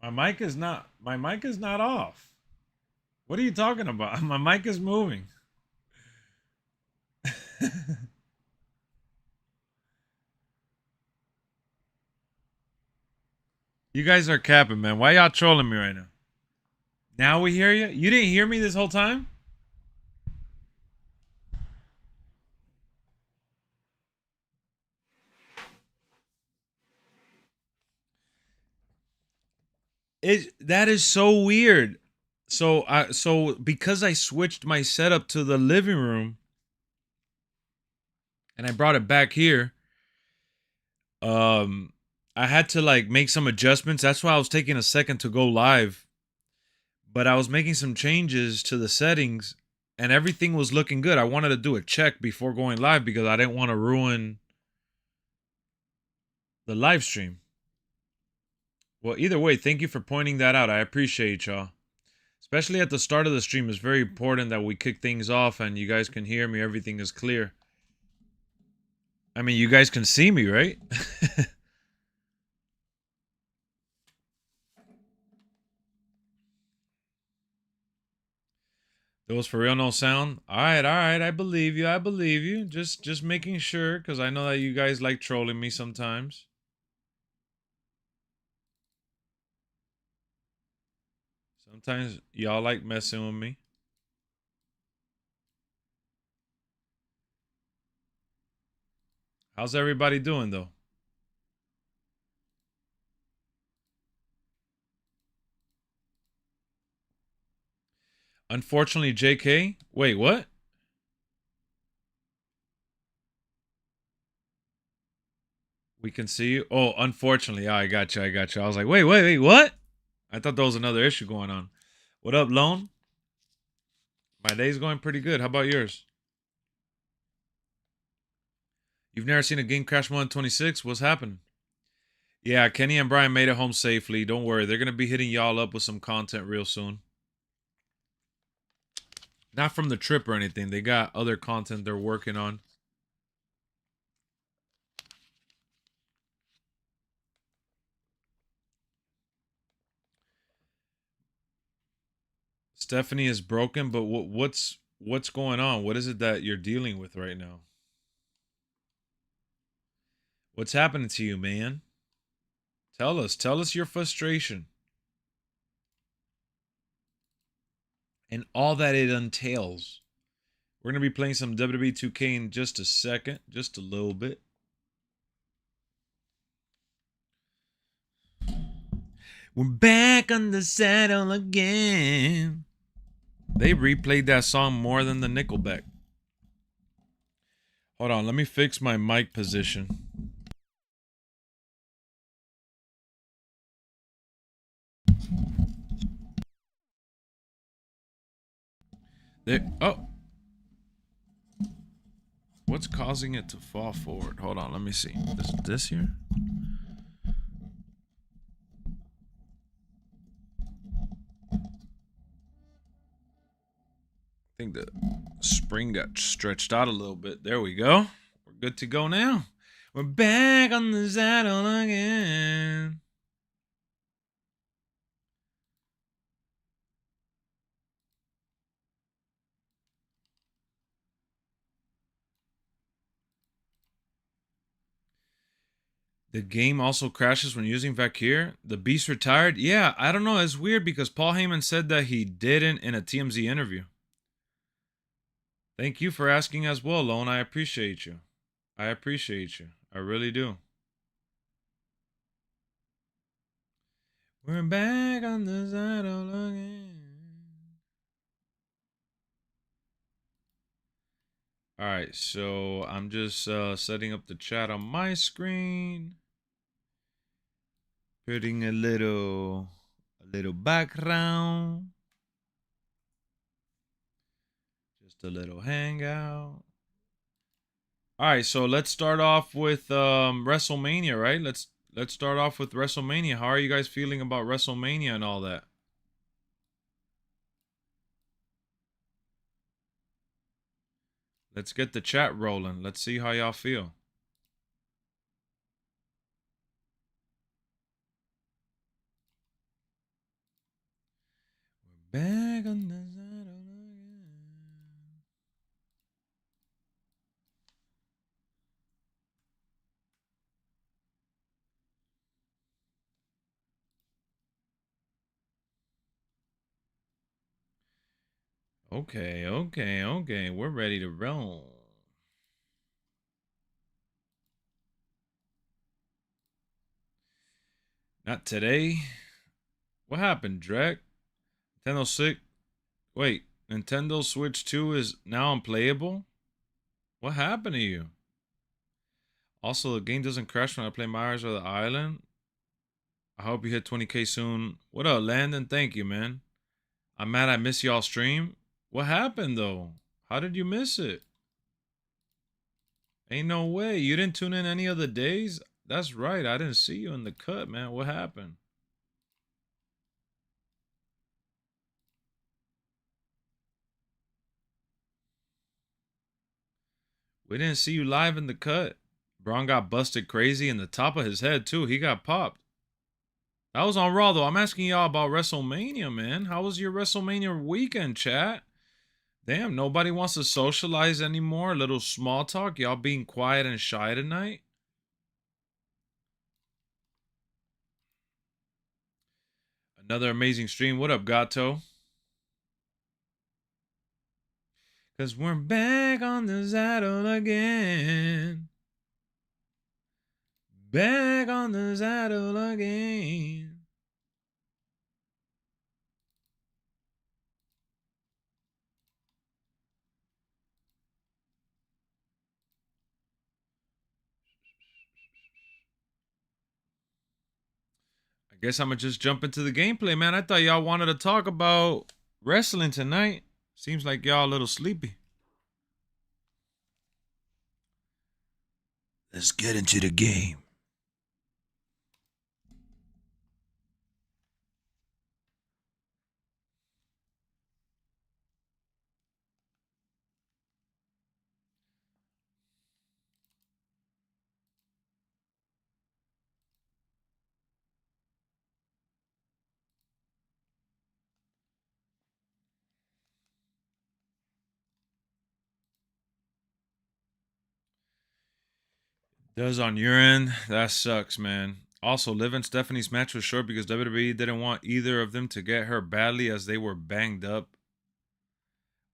My mic is not off. What are you talking about? My mic is moving. You guys are capping, man. Why y'all trolling me right now? Now we hear you? You didn't hear me this whole time? That is so weird. So because I switched my setup to the living room and I brought it back here, um I had to like make some adjustments. That's why I was taking a second to go live. But I was making some changes to the settings and everything was looking good. I wanted to do a check before going live because I didn't want to ruin the live stream. Well, either way, thank you for pointing that out. I appreciate y'all. Especially at the start of the stream, it's very important that we kick things off and you guys can hear me. Everything is clear. I mean, you guys can see me, right? There was for real no sound. All right. I believe you. I believe you. Just making sure because I know that you guys like trolling me sometimes. Sometimes y'all like messing with me. How's everybody doing though? Unfortunately, JK. Wait, what? We can see you. Oh, unfortunately. I got you. I got you. I was like, wait, what? I thought there was another issue going on. What up, Lone? My day's going pretty good. How about yours? You've never seen a game crash more than 26? What's happened? Yeah, Kenny and Brian made it home safely. Don't worry. They're going to be hitting y'all up with some content real soon. Not from the trip or anything. They got other content they're working on. Stephanie is broken, but what's going on? What is it that you're dealing with right now? What's happening to you, man? Tell us your frustration and all that it entails. We're going to be playing some WWE 2K in just a second, just a little bit. We're back on the saddle again. They replayed that song more than the Nickelback. Hold on, let me fix my mic position. There. Oh. What's causing it to fall forward? Hold on, let me see. This here? I think the spring got stretched out a little bit. There we go. We're good to go now. We're back on the saddle again. The game also crashes when using Vakir. The Beast retired? Yeah, I don't know. It's weird because Paul Heyman said that he didn't in a TMZ interview. Thank you for asking as well, Lone. I appreciate you. I appreciate you. I really do. We're back on the saddle again. Alright, so I'm just setting up the chat on my screen. Putting a little background. Just a little hangout. Alright, so let's start off with WrestleMania, right? Let's start off with WrestleMania. How are you guys feeling about WrestleMania and all that? Let's get the chat rolling. Let's see how y'all feel. Back on the saddle again. Okay. We're ready to roll. Not today. What happened, Drek? Nintendo 6. Wait, Nintendo Switch 2 is now unplayable? What happened to you? Also, the game doesn't crash when I play Myers or the Island. I hope you hit 20k soon. What up, Landon? Thank you, man. I'm mad I missed y'all stream. What happened, though? How did you miss it? Ain't no way. You didn't tune in any other days? That's right. I didn't see you in the cut, man. What happened? We didn't see you live in the cut. Braun got busted crazy in the top of his head, too. He got popped. That was on Raw, though. I'm asking y'all about WrestleMania, man. How was your WrestleMania weekend, chat? Damn, nobody wants to socialize anymore. A little small talk. Y'all being quiet and shy tonight. Another amazing stream. What up, Gato? Cause we're back on the saddle again. Back on the saddle again. I guess I'm gonna just jump into the gameplay, man. I thought y'all wanted to talk about wrestling tonight. Seems like y'all a little sleepy. Let's get into the game. Does on your end? That sucks, man. Also, Liv and Stephanie's match was short because WWE didn't want either of them to get hurt badly as they were banged up.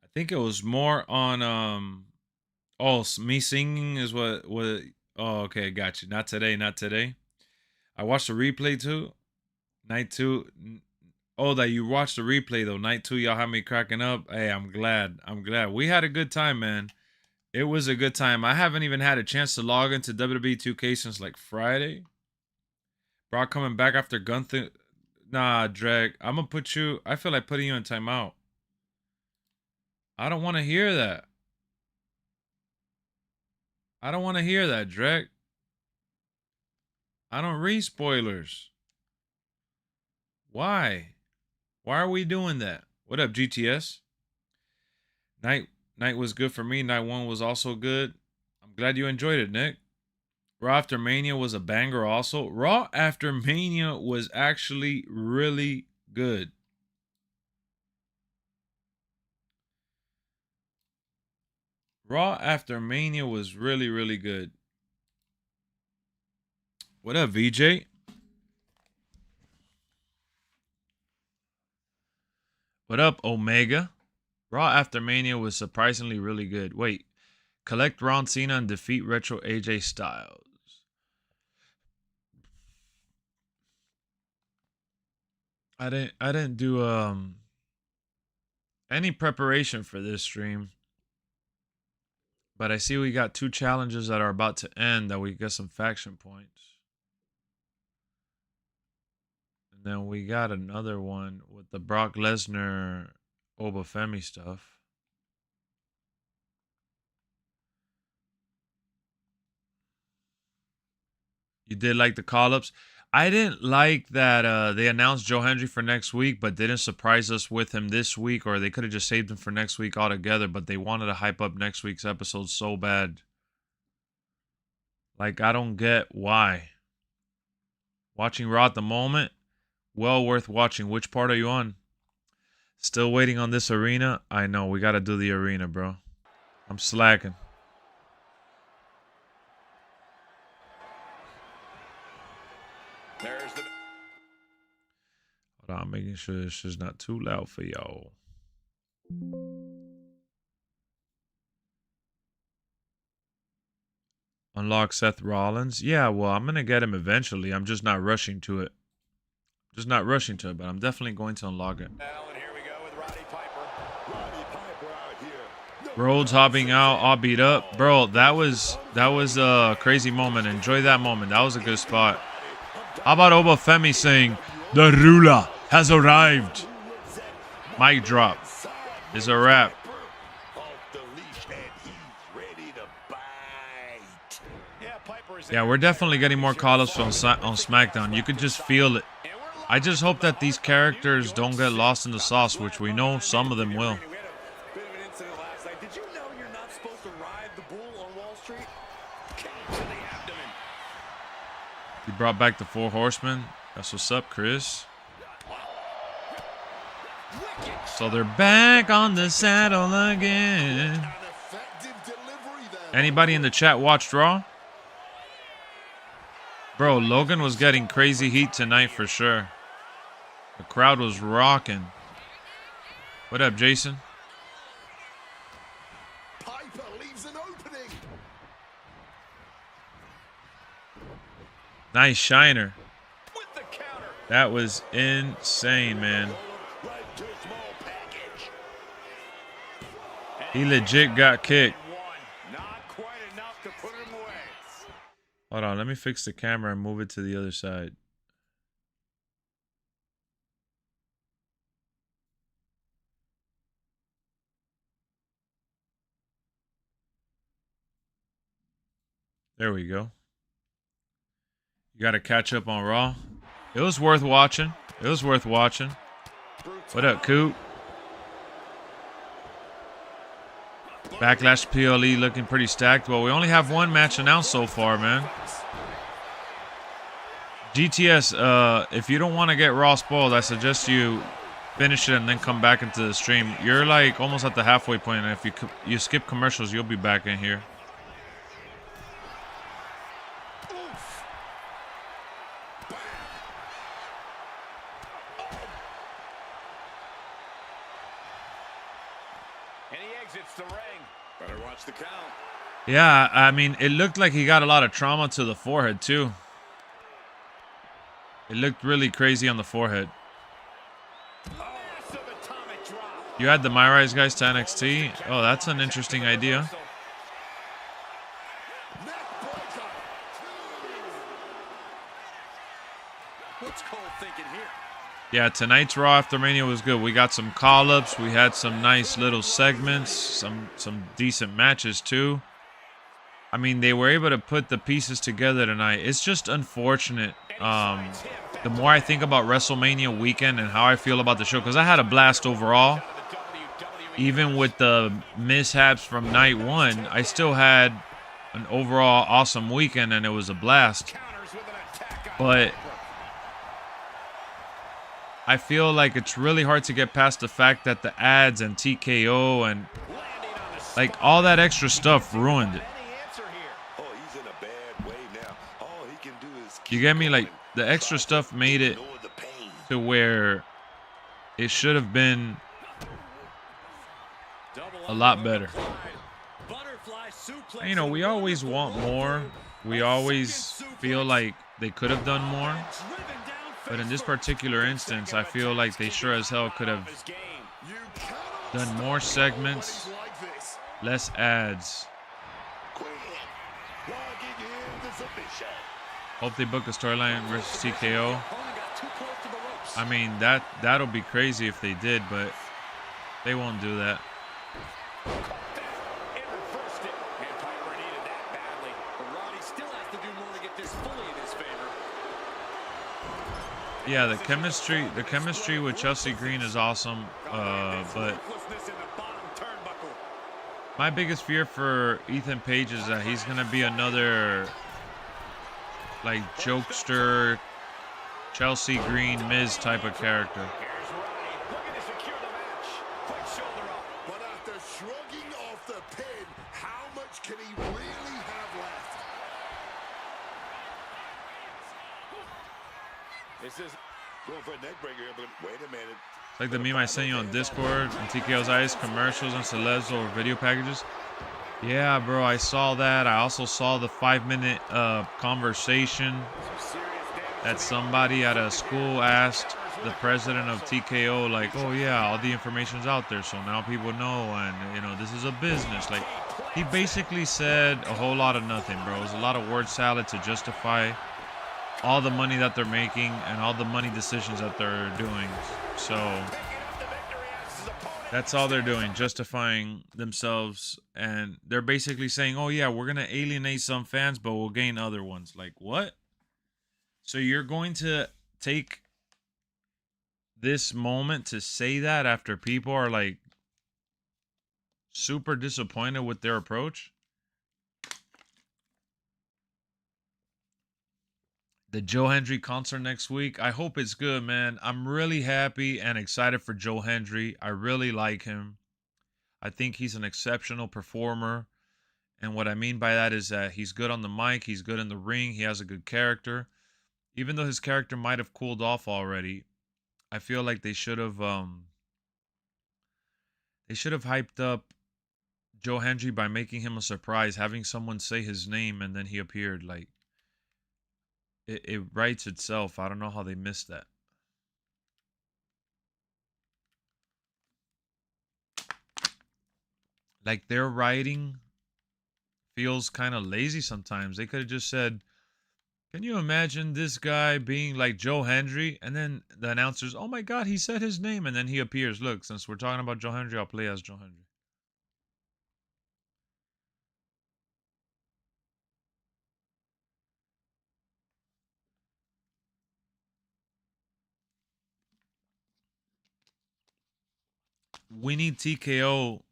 I think it was more on me singing is what oh, okay, got you. Not today. I watched the replay too. Night 2. Oh, that you watched the replay though. Night 2, y'all had me cracking up. Hey, I'm glad. We had a good time, man. It was a good time. I haven't even had a chance to log into WWE 2K since like Friday. Brock coming back after Gunther. Nah, Drag. I'm gonna put you. I feel like putting you in timeout. I don't want to hear that. I don't want to hear that, Drag. I don't read spoilers. Why? Why are we doing that? What up, GTS? Night was good for me. Night 1 was also good. I'm glad you enjoyed it, Nick. Raw After Mania was a banger also. Raw After Mania was actually really good. Raw After Mania was really, really good. What up, VJ? What up, Omega? Raw After Mania was surprisingly really good. Wait, collect Ron Cena and defeat Retro AJ Styles. I didn't do any preparation for this stream. But I see we got 2 challenges that are about to end that we get some faction points. And then we got another one with the Brock Lesnar Obafemi stuff. You did like the call-ups? I didn't like that they announced Joe Hendry for next week, but didn't surprise us with him this week, or they could have just saved him for next week altogether, but they wanted to hype up next week's episode so bad. Like, I don't get why. Watching Raw at the moment, well worth watching. Which part are you on? Still waiting on this arena. I know, we got to do the arena, bro. I'm slacking. There's the... Hold on, making sure this is not too loud for y'all. Unlock Seth Rollins. Yeah, well, I'm going to get him eventually. I'm just not rushing to it. But I'm definitely going to unlock it. Rhodes hopping out, all beat up. Bro, that was a crazy moment. Enjoy that moment. That was a good spot. How about Obafemi saying, "The ruler has arrived"? Mic drop. It's a wrap. Yeah, we're definitely getting more call-ups on SmackDown. You could just feel it. I just hope that these characters don't get lost in the sauce, which we know some of them will. He brought back the 4 Horsemen. That's what's up, Chris. So they're back on the saddle again. Anybody in the chat watched Raw? Bro, Logan was getting crazy heat tonight for sure. The crowd was rocking. What up, Jason? Piper leaves an opening. Nice shiner. That was insane, man. He legit got kicked. Hold on, let me fix the camera and move it to the other side. There we go. You got to catch up on Raw. It was worth watching. What up, Coop? Backlash PLE looking pretty stacked. Well, we only have one match announced so far, man. GTS, if you don't want to get Raw spoiled, I suggest you finish it and then come back into the stream. You're like almost at the halfway point, and if you skip commercials, you'll be back in here. Yeah, I mean, it looked like he got a lot of trauma to the forehead, too. It looked really crazy on the forehead. You add the My Rise guys to NXT? Oh, that's an interesting idea. Yeah, tonight's Raw After Mania was good. We got some call-ups. We had some nice little segments. Some decent matches, too. I mean, they were able to put the pieces together tonight. It's just unfortunate. The more I think about WrestleMania weekend and how I feel about the show, because I had a blast overall. Even with the mishaps from night one, I still had an overall awesome weekend, and it was a blast. But I feel like it's really hard to get past the fact that the ads and TKO and like all that extra stuff ruined it. You get me? Like, the extra stuff made it to where it should have been a lot better. You know, we always want more. We always feel like they could have done more. But in this particular instance, I feel like they sure as hell could have done more segments, less ads. Hope they book a storyline versus TKO. I mean, that'll be crazy if they did, but they won't do that. Yeah, the chemistry with Chelsea Green is awesome, but my biggest fear for Ethan Page is that he's gonna be another like jokester, Chelsea Green, Miz type of character. This is going for a neck breaker here, but wait a minute. It's like the meme I sent you on Discord and TKO's Ice commercials and celebs or video packages. Yeah, bro, I saw that. I also saw the 5-minute conversation that somebody at a school asked the president of TKO, like, oh yeah, all the information's out there, so now people know, and you know, this is a business. Like, he basically said a whole lot of nothing, bro. It was a lot of word salad to justify all the money that they're making and all the money decisions that they're doing. So that's all they're doing, justifying themselves. And they're basically saying, oh yeah, we're gonna alienate some fans, but we'll gain other ones. Like, what? So you're going to take this moment to say that after people are like super disappointed with their approach? The Joe Hendry concert next week. I hope it's good, man. I'm really happy and excited for Joe Hendry. I really like him. I think he's an exceptional performer. And what I mean by that is that he's good on the mic. He's good in the ring. He has a good character. Even though his character might have cooled off already, I feel like they should have hyped up Joe Hendry by making him a surprise, having someone say his name and then he appeared. Like, it writes itself. I don't know how they missed that. Like, their writing feels kind of lazy sometimes. They could have just said, can you imagine this guy being like Joe Hendry? And then the announcers, oh my God, he said his name. And then he appears. Look, since we're talking about Joe Hendry, I'll play as Joe Hendry. We need TKO.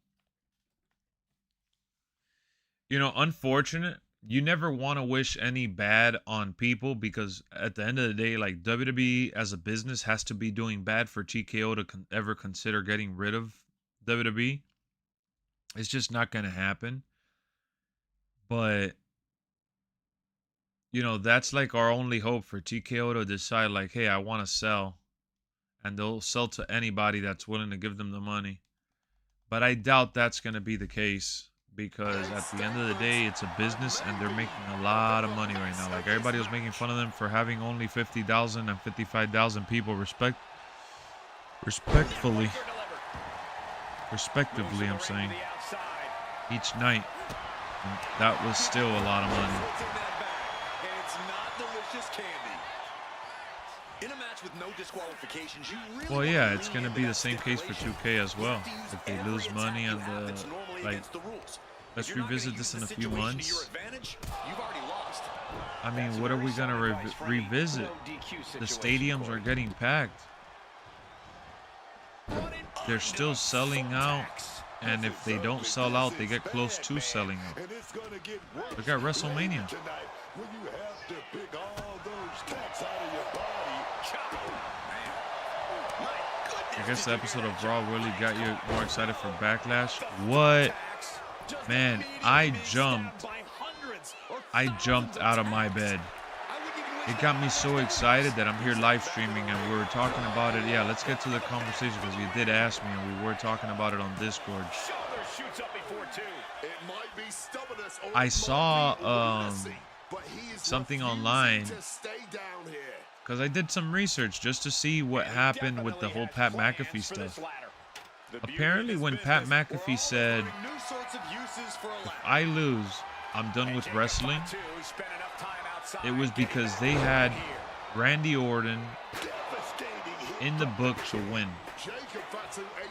You know, unfortunate. You never want to wish any bad on people because at the end of the day, like, WWE as a business has to be doing bad for TKO to ever consider getting rid of WWE. It's just not going to happen. But, you know, that's like our only hope for TKO to decide, like, hey, I want to sell. And they'll sell to anybody that's willing to give them the money. But I doubt that's going to be the case. Because at the end of the day, it's a business and they're making a lot of money right now. Like, everybody was making fun of them for having only 50,000 and 55,000 people respectively, I'm saying, each night. And that was still a lot of money. Well, yeah, it's going to be the same case for 2K as well. If they lose money on the, like, let's revisit this in a few months. I mean, what are we going to revisit? The stadiums are getting packed. They're still selling out. And if they don't sell out, they get close to selling out. Look at WrestleMania. I guess the episode of Raw really got you more excited for Backlash. What? Man, I jumped out of my bed. It got me so excited that I'm here live streaming and we were talking about it. Yeah, let's get to the conversation because you did ask me and we were talking about it on Discord. I saw something online because I did some research just to see what happened with the whole Pat McAfee stuff. Apparently, when Pat McAfee said, if I lose, I'm done with wrestling, it was because they had Randy Orton in the book to win.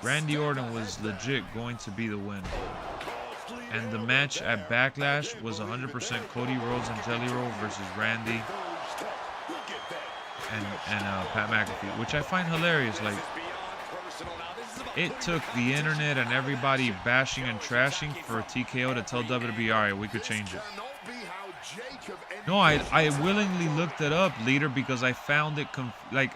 Randy Orton was legit going to be the winner. And the match at Backlash was 100% Cody Rhodes and Jelly Roll versus Randy and Pat McAfee, which I find hilarious. Like, it took the internet and everybody bashing and trashing for TKO to tell WWE, all right, we could change it. No, I willingly looked it up, leader, because I found it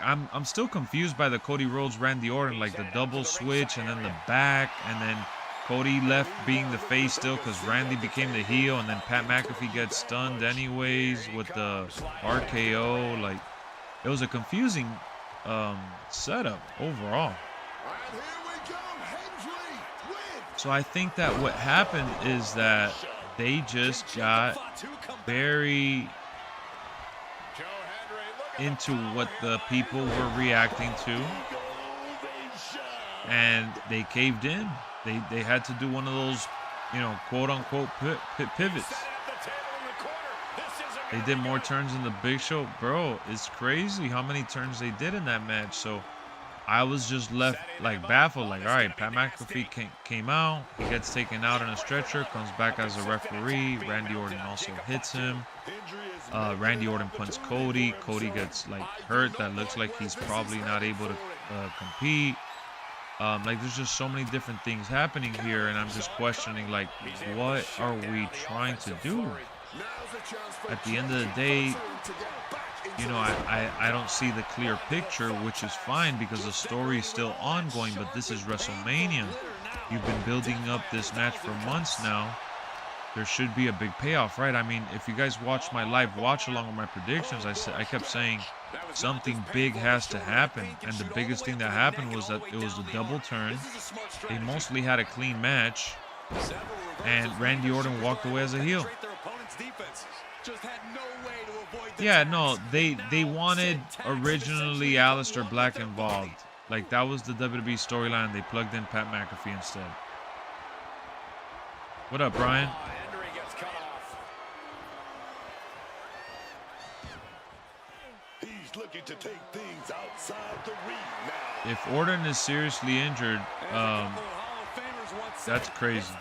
I'm still confused by the Cody Rhodes Randy Orton, like the double switch and then the back, and then Cody left being the face still because Randy became the heel, and then Pat McAfee gets stunned anyways with the RKO. Like, it was a confusing setup overall. And here we go. Hendry wins. So I think that what happened is that they just got very into what the people were reacting to, and they caved in. They had to do one of those, you know, quote unquote pivots. They did more turns in the Big Show. Bro, it's crazy how many turns they did in that match. So I was just left like baffled. Like, all right, Pat McAfee came out. He gets taken out in a stretcher, comes back as a referee. Randy Orton also hits him. Randy Orton punts Cody. Cody gets like hurt. That looks like he's probably not able to compete. Like, there's just so many different things happening here, and I'm just questioning, like, what are we trying to do? At the end of the day, you know, I don't see the clear picture, which is fine because the story is still ongoing, but this is WrestleMania. You've been building up this match for months now. There should be a big payoff, right? I mean, if you guys watch my live watch along with my predictions, I kept saying something big has to happen, and the biggest thing that happened was that it was a double turn. They mostly had a clean match, and Randy Orton walked away as a heel. Yeah, no, they wanted originally Aleister Black involved. Like, that was the WWE storyline. They plugged in Pat McAfee instead. What up, Brian? He's looking to take things outside the ring now. If Orton is seriously injured, that's crazy.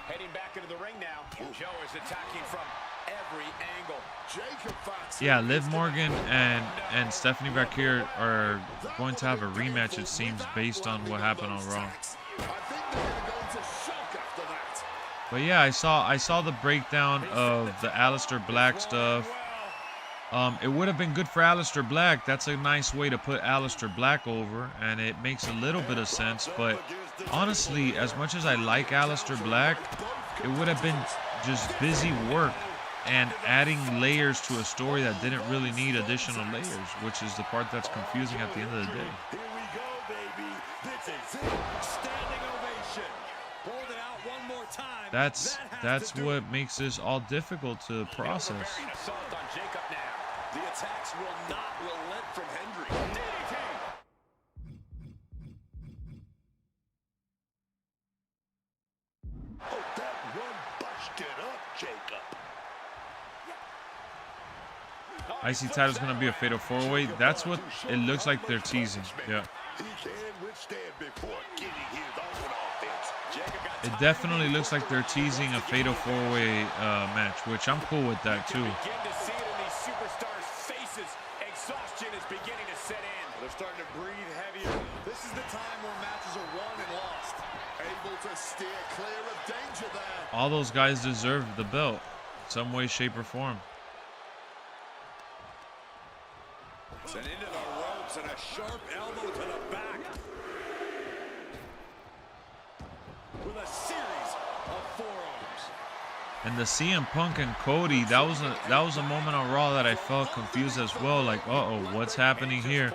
Heading back into the ring now. Joe is attacking from every angle. Yeah, Liv Morgan and Stephanie Vaquer are going to have a rematch, it seems, based on what happened on Raw. But yeah, I saw the breakdown of the Aleister Black stuff. It would have been good for Aleister Black. That's a nice way to put Aleister Black over, and it makes a little bit of sense. But honestly, as much as I like Aleister Black, it would have been just busy work and adding layers to a story that didn't really need additional layers, which is the part that's confusing at the end of the day. Here we go, baby. This is it. Standing ovation. Hold it out one more time. That's what makes this all difficult to process. The attacks will not relent from Hendry. Oh, that one busted up, Jacob. IC title's gonna be a fatal 4-way. That's what it looks like they're teasing. Yeah. He can withstand before getting his own offense. It definitely looks like they're teasing a fatal 4-way match, which I'm cool with that too. Exhaustion is beginning to set in. They're starting to breathe heavier. This is the time where matches are won and lost. Able to steer clear of danger there. All those guys deserve the belt, some way, shape, or form. And into the ropes and a sharp elbow to the back. With a series of forearms. And the CM Punk and Cody, that was a moment on Raw that I felt confused as well. Like, uh-oh, what's happening here?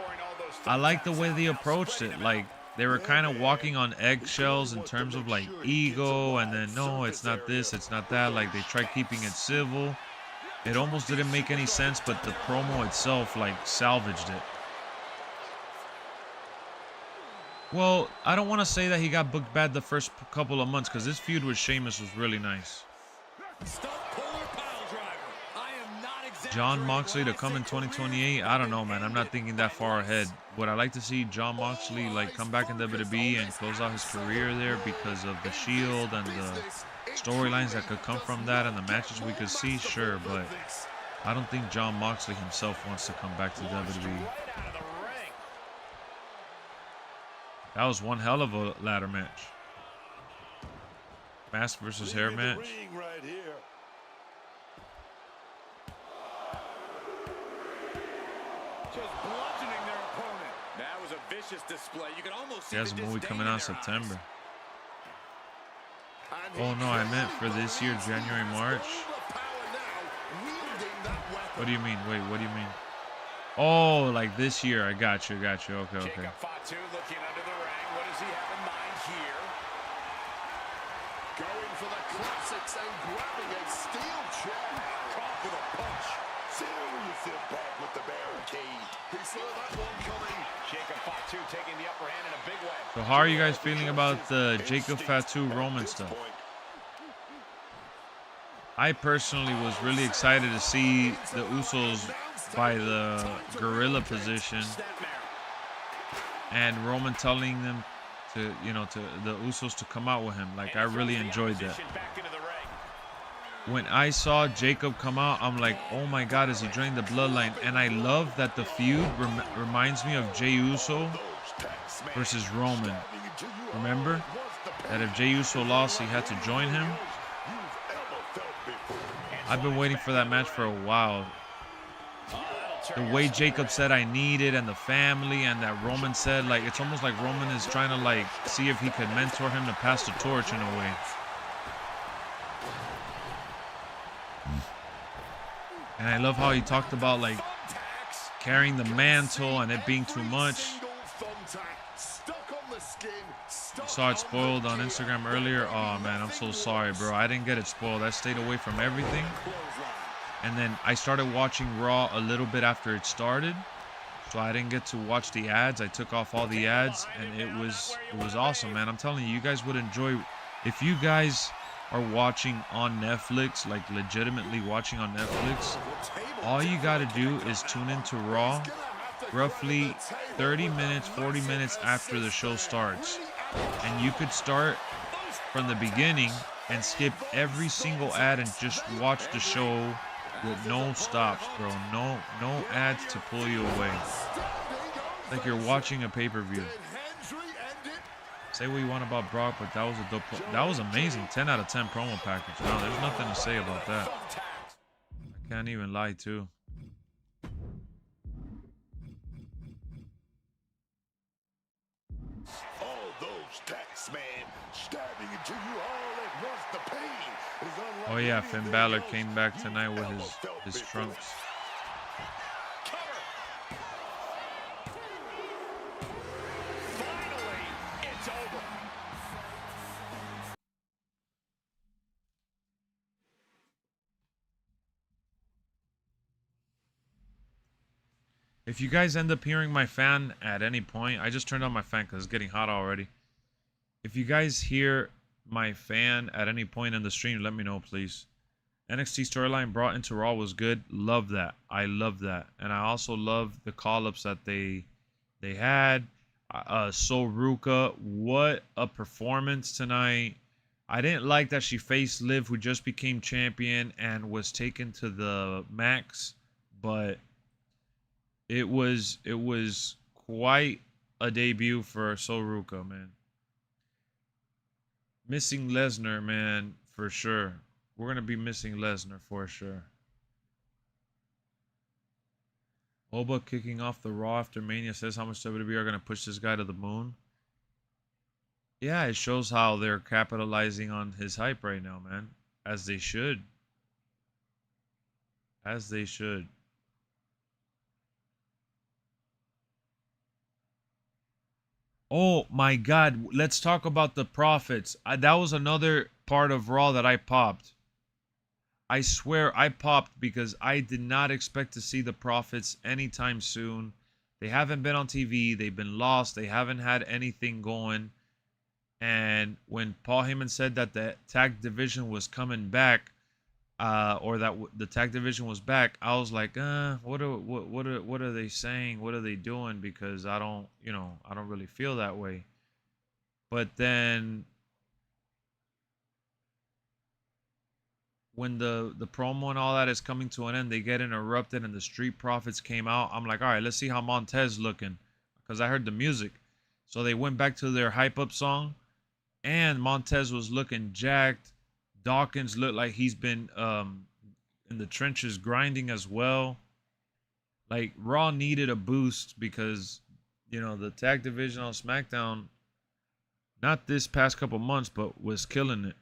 I like the way they approached it. Like, they were kind of walking on eggshells in terms of like ego, and then no, it's not this, it's not that. Like, they tried keeping it civil. It almost didn't make any sense, but the promo itself like salvaged it. Well, I don't want to say that he got booked bad the first couple of months, because this feud with Sheamus was really nice. John Moxley to come in 2028, I don't know, man. I'm not thinking that far ahead. Would I like to see John Moxley like come back in WWE and close out his career there because of the Shield and the storylines that could come from that and the matches we could see? Sure, but I don't think John Moxley himself wants to come back to WWE. That was one hell of a ladder match. Mask versus hair match. Right here. Just bludgeoning their opponent. That was a vicious display. You can almost see he has a movie coming out in September. Oh no, I meant for this year, January, March. What do you mean? Wait, what do you mean? Oh, like this year. I got you. Okay, okay. Jacob Fatu looking under the ring. What does he have in mind here? Going for the classics and grabbing a steel chair. Caught with a punch. Serious impact with the barricade. He saw that one coming. Jacob Fatu taking the upper hand in a big way. So how are you guys feeling about the Jacob Fatu Roman stuff? I personally was really excited to see the Usos by the gorilla position and Roman telling them to, you know, to the Usos to come out with him. Like, I really enjoyed that. When I saw Jacob come out, I'm like, oh my God, is he joining the Bloodline? And I love that the feud reminds me of Jey Uso versus Roman. Remember that if Jey Uso lost, he had to join him? I've been waiting for that match for a while. The way Jacob said I need it, and the family, and that Roman said, like, it's almost like Roman is trying to, like, see if he could mentor him to pass the torch in a way. And I love how he talked about, like, carrying the mantle and it being too much. I saw it spoiled on Instagram earlier. Oh man, I'm so sorry, bro. I didn't get it spoiled. I stayed away from everything. And then I started watching Raw a little bit after it started. So I didn't get to watch the ads. I took off all the ads and it was awesome, man. I'm telling you, you guys would enjoy. If you guys are watching on Netflix, like legitimately watching on Netflix, all you got to do is tune into Raw roughly 30 minutes, 40 minutes after the show starts. And you could start from the beginning and skip every single ad and just watch the show with no stops, bro. No ads to pull you away. Like you're watching a pay-per-view. Say what you want about Brock, but that was a dope. That was amazing. 10 out of 10 promo package. No, there's nothing to say about that. I can't even lie too. Oh yeah, Finn Balor came back tonight with his trunks. Finally, it's over. If you guys end up hearing my fan at any point, I just turned on my fan because it's getting hot already. If you guys hear my fan at any point in the stream, let me know, please. NXT storyline brought into Raw was good. Love that. I love that. And I also love the call-ups that they had. Ruka, what a performance tonight. I didn't like that she faced Liv, who just became champion and was taken to the max, but it was quite a debut for Ruka, man. Missing Lesnar, man, for sure. We're going to be missing Lesnar for sure. Oba kicking off the Raw after Mania says how much WWE are going to push this guy to the moon. Yeah, it shows how they're capitalizing on his hype right now, man. As they should. As they should. Oh my God, let's talk about the Profits. That was another part of Raw that I popped. I swear I popped because I did not expect to see the Profits anytime soon. They haven't been on TV. They've been lost. They haven't had anything going. And when Paul Heyman said that the tag division was coming back, or that the tag division was back, I was like, what are they saying? What are they doing? Because I don't really feel that way. But then when the promo and all that is coming to an end, they get interrupted and the Street Profits came out. I'm like, all right, let's see how Montez looking, because I heard the music. So they went back to their hype up song, and Montez was looking jacked. Dawkins looked like he's been in the trenches grinding as well. Like, Raw needed a boost because, the tag division on SmackDown, not this past couple months, but was killing it.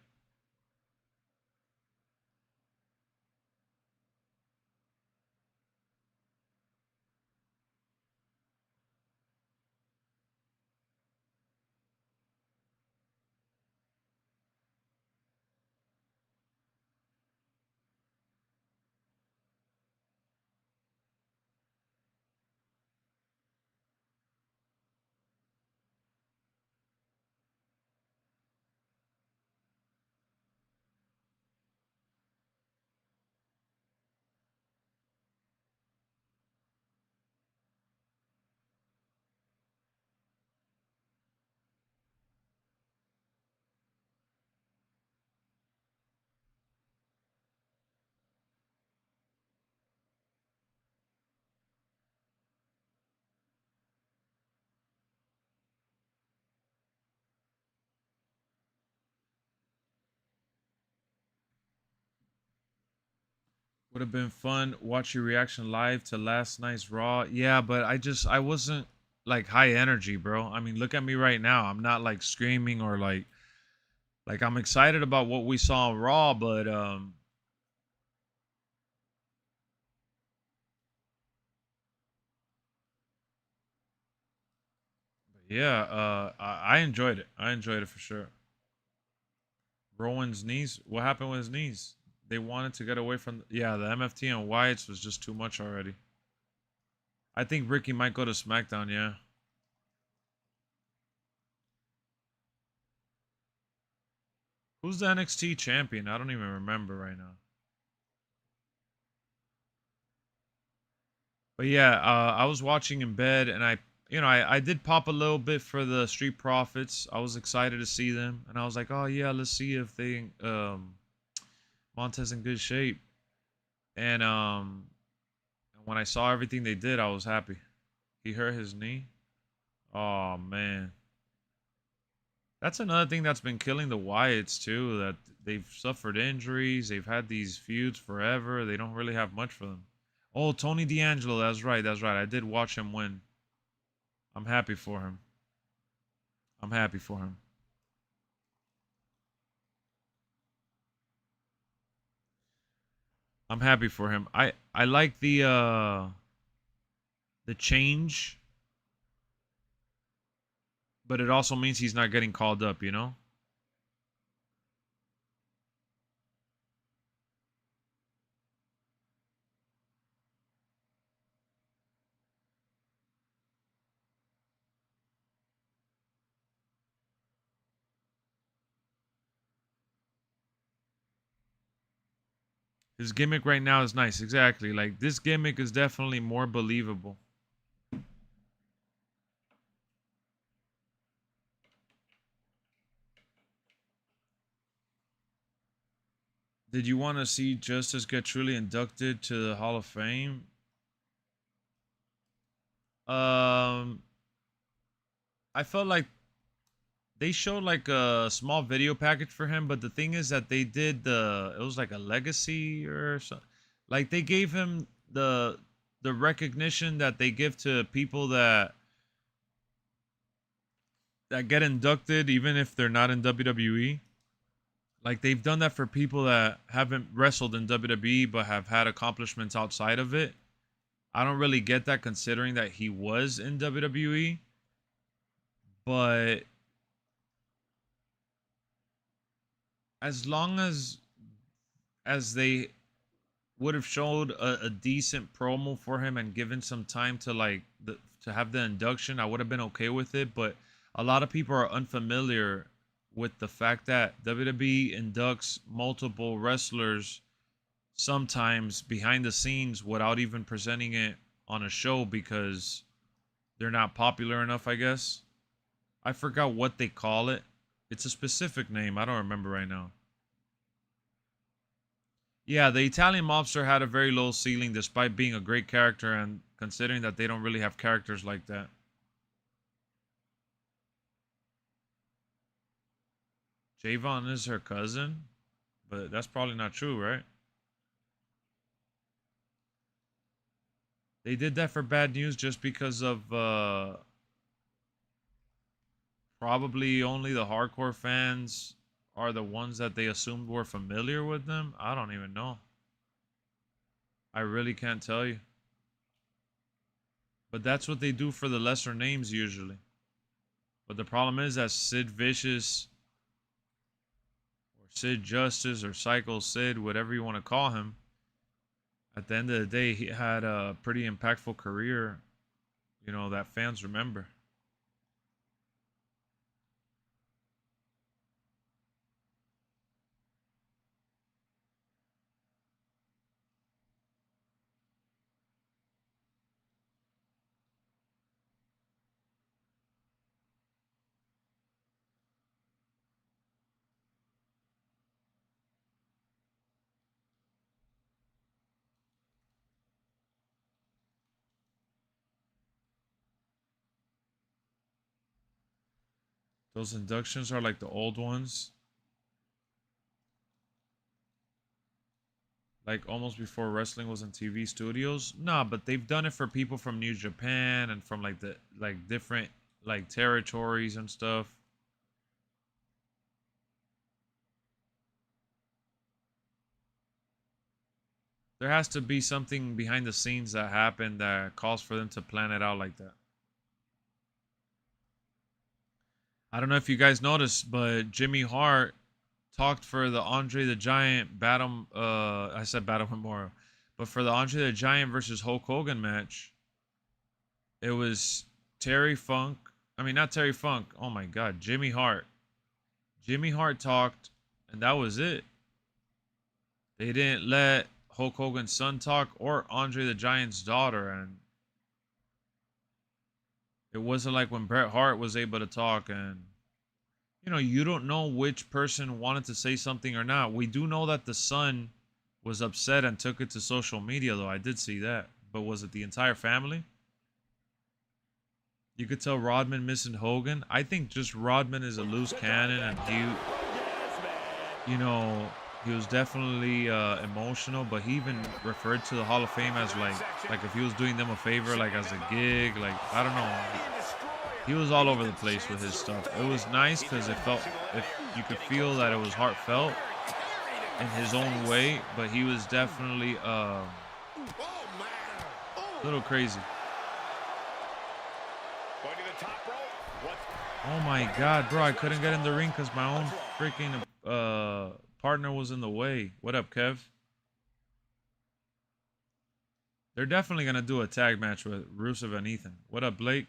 Would have been fun watch your reaction live to last night's Raw. Yeah, but I wasn't like high energy, bro. I mean, look at me right now. I'm not like screaming or like I'm excited about what we saw on Raw, but yeah, I enjoyed it. I enjoyed it for sure. Rowan's knees. What happened with his knees? They wanted to get away from. Yeah, the MFT and Wyatt's was just too much already. I think Ricky might go to SmackDown. Yeah. Who's the NXT champion? I don't even remember right now. But yeah, I was watching in bed, and I did pop a little bit for the Street Profits. I was excited to see them, and I was like, oh yeah, let's see if they Montez in good shape. And when I saw everything they did, I was happy. He hurt his knee. Oh man, that's another thing that's been killing the Wyatts too. That they've suffered injuries. They've had these feuds forever. They don't really have much for them. Oh, Tony D'Angelo. That's right. That's right. I did watch him win. I'm happy for him. I'm happy for him. I'm happy for him. I like the change, but it also means he's not getting called up, you know? His gimmick right now is nice. Exactly. Like this gimmick is definitely more believable. Did you want to see Justice get truly inducted to the Hall of Fame? Um I felt like they showed like a small video package for him, but the thing is that they did it was like a legacy or something. Like they gave him the recognition that they give to people that get inducted even if they're not in WWE. Like they've done that for people that haven't wrestled in WWE but have had accomplishments outside of it. I don't really get that considering that he was in WWE, but as long as they would have showed a decent promo for him and given some time to to have the induction, I would have been okay with it. But a lot of people are unfamiliar with the fact that WWE inducts multiple wrestlers sometimes behind the scenes without even presenting it on a show because they're not popular enough, I guess. I forgot what they call it. It's a specific name. I don't remember right now. Yeah, the Italian mobster had a very low ceiling despite being a great character and considering that they don't really have characters like that. Javon is her cousin, but that's probably not true, right? They did that for bad news just because of probably only the hardcore fans are the ones that they assumed were familiar with them. I don't even know. I really can't tell you. But that's what they do for the lesser names usually. But the problem is that Sid Vicious or Sid Justice or Psycho Sid, whatever you want to call him, at the end of the day, he had a pretty impactful career, that fans remember. Those inductions are like the old ones. like almost before wrestling was in TV studios. Nah, but they've done it for people from New Japan and from like the different like territories and stuff. There has to be something behind the scenes that happened that calls for them to plan it out like that. I don't know if you guys noticed, but Jimmy Hart talked for the Andre the Giant battle. I said battle memorial, but for the Andre the Giant versus Hulk Hogan match, it was Terry Funk. I mean, not Terry Funk. Oh my God, Jimmy Hart. Jimmy Hart talked, and that was it. They didn't let Hulk Hogan's son talk or Andre the Giant's daughter, and it wasn't like when Bret Hart was able to talk. And you know, you don't know which person wanted to say something or not. We do know that the son was upset and took it to social media, though. I did see that. But was it the entire family? You could tell Rodman missing Hogan. I think just Rodman is a loose cannon, and he, you know, he was definitely emotional. But he even referred to the Hall of Fame as like if he was doing them a favor, like as a gig. Like, I don't know. He was all over the place with his stuff. It was nice because it felt, if you could feel that it was heartfelt in his own way, but he was definitely a little crazy. Oh my God, bro, I couldn't get in the ring because my own freaking partner was in the way. What up, Kev? They're definitely going to do a tag match with Rusev and Ethan. What up, Blake?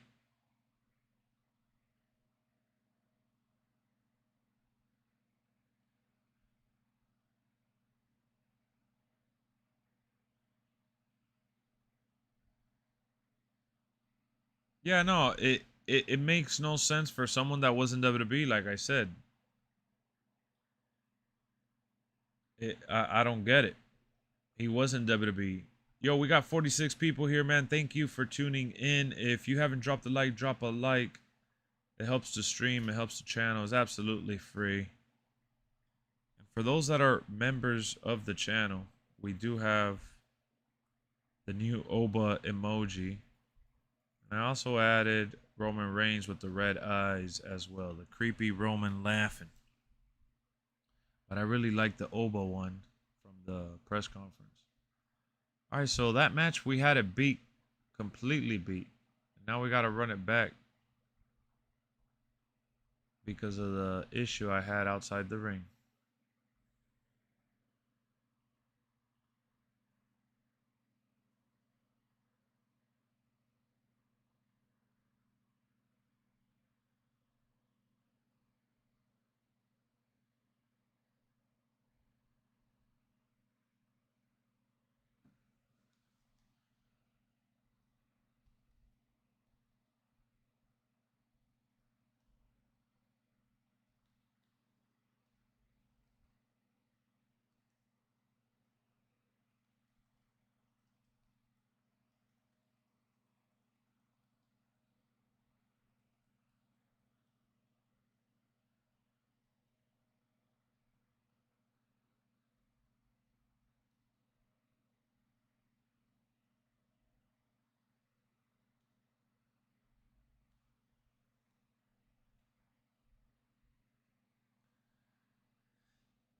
Yeah, no, it makes no sense for someone that was in WWE, like I said. I don't get it. He was in WWE. Yo, we got 46 people here, man. Thank you for tuning in. If you haven't dropped a like, drop a like. It helps the stream. It helps the channel. It's absolutely free. And for those that are members of the channel, we do have the new Oba emoji. And I also added Roman Reigns with the red eyes as well. The creepy Roman laughing. But I really like the Oba one from the press conference. All right, so that match we had it beat, completely beat. Now we got to run it back because of the issue I had outside the ring.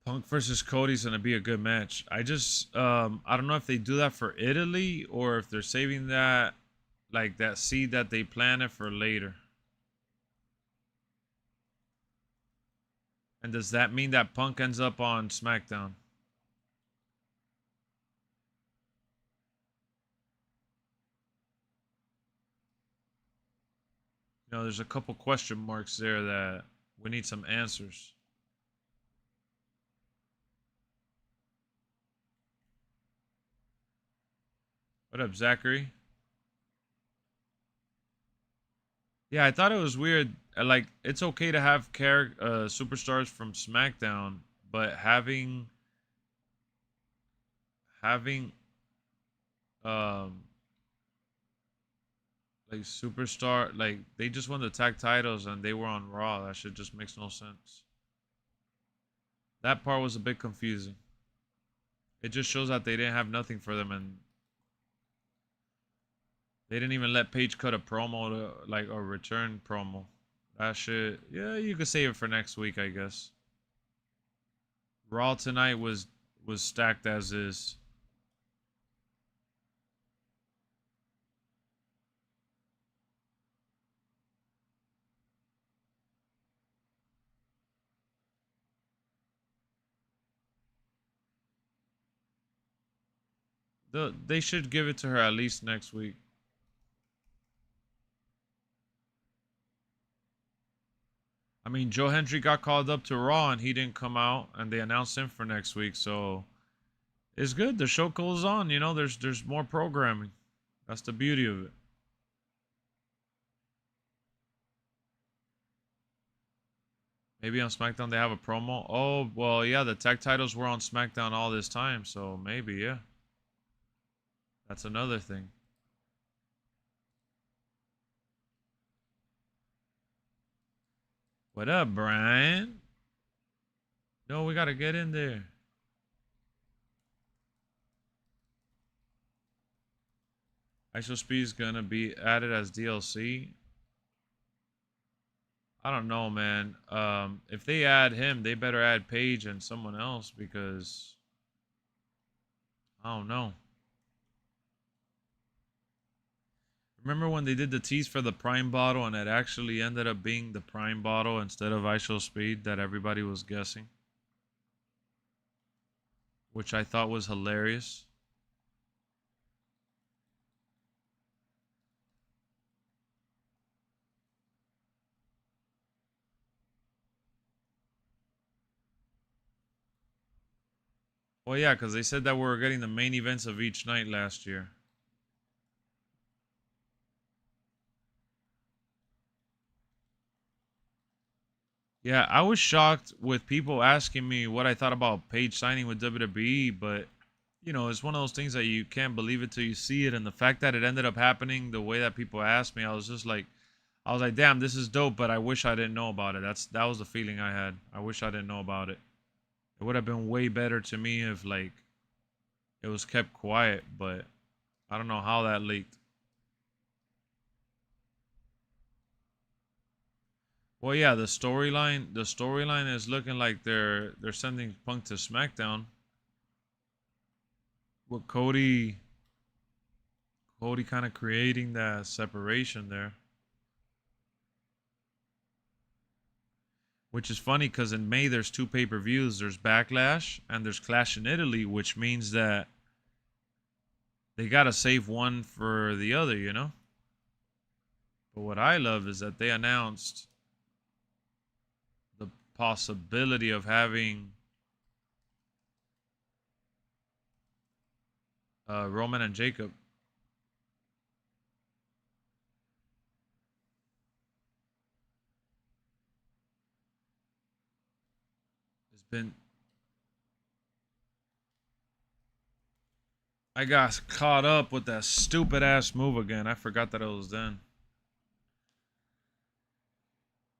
Punk versus Cody's gonna be a good match. I just I don't know if they do that for Italy or if they're saving that, like that seed that they planted for later. And does that mean that Punk ends up on SmackDown? You know, there's a couple question marks there that we need some answers. What up, Zachary? Yeah, I thought it was weird. Like, it's okay to have superstars from SmackDown, but having um like superstar, like they just won the tag titles and they were on Raw. That shit just makes no sense. That part was a bit confusing. It just shows that they didn't have nothing for them, and they didn't even let Paige cut a promo to, like, a return promo. That shit, yeah, you could save it for next week, I guess. Raw tonight was stacked as is. They should give it to her at least next week. I mean, Joe Hendry got called up to Raw and he didn't come out, and they announced him for next week, so it's good. The show goes on, you know. There's more programming. That's the beauty of it. Maybe on SmackDown they have a promo. Oh, well, yeah, the tag titles were on SmackDown all this time, so maybe, yeah. That's another thing. What up, Brian? No, we gotta get in there. ISO Speed's gonna be added as DLC. I don't know, man. If they add him, they better add Paige and someone else, because I don't know. Remember when they did the tease for the Prime bottle and it actually ended up being the Prime bottle instead of ISO Speed that everybody was guessing? Which I thought was hilarious. Well, yeah, because they said that we were getting the main events of each night last year. Yeah, I was shocked with people asking me what I thought about Paige signing with WWE, but, you know, it's one of those things that you can't believe it till you see it, and the fact that it ended up happening the way that people asked me, I was like, damn, this is dope, but I wish I didn't know about it. That was the feeling I had. I wish I didn't know about it. It would have been way better to me if, like, it was kept quiet, but I don't know how that leaked. Well, yeah, the storyline is looking like they're sending Punk to SmackDown with Cody kind of creating that separation there. Which is funny because in May there's 2 pay-per-views. There's Backlash and there's Clash in Italy, which means that they gotta save one for the other, you know? But what I love is that they announced the possibility of having Roman and Jacob. It's been... I got caught up with that stupid ass move again. I forgot that it was then.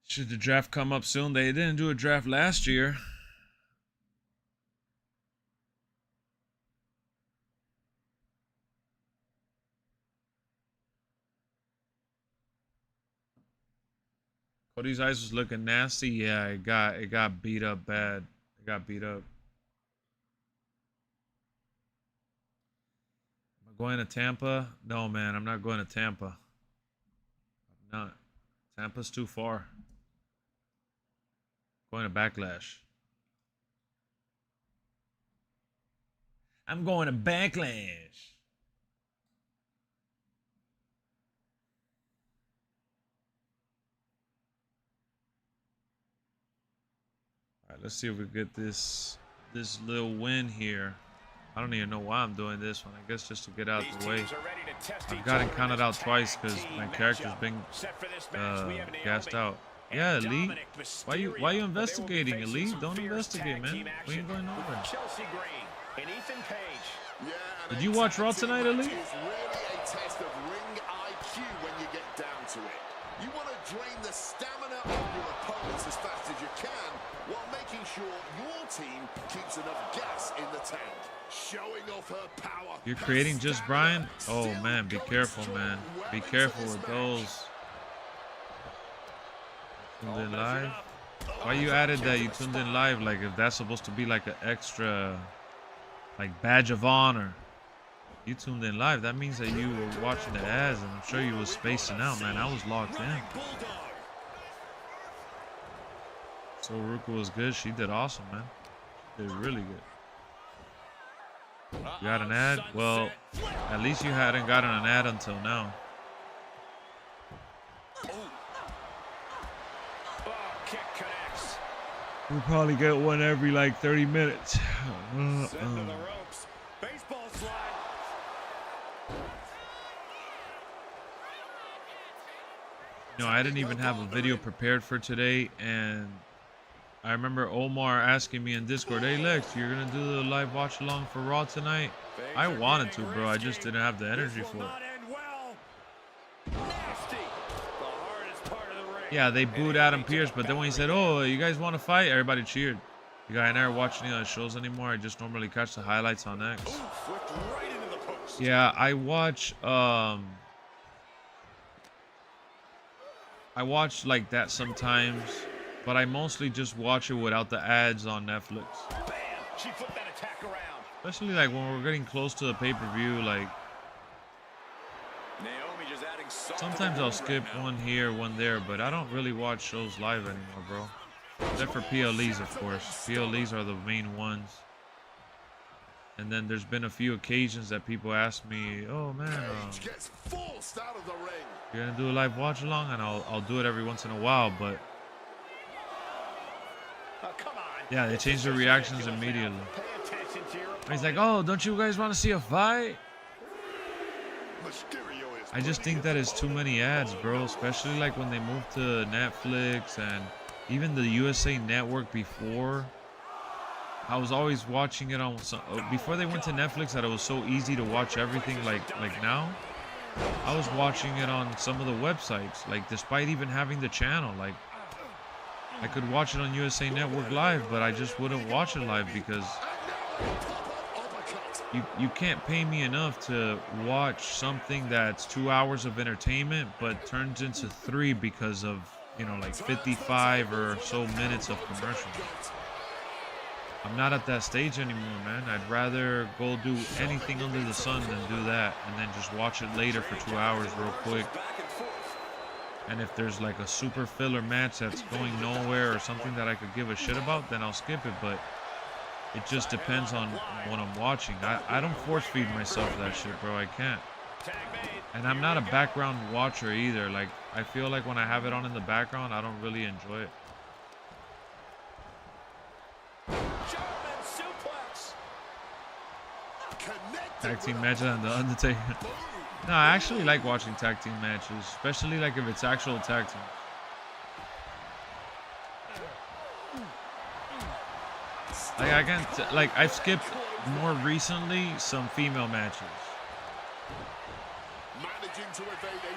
Should the draft come up soon? They didn't do a draft last year. Cody's eyes was looking nasty. Yeah, it got beat up bad. It got beat up. Am I going to Tampa? No, man, I'm not going to Tampa. I'm not. Tampa's too far. Going to Backlash. I'm going to Backlash. All right, let's see if we get this little win here. I don't even know why I'm doing this one. I guess just to get out the way. I've gotten counted out twice because my character's been gassed out. Yeah, Elite. Why you investigating, Elite? Don't investigate, man. We ain't going nowhere. Did you watch Raw tonight, Elite? You want to drain the stamina of your opponents as fast as you can, while making sure your team keeps enough gas in the tank. Showing off her power. You're creating just Brian? Oh man, be careful, man. Be careful with those. Tuned in live? Why you added that you tuned in live? Like if that's supposed to be like an extra, like badge of honor. You tuned in live. That means that you were watching the ads, and I'm sure you was spacing out, man. I was locked in. So Ruka was good. She did awesome, man. She did really good. You got an ad? Well, at least you hadn't gotten an ad until now. We'll probably get one every like 30 minutes. You know, I didn't even have a video prepared for today, and I remember Omar asking me in Discord, "Hey Lex, you're gonna do the live watch along for Raw tonight?" I wanted to, bro. I just didn't have the energy for it. Yeah, they booed Adam Pearce, but then when he said, "Oh, you guys want to fight?" everybody cheered. You guys, I never watch any of the shows anymore. I just normally catch the highlights on X. Yeah, I watch like that sometimes, but I mostly just watch it without the ads on Netflix. Bam! She flipped that attack around. Especially like when we're getting close to the pay-per-view, like Naomi just adding sometimes I'll skip one here, one there, but I don't really watch shows live anymore, bro. Except for PLEs, of course. PLEs are the main ones. And then there's been a few occasions that people ask me, "Oh man, you're gonna do a live watch along?" And I'll do it every once in a while, but yeah, they change their reactions immediately. He's like, "Oh, don't you guys want to see a fight?" I just think that it's too many ads, bro. Especially like when they move to Netflix and even the USA Network before. I was always watching it on some, before they went to Netflix, that it was so easy to watch everything like now. I was watching it on some of the websites, like despite even having the channel, like I could watch it on USA Network live, but I just wouldn't watch it live because you can't pay me enough to watch something that's 2 hours of entertainment but turns into 3 because of, you know, like 55 or so minutes of commercials. I'm not at that stage anymore, man. I'd rather go do anything under the sun than do that and then just watch it later for 2 hours real quick. And if there's like a super filler match that's going nowhere or something that I could give a shit about, then I'll skip it. But it just depends on what I'm watching. I don't force feed myself that shit, bro. I can't. And I'm not a background watcher either. Like, I feel like when I have it on in the background, I don't really enjoy it. Tag team matches and the Undertaker. No, I actually like watching tag team matches, especially like if it's actual tag teams. Like I can't, like I've skipped more recently some female matches,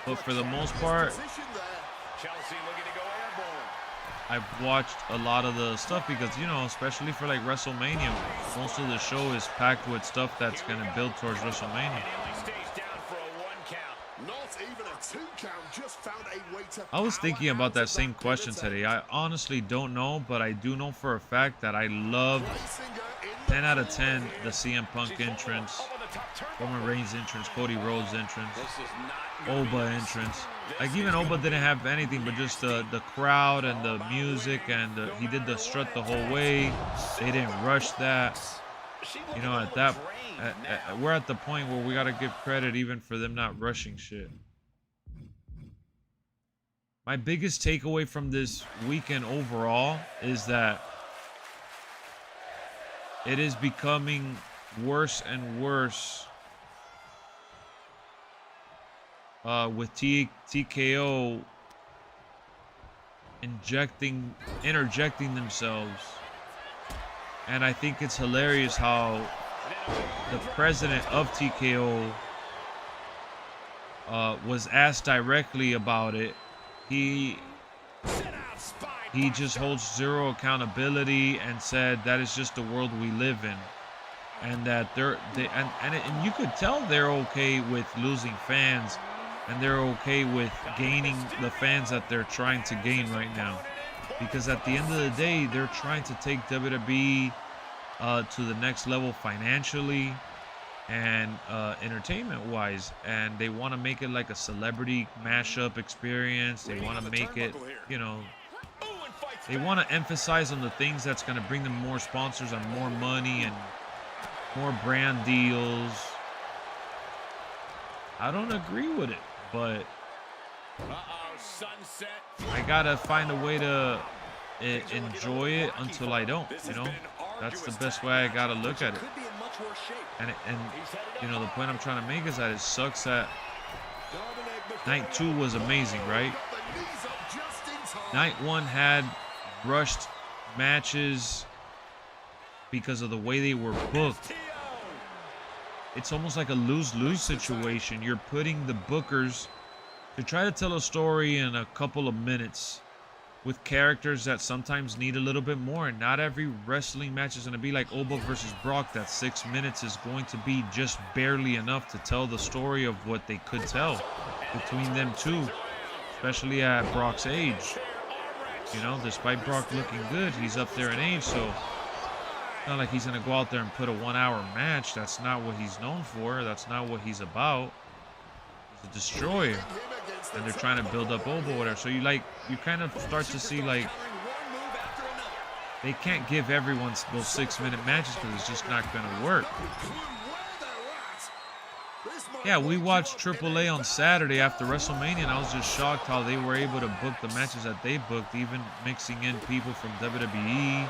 but for the most part, I've watched a lot of the stuff because, you know, especially for like WrestleMania, most of the show is packed with stuff that's gonna build towards WrestleMania. I was thinking about that same question today. I honestly don't know, but I do know for a fact that I love 10 out of 10 the CM Punk entrance, Roman Reigns entrance, Cody Rhodes entrance, Oba entrance. Like even Oba didn't have anything but just the crowd and the music, and he did the strut the whole way. They didn't rush that. You know, at that we're at the point where we gotta give credit even for them not rushing shit. My biggest takeaway from this weekend overall is that it is becoming worse and worse with TKO interjecting themselves. And I think it's hilarious how the president of TKO was asked directly about it, he just holds zero accountability and said that is just the world we live in, and that and you could tell they're okay with losing fans, and they're okay with gaining the fans that they're trying to gain right now, because at the end of the day, they're trying to take WWE to the next level financially and entertainment wise, and they want to make it like a celebrity mashup experience. They want to make it, you know, they want to emphasize on the things that's going to bring them more sponsors and more money and more brand deals. I don't agree with it, but I gotta find a way to enjoy it until I don't, you know. That's the best way I gotta look at it. And you know, the point I'm trying to make is that it sucks that night 2 was amazing, right? Night 1 had rushed matches because of the way they were booked. It's almost like a lose-lose situation. You're putting the bookers to try to tell a story in a couple of minutes with characters that sometimes need a little bit more. And not every wrestling match is going to be like Oba versus Brock, that 6 minutes is going to be just barely enough to tell the story of what they could tell between them two, especially at Brock's age. You know, despite Brock looking good, he's up there in age, so it's not like he's going to go out there and put a 1 hour match. That's not what he's known for. That's not what he's about. He's a destroyer. And they're trying to build up Oba or whatever. So you kind of start to see, like, they can't give everyone those 6 minute matches because it's just not going to work. Yeah, we watched AAA on Saturday after WrestleMania, and I was just shocked how they were able to book the matches that they booked, even mixing in people from WWE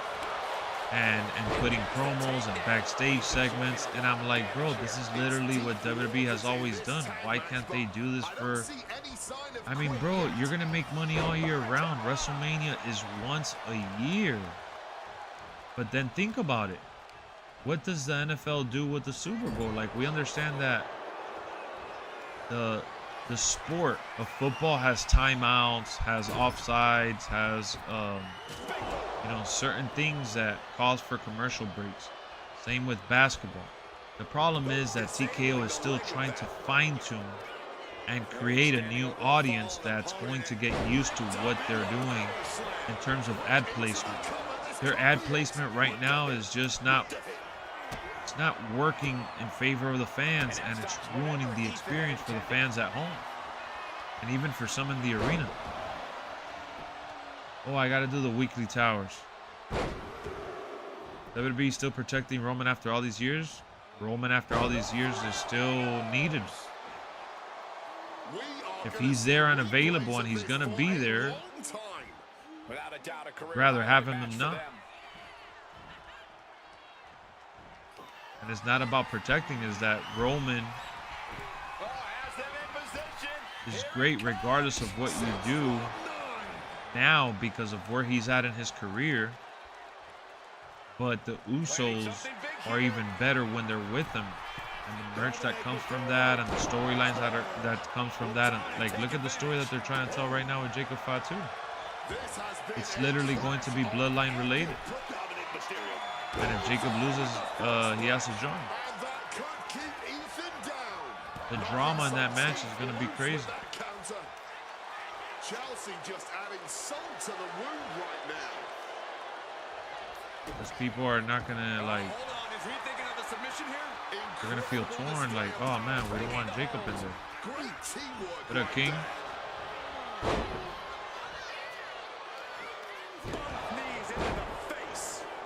and putting promos and backstage segments. And I'm like, bro, this is literally what WWE has always done. Why can't they do this for... I mean, bro, you're going to make money all year round. WrestleMania is once a year. But then think about it. What does the NFL do with the Super Bowl? Like, we understand that the sport of football has timeouts, has offsides, has you know, certain things that cause for commercial breaks. Same with basketball. The problem is that TKO is still trying to fine-tune and create a new audience that's going to get used to what they're doing in terms of ad placement. Their ad placement right now is just not, it's not working in favor of the fans, and it's ruining the experience for the fans at home and even for some in the arena. Oh, I gotta do the weekly towers. WWE still protecting Roman after all these years? Roman after all these years is still needed. If he's there and available and he's gonna be there, I'd rather have him than not. And it's not about protecting, is that Roman is great regardless of what you do now because of where he's at in his career. But the Usos are even better when they're with him. And the merch that comes from that, and the storylines that comes from that, and like, look at the story that they're trying to tell right now with Jacob Fatu. It's literally going to be Bloodline related. And if Jacob loses, he has to join. The drama in that match is going to be crazy. Chelsea just adding salt to the wound right now. Because people are not going to, like, they're going to feel torn, like, oh man, we don't want Jacob in there. What up, King?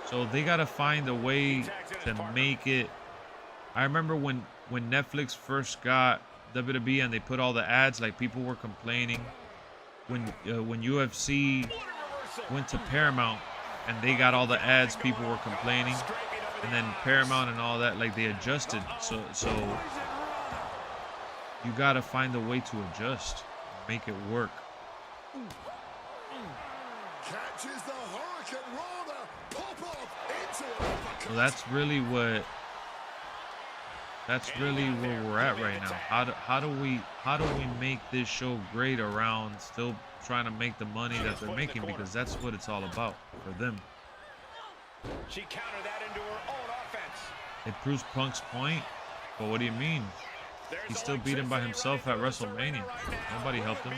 So they got to find a way to make it. I remember when Netflix first got WWE and they put all the ads, like, people were complaining. When UFC went to Paramount and they got all the ads, people were complaining. And then Paramount and all that, like, they adjusted. So you got to find a way to adjust, make it work. Catches the Hurricane Rana, pop off into an uppercut. So that's really what That's really where we're at right now. How do we make this show great around still trying to make the money that they're making, because that's what it's all about for them. She countered that into her own offense. It proves Punk's point, but what do you mean? He still beat him by himself at WrestleMania. Nobody helped him.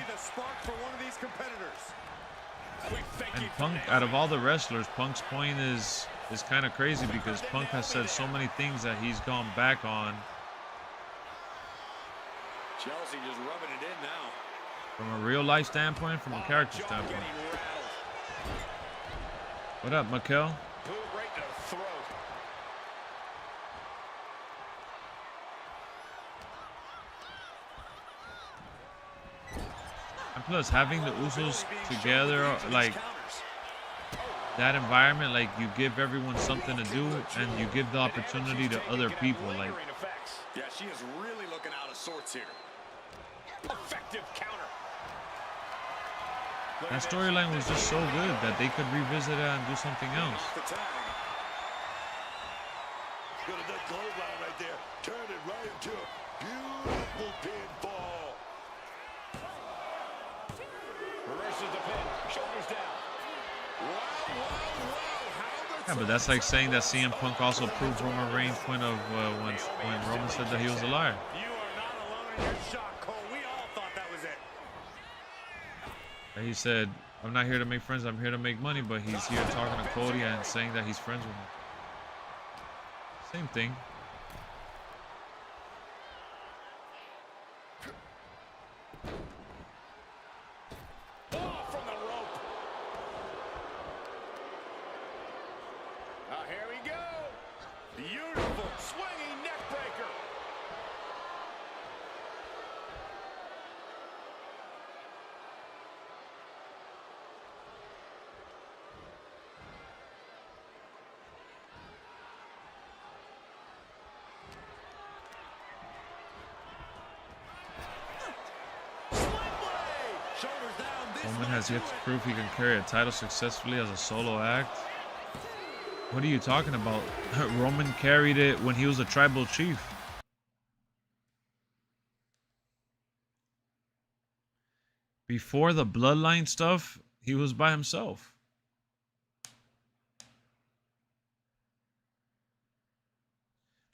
And Punk, out of all the wrestlers, Punk's point is kind of crazy, because Punk has said so many things that he's gone back on. Chelsea just rubbing it in now. From a real life standpoint, from a character standpoint. What up, Mikel? Right to the throat. And plus, having the Usos together, like that environment, like you give everyone something to do, and you give the opportunity to other people. Like, yeah, she is really looking out of sorts here. Effective counter. That storyline was just so good that they could revisit it and do something else. Got a good clothesline right there. Turn it right into a beautiful pinfall. Reverses the pin. Shoulders down. Wow. Yeah, but that's like saying that CM Punk also proved Roman Reigns' point of when Roman said that he was a liar. You are not alone in your shock, Cole. We all thought that was it. And he said, "I'm not here to make friends. I'm here to make money." But he's here talking to Cody and saying that he's friends with him. Same thing. Oh, from the rope. Here we go. Beautiful swinging neck breaker. Roman has yet to prove he can carry a title successfully as a solo act. What are you talking about? Roman carried it when he was a tribal chief. Before the Bloodline stuff, he was by himself.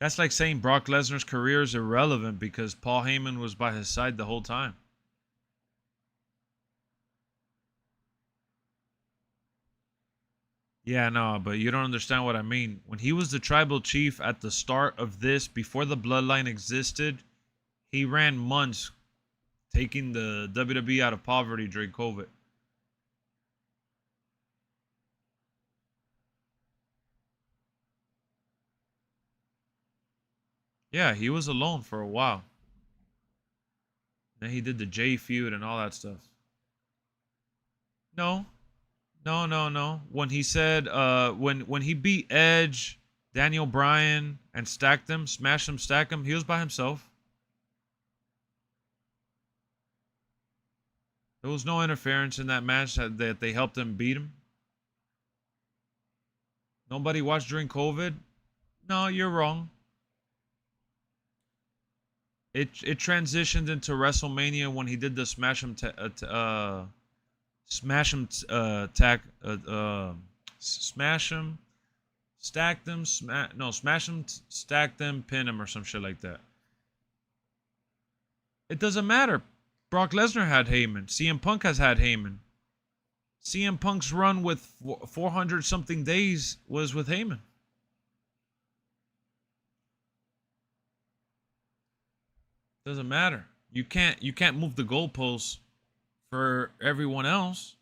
That's like saying Brock Lesnar's career is irrelevant because Paul Heyman was by his side the whole time. Yeah, no, but you don't understand what I mean. When he was the tribal chief at the start of this, before the Bloodline existed, he ran months taking the WWE out of poverty during COVID. Yeah, he was alone for a while. Then he did the J feud and all that stuff. No. No. When he said when he beat Edge, Daniel Bryan, and stacked them, smashed them, stacked them, he was by himself. There was no interference in that match that they helped him beat him. Nobody watched during COVID? No, you're wrong. It transitioned into WrestleMania when he did the Smash 'em stack them, smash them, stack them, pin them, or some shit like that. It doesn't matter. Brock Lesnar had Heyman. CM Punk has had Heyman. CM Punk's run with 400 something days was with Heyman. Doesn't matter. You can't move the goalposts for everyone else.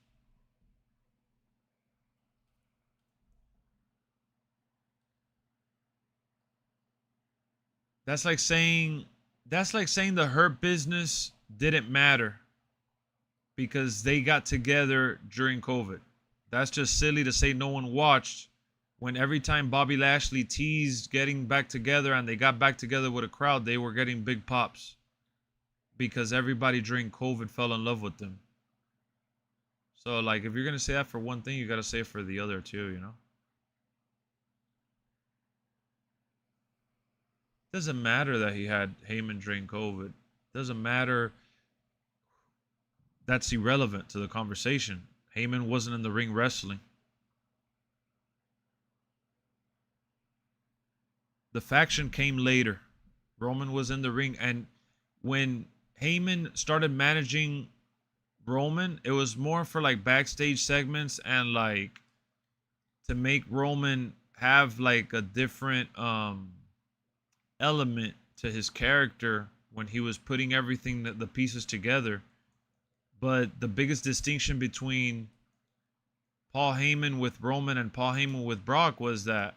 That's like saying the Hurt Business didn't matter because they got together during COVID. That's just silly to say no one watched when every time Bobby Lashley teased getting back together and they got back together with a crowd, they were getting big pops because everybody during COVID fell in love with them. So, like, if you're going to say that for one thing, you got to say it for the other too, you know? Doesn't matter that he had Heyman during COVID. Doesn't matter. That's irrelevant to the conversation. Heyman wasn't in the ring wrestling. The faction came later. Roman was in the ring, and when Heyman started managing Roman, it was more for like backstage segments and like to make Roman have like a different element to his character when he was putting everything the pieces together. But the biggest distinction between Paul Heyman with Roman and Paul Heyman with Brock was that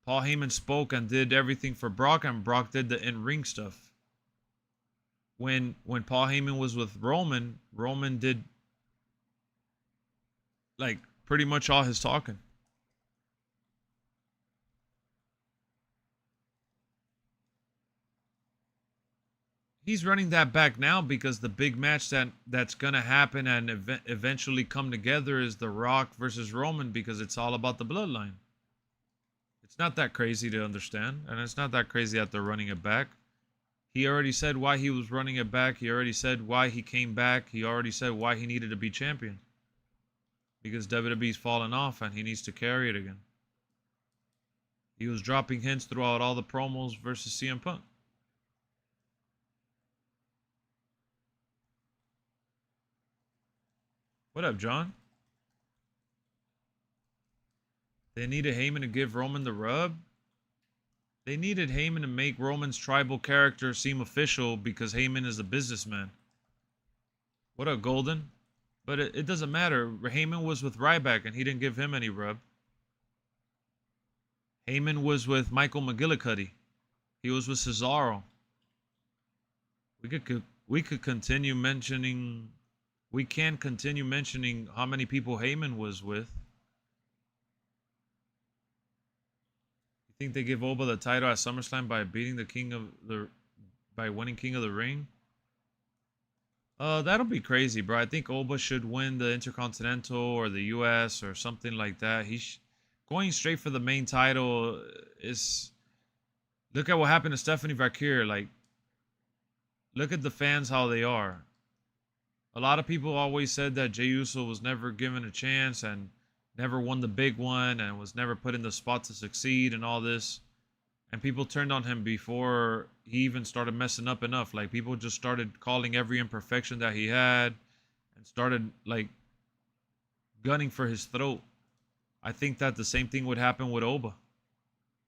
Paul Heyman spoke and did everything for Brock, and Brock did the in-ring stuff. When Paul Heyman was with Roman, Roman did like pretty much all his talking. He's running that back now because the big match that's gonna happen and eventually come together is The Rock versus Roman, because it's all about the bloodline. It's not that crazy to understand, and it's not that crazy that they're running it back. He already said why he was running it back. He already said why he came back. He already said why he needed to be champion. Because WWE's fallen off and he needs to carry it again. He was dropping hints throughout all the promos versus CM Punk. What up, John? They needed Heyman to give Roman the rub. They needed Heyman to make Roman's tribal character seem official because Heyman is a businessman. What up, Golden? But it doesn't matter. Heyman was with Ryback and he didn't give him any rub. Heyman was with Michael McGillicuddy. He was with Cesaro. We can continue mentioning how many people Heyman was with. You think they give Oba the title at SummerSlam by beating by winning King of the Ring? That'll be crazy, bro. I think Oba should win the Intercontinental or the US or something like that. Going straight for the main title is. Look at what happened to Stephanie Vakir. Like, look at the fans, how they are. A lot of people always said that Jey Uso was never given a chance and never won the big one and was never put in the spot to succeed and all this. And people turned on him before he even started messing up enough. Like, people just started calling every imperfection that he had and started, like, gunning for his throat. I think that the same thing would happen with Oba.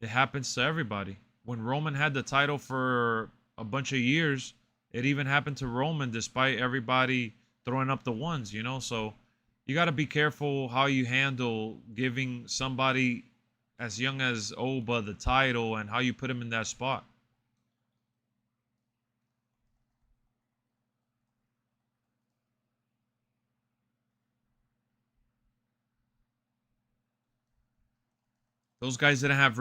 It happens to everybody. When Roman had the title for a bunch of years, it even happened to Roman despite everybody throwing up the ones, you know? So you got to be careful how you handle giving somebody as young as Oba the title and how you put him in that spot. Those guys didn't have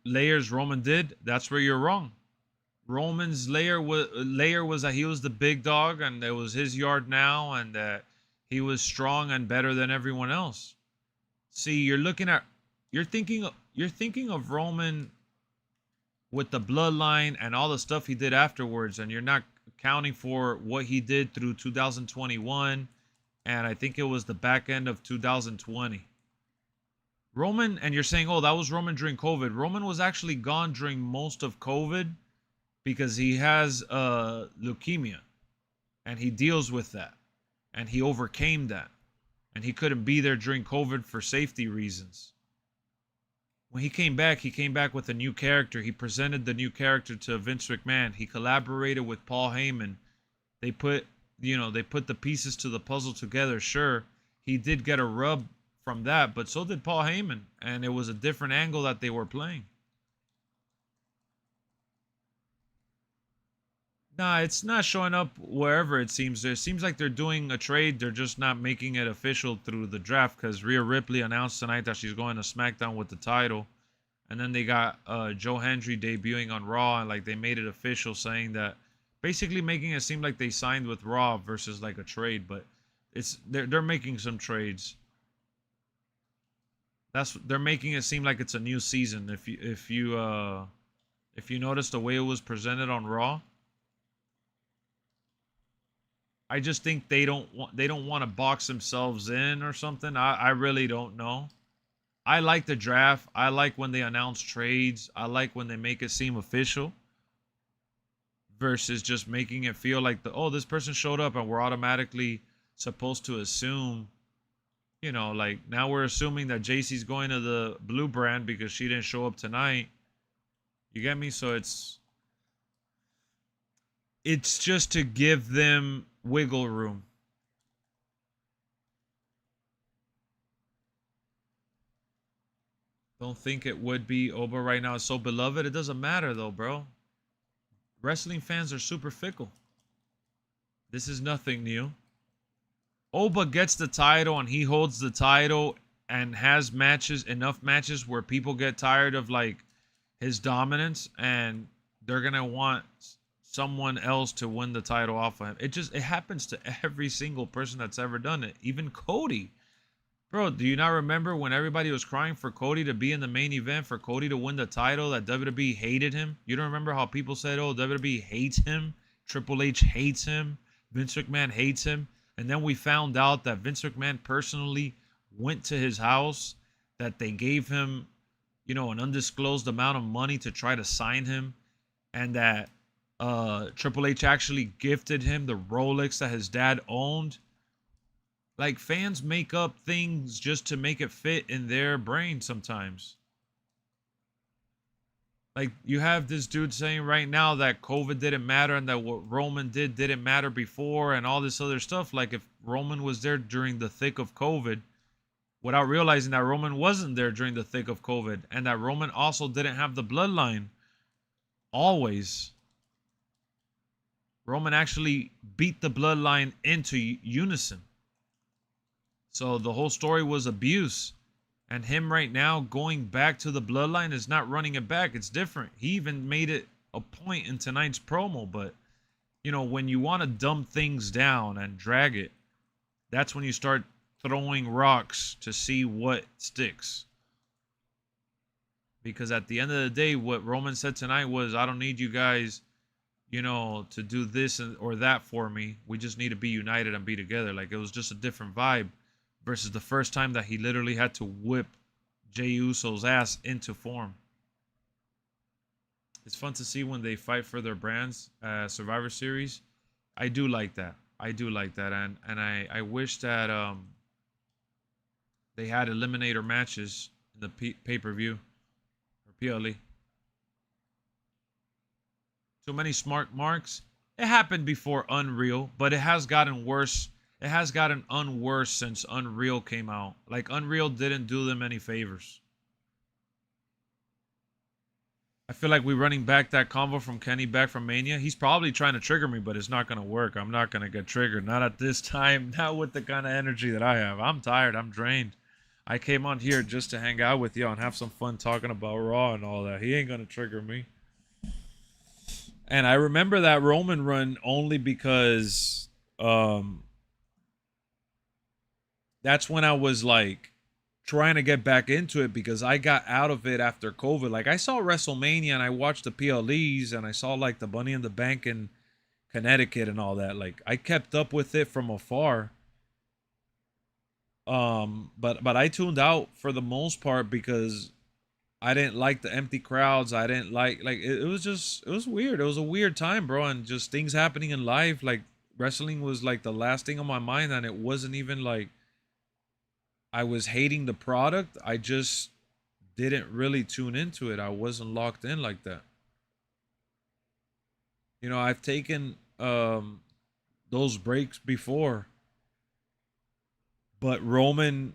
layers. Roman did. That's where you're wrong. Roman's layer was that he was the big dog and it was his yard now, and that he was strong and better than everyone else. See, you're thinking of Roman with the bloodline and all the stuff he did afterwards, and you're not accounting for what he did through 2021, and I think it was the back end of 2020. Roman, and you're saying, oh, that was Roman during COVID. Roman was actually gone during most of COVID because he has leukemia, and he deals with that, and he overcame that, and he couldn't be there during COVID for safety reasons. When he came back with a new character. He presented the new character to Vince McMahon. He collaborated with Paul Heyman. They put the pieces to the puzzle together. Sure, he did get a rub from that, but so did Paul Heyman, and it was a different angle that they were playing. Nah, it's not showing up wherever it seems. It seems like they're doing a trade. They're just not making it official through the draft, because Rhea Ripley announced tonight that she's going to SmackDown with the title. And then they got Joe Hendry debuting on Raw, and like they made it official, saying that, basically making it seem like they signed with Raw versus like a trade. But they're making some trades. They're making it seem like it's a new season. If you If you notice the way it was presented on Raw, I just think they don't want to box themselves in or something. I really don't know. I like the draft. I like when they announce trades. I like when they make it seem official versus just making it feel like this person showed up and we're automatically supposed to assume, like now we're assuming that JC's going to the blue brand because she didn't show up tonight. You get me? So it's just to give them wiggle room. Don't think it would be. Oba right now is so beloved. It doesn't matter though, bro. Wrestling fans are super fickle. This is nothing new. Oba gets the title and he holds the title and has enough matches where people get tired of like his dominance and they're gonna want someone else to win the title off of him. It happens to every single person that's ever done it. Even Cody. Bro, do you not remember when everybody was crying for Cody to be in the main event, for Cody to win the title, that WWE hated him? You don't remember how people said, oh, WWE hates him, Triple H hates him, Vince McMahon hates him? And then we found out that Vince McMahon personally went to his house, that they gave him, an undisclosed amount of money to try to sign him, and that Triple H actually gifted him the Rolex that his dad owned. Like, fans make up things just to make it fit in their brain sometimes. Like, you have this dude saying right now that COVID didn't matter and that what Roman didn't matter before and all this other stuff. Like, if Roman was there during the thick of COVID, without realizing that Roman wasn't there during the thick of COVID, and that Roman also didn't have the bloodline always. Roman actually beat the bloodline into unison. So the whole story was abuse. And him right now going back to the bloodline is not running it back. It's different. He even made it a point in tonight's promo. But, when you want to dumb things down and drag it, that's when you start throwing rocks to see what sticks. Because at the end of the day, what Roman said tonight was, I don't need you guys, to do this or that for me. We just need to be united and be together. Like, it was just a different vibe. Versus the first time that he literally had to whip Jey Uso's ass into form. It's fun to see when they fight for their brands, Survivor Series. I do like that. And I wish that they had eliminator matches in the pay-per-view or PLE. Too many smart marks. It happened before Unreal, but it has gotten worse. It has gotten worse since Unreal came out. Like, Unreal didn't do them any favors. I feel like we're running back that convo from Kenny back from Mania. He's probably trying to trigger me, but it's not going to work. I'm not going to get triggered. Not at this time. Not with the kind of energy that I have. I'm tired. I'm drained. I came on here just to hang out with y'all and have some fun talking about Raw and all that. He ain't going to trigger me. And I remember that Roman run only because... that's when I was like trying to get back into it because I got out of it after COVID. Like, I saw WrestleMania and I watched the PLEs and I saw like the Money in the Bank in Connecticut and all that. Like, I kept up with it from afar. But I tuned out for the most part because I didn't like the empty crowds. I didn't like it was weird. It was a weird time, bro, and just things happening in life. Like, wrestling was like the last thing on my mind, and it wasn't even like I was hating the product. I just didn't really tune into it. I wasn't locked in like that. I've taken those breaks before. But Roman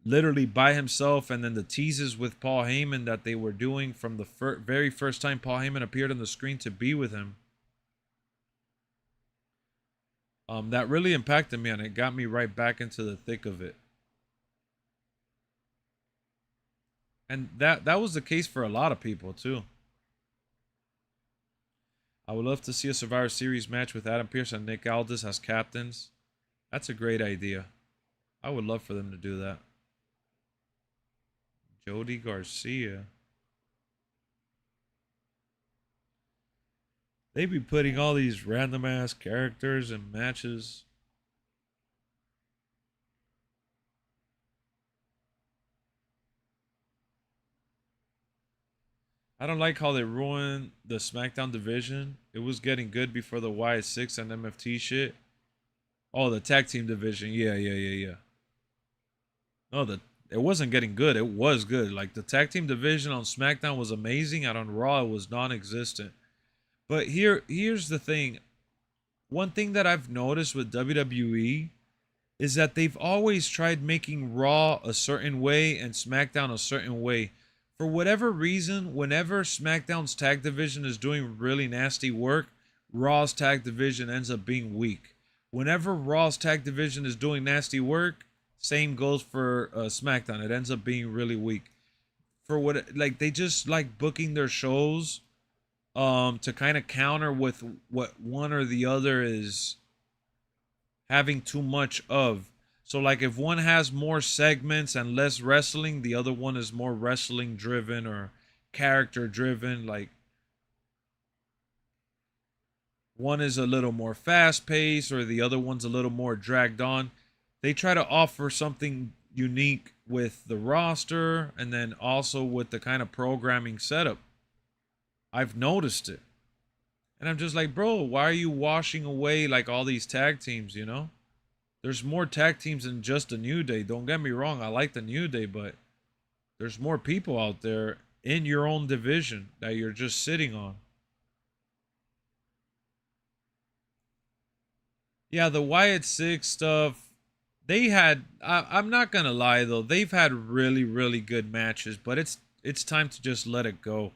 literally by himself, and then the teases with Paul Heyman that they were doing from the very first time Paul Heyman appeared on the screen to be with him. That really impacted me, and it got me right back into the thick of it. And that was the case for a lot of people, too. I would love to see a Survivor Series match with Adam Pearce and Nick Aldis as captains. That's a great idea. I would love for them to do that. Jody Garcia. They be putting all these random ass characters in matches. I don't like how they ruined the SmackDown division. It was getting good before the Y6 and MFT shit. Oh, the tag team division. Yeah. No, it wasn't getting good. It was good. Like the tag team division on SmackDown was amazing, and on Raw it was non-existent. But here's the thing. One thing that I've noticed with WWE is that they've always tried making Raw a certain way and SmackDown a certain way. For whatever reason, whenever SmackDown's tag division is doing really nasty work, Raw's tag division ends up being weak. Whenever Raw's tag division is doing nasty work, same goes for SmackDown. It ends up being really weak. For what, like, they just like booking their shows to kind of counter with what one or the other is having too much of. So like if one has more segments and less wrestling, the other one is more wrestling driven or character driven. Like one is a little more fast paced or the other one's a little more dragged on. They try to offer something unique with the roster and then also with the kind of programming setup. I've noticed it. And I'm just like, bro, why are you washing away like all these tag teams, you know? There's more tag teams than just the New Day. Don't get me wrong, I like the New Day, but there's more people out there in your own division that you're just sitting on. Yeah, the Wyatt Six stuff, they had I'm not gonna lie though, they've had really, really good matches, but it's time to just let it go.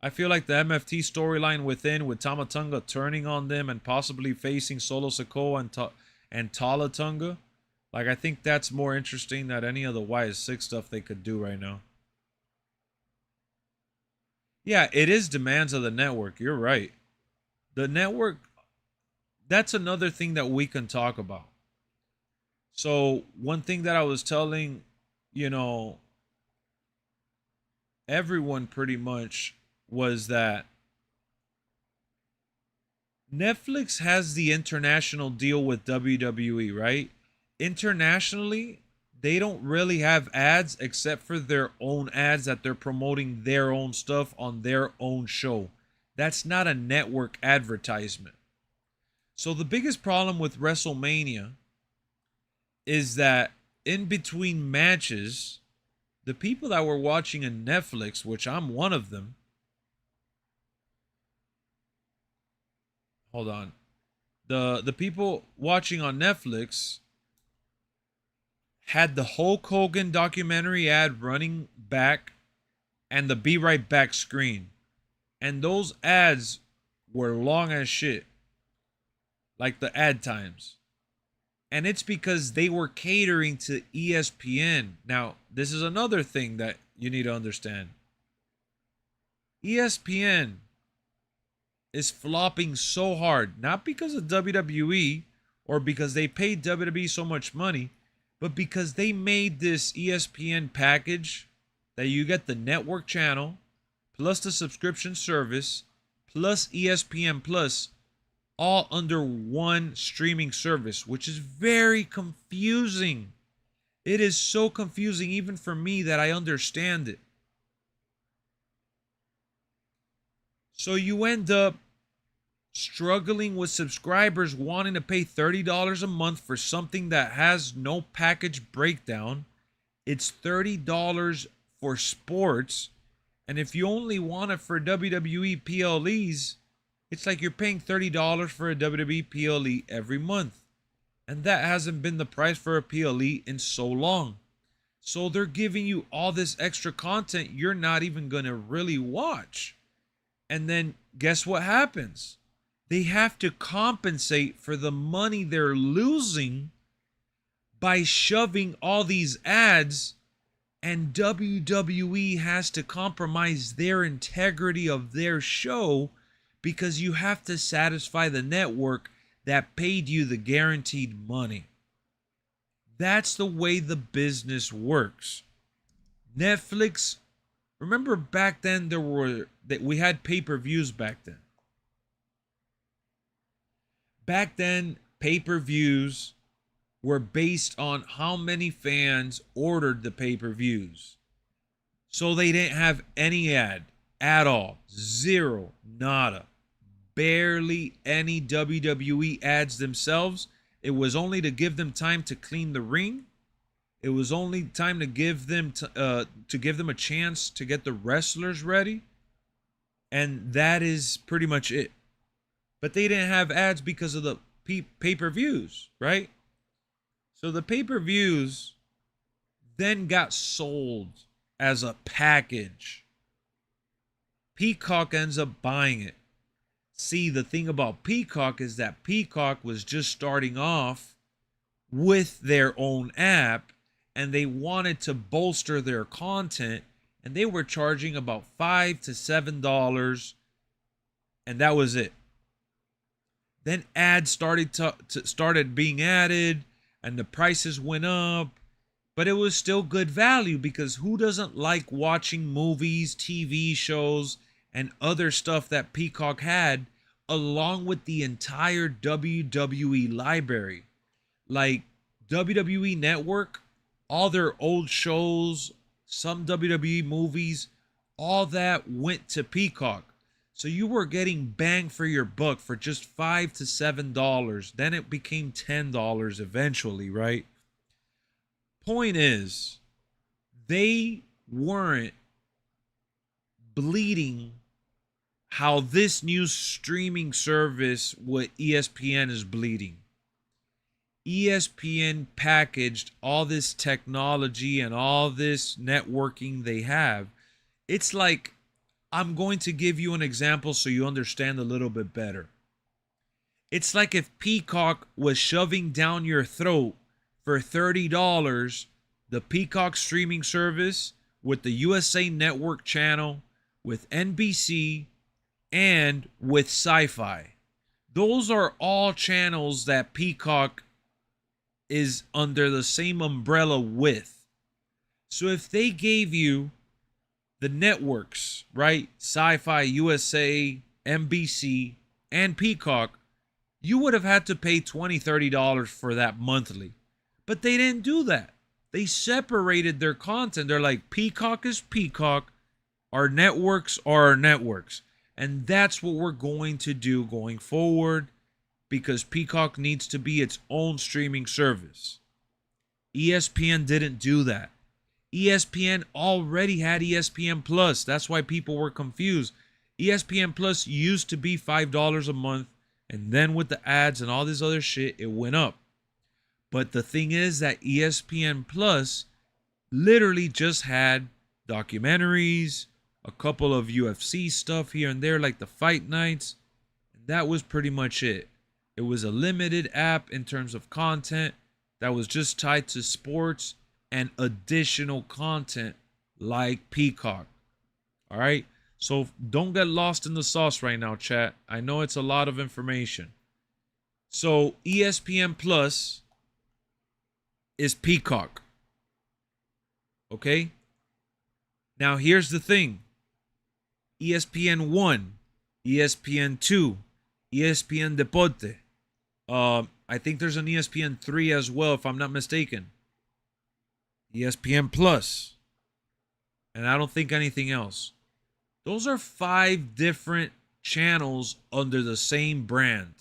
I feel like the MFT storyline within with Tamatunga turning on them and possibly facing Solo Sikoa and Talatunga, like I think that's more interesting than any of the YS6 stuff they could do right now. Yeah, it is demands of the network. You're right. The network, that's another thing that we can talk about. So, one thing that I was telling, you know, everyone pretty much was that Netflix has the international deal with WWE, right? Internationally, they don't really have ads except for their own ads that they're promoting their own stuff on their own show. That's not a network advertisement. So the biggest problem with WrestleMania is that in between matches, the people that were watching on Netflix, which I'm one of them, hold on. The people watching on Netflix had the Hulk Hogan documentary ad running back and the Be Right Back screen. And those ads were long as shit. Like the ad times. And it's because they were catering to ESPN. Now, this is another thing that you need to understand. ESPN is flopping so hard, not because of WWE or because they paid WWE so much money, but because they made this ESPN package that you get the network channel plus the subscription service plus ESPN Plus all under one streaming service, which is very confusing. It is so confusing even for me that I understand it. So you end up struggling with subscribers wanting to pay $30 a month for something that has no package breakdown. It's $30 for sports. And if you only want it for WWE PLEs, it's like you're paying $30 for a WWE PLE every month. And that hasn't been the price for a PLE in so long. So they're giving you all this extra content you're not even going to really watch. And then guess what happens? They have to compensate for the money they're losing by shoving all these ads, and WWE has to compromise their integrity of their show because you have to satisfy the network that paid you the guaranteed money. That's the way the business works. Netflix Remember back then we had pay-per-views back then. Back then, pay-per-views were based on how many fans ordered the pay-per-views. So they didn't have any ad at all. Zero, nada. Barely any WWE ads themselves. It was only to give them time to clean the ring. It was only time to give them a chance to get the wrestlers ready. And that is pretty much it. But they didn't have ads because of the pay-per-views, right? So the pay-per-views then got sold as a package. Peacock ends up buying it. See, the thing about Peacock is that Peacock was just starting off with their own app, and they wanted to bolster their content, and they were charging about $5 to $7, and that was it. Then ads started being added, and the prices went up, but it was still good value, because who doesn't like watching movies, TV shows, and other stuff that Peacock had, along with the entire WWE library? Like WWE Network, all their old shows, some WWE movies, all that went to Peacock. So you were getting bang for your buck for just $5 to $7. Then it became $10 eventually, right? Point is, they weren't bleeding how this new streaming service with ESPN is bleeding. ESPN packaged all this technology and all this networking they have. It's like, I'm going to give you an example so you understand a little bit better. It's like if Peacock was shoving down your throat for $30 the Peacock streaming service with the USA Network channel, with NBC, and with Sci-Fi. Those are all channels that Peacock is under the same umbrella with. So if they gave you the networks, right? Sci-Fi, USA, NBC, and Peacock, you would have had to pay $20, $30 for that monthly. But they didn't do that. They separated their content. They're like, Peacock is Peacock. Our networks are our networks. And that's what we're going to do going forward, because Peacock needs to be its own streaming service. ESPN didn't do that. ESPN already had ESPN Plus. That's why people were confused. ESPN Plus used to be $5 a month, and then with the ads and all this other shit, it went up. But the thing is that ESPN Plus literally just had documentaries, a couple of UFC stuff here and there, like the fight nights, and that was pretty much it. It was a limited app in terms of content that was just tied to sports and additional content like Peacock. All right? So don't get lost in the sauce right now, chat. I know it's a lot of information. So ESPN Plus is Peacock. Okay? Now here's the thing. ESPN 1, ESPN 2, ESPN Deporte. I think there's an ESPN 3 as well, if I'm not mistaken. ESPN Plus. And I don't think anything else. Those are 5 different channels under the same brand.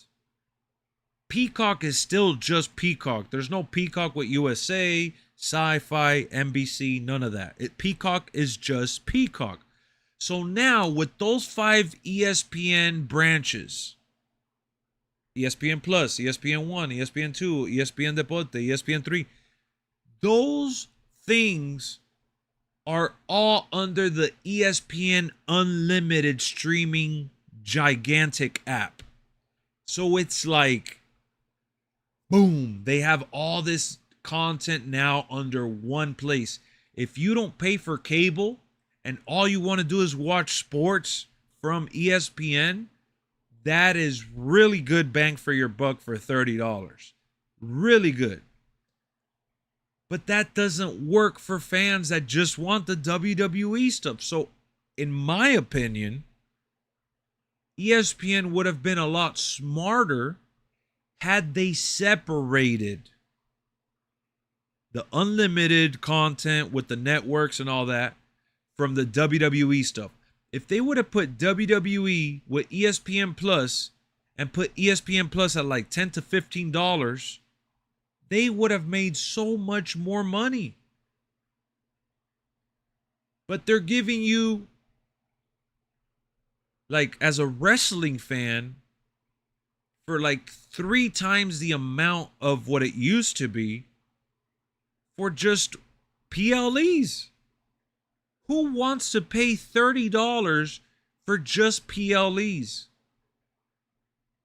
Peacock is still just Peacock. There's no Peacock with USA, Sci-Fi, NBC, none of that. Peacock is just Peacock. So now with those 5 ESPN branches, ESPN Plus, ESPN 1, ESPN 2, ESPN Deporte, ESPN 3, those things are all under the ESPN Unlimited streaming gigantic app. So it's like, boom, they have all this content now under one place. If you don't pay for cable and all you want to do is watch sports from ESPN, that is really good bang for your buck for $30. Really good. But that doesn't work for fans that just want the WWE stuff. So, in my opinion, ESPN would have been a lot smarter had they separated the unlimited content with the networks and all that from the WWE stuff. If they would have put WWE with ESPN Plus and put ESPN Plus at like $10 to $15, they would have made so much more money. But they're giving you, like, as a wrestling fan, for like 3 times the amount of what it used to be for just PLEs. Who wants to pay $30 for just PLEs?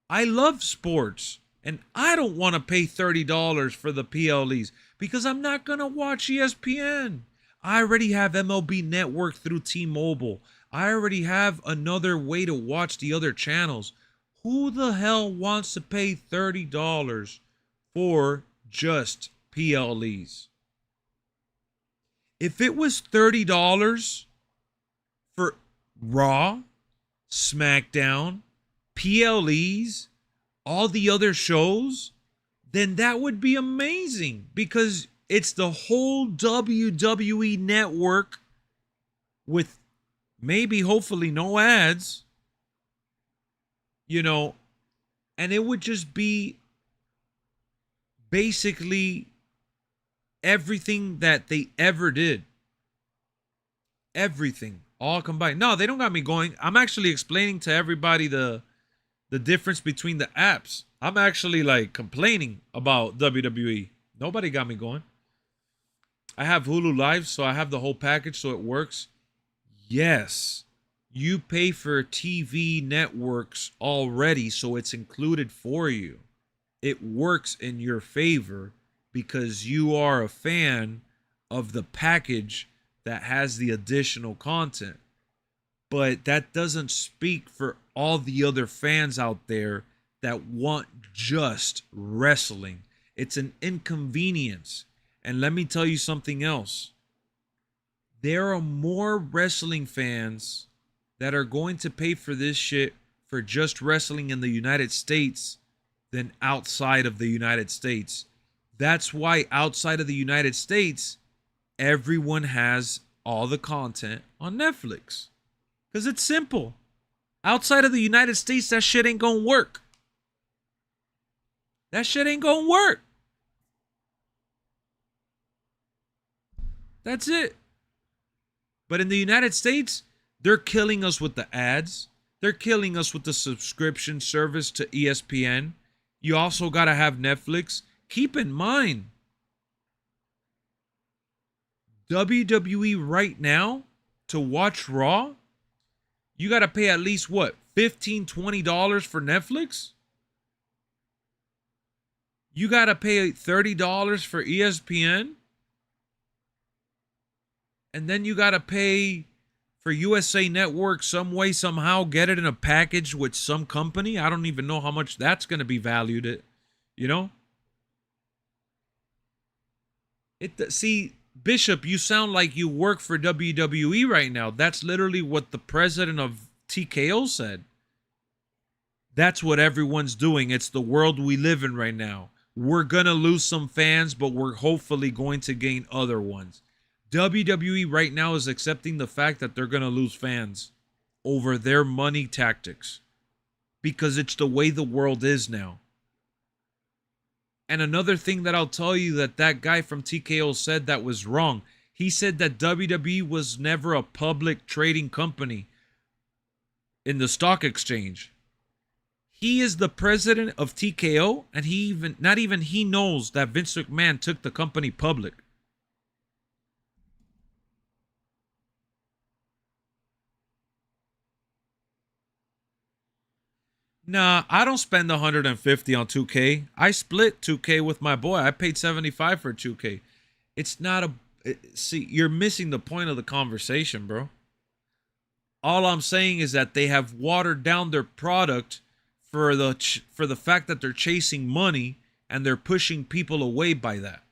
I love sports, and I don't want to pay $30 for the PLEs because I'm not going to watch ESPN. I already have MLB Network through T-Mobile. I already have another way to watch the other channels. Who the hell wants to pay $30 for just PLEs? If it was $30 for Raw, SmackDown, PLEs, all the other shows, then that would be amazing because it's the whole WWE network with maybe, hopefully, no ads, you know, and it would just be basically everything that they ever did. Everything, all combined. No, they don't got me going. I'm actually explaining to everybody the difference between the apps. I'm actually like complaining about WWE. Nobody got me going. I have Hulu Live, so I have the whole package, so it works. Yes, you pay for TV networks already, so it's included for you. It works in your favor because you are a fan of the package that has the additional content. But that doesn't speak for all the other fans out there that want just wrestling. It's an inconvenience. And let me tell you something else. There are more wrestling fans that are going to pay for this shit for just wrestling in the United States than outside of the United States. That's why outside of the United States, everyone has all the content on Netflix. Because it's simple. Outside of the United States, that shit ain't gonna work. That shit ain't gonna work. That's it. But in the United States, they're killing us with the ads. They're killing us with the subscription service to ESPN. You also gotta have Netflix. Keep in mind, WWE right now, to watch Raw, you got to pay at least, what, $15, $20 for Netflix? You got to pay $30 for ESPN? And then you got to pay for USA Network some way, somehow, get it in a package with some company. I don't even know how much that's going to be valued at, you know? See, Bishop, you sound like you work for WWE right now. That's literally what the president of TKO said. That's what everyone's doing. It's the world we live in right now. We're going to lose some fans, but we're hopefully going to gain other ones. WWE right now is accepting the fact that they're going to lose fans over their money tactics because it's the way the world is now. And another thing that I'll tell you that guy from TKO said that was wrong. He said that WWE was never a public trading company in the stock exchange. He is the president of TKO, and not even he knows that Vince McMahon took the company public. Nah, I don't spend $150 on 2K. I split 2K with my boy. I paid $75 for 2K. It's not a... See, you're missing the point of the conversation, bro. All I'm saying is that they have watered down their product for the fact that they're chasing money and they're pushing people away by that.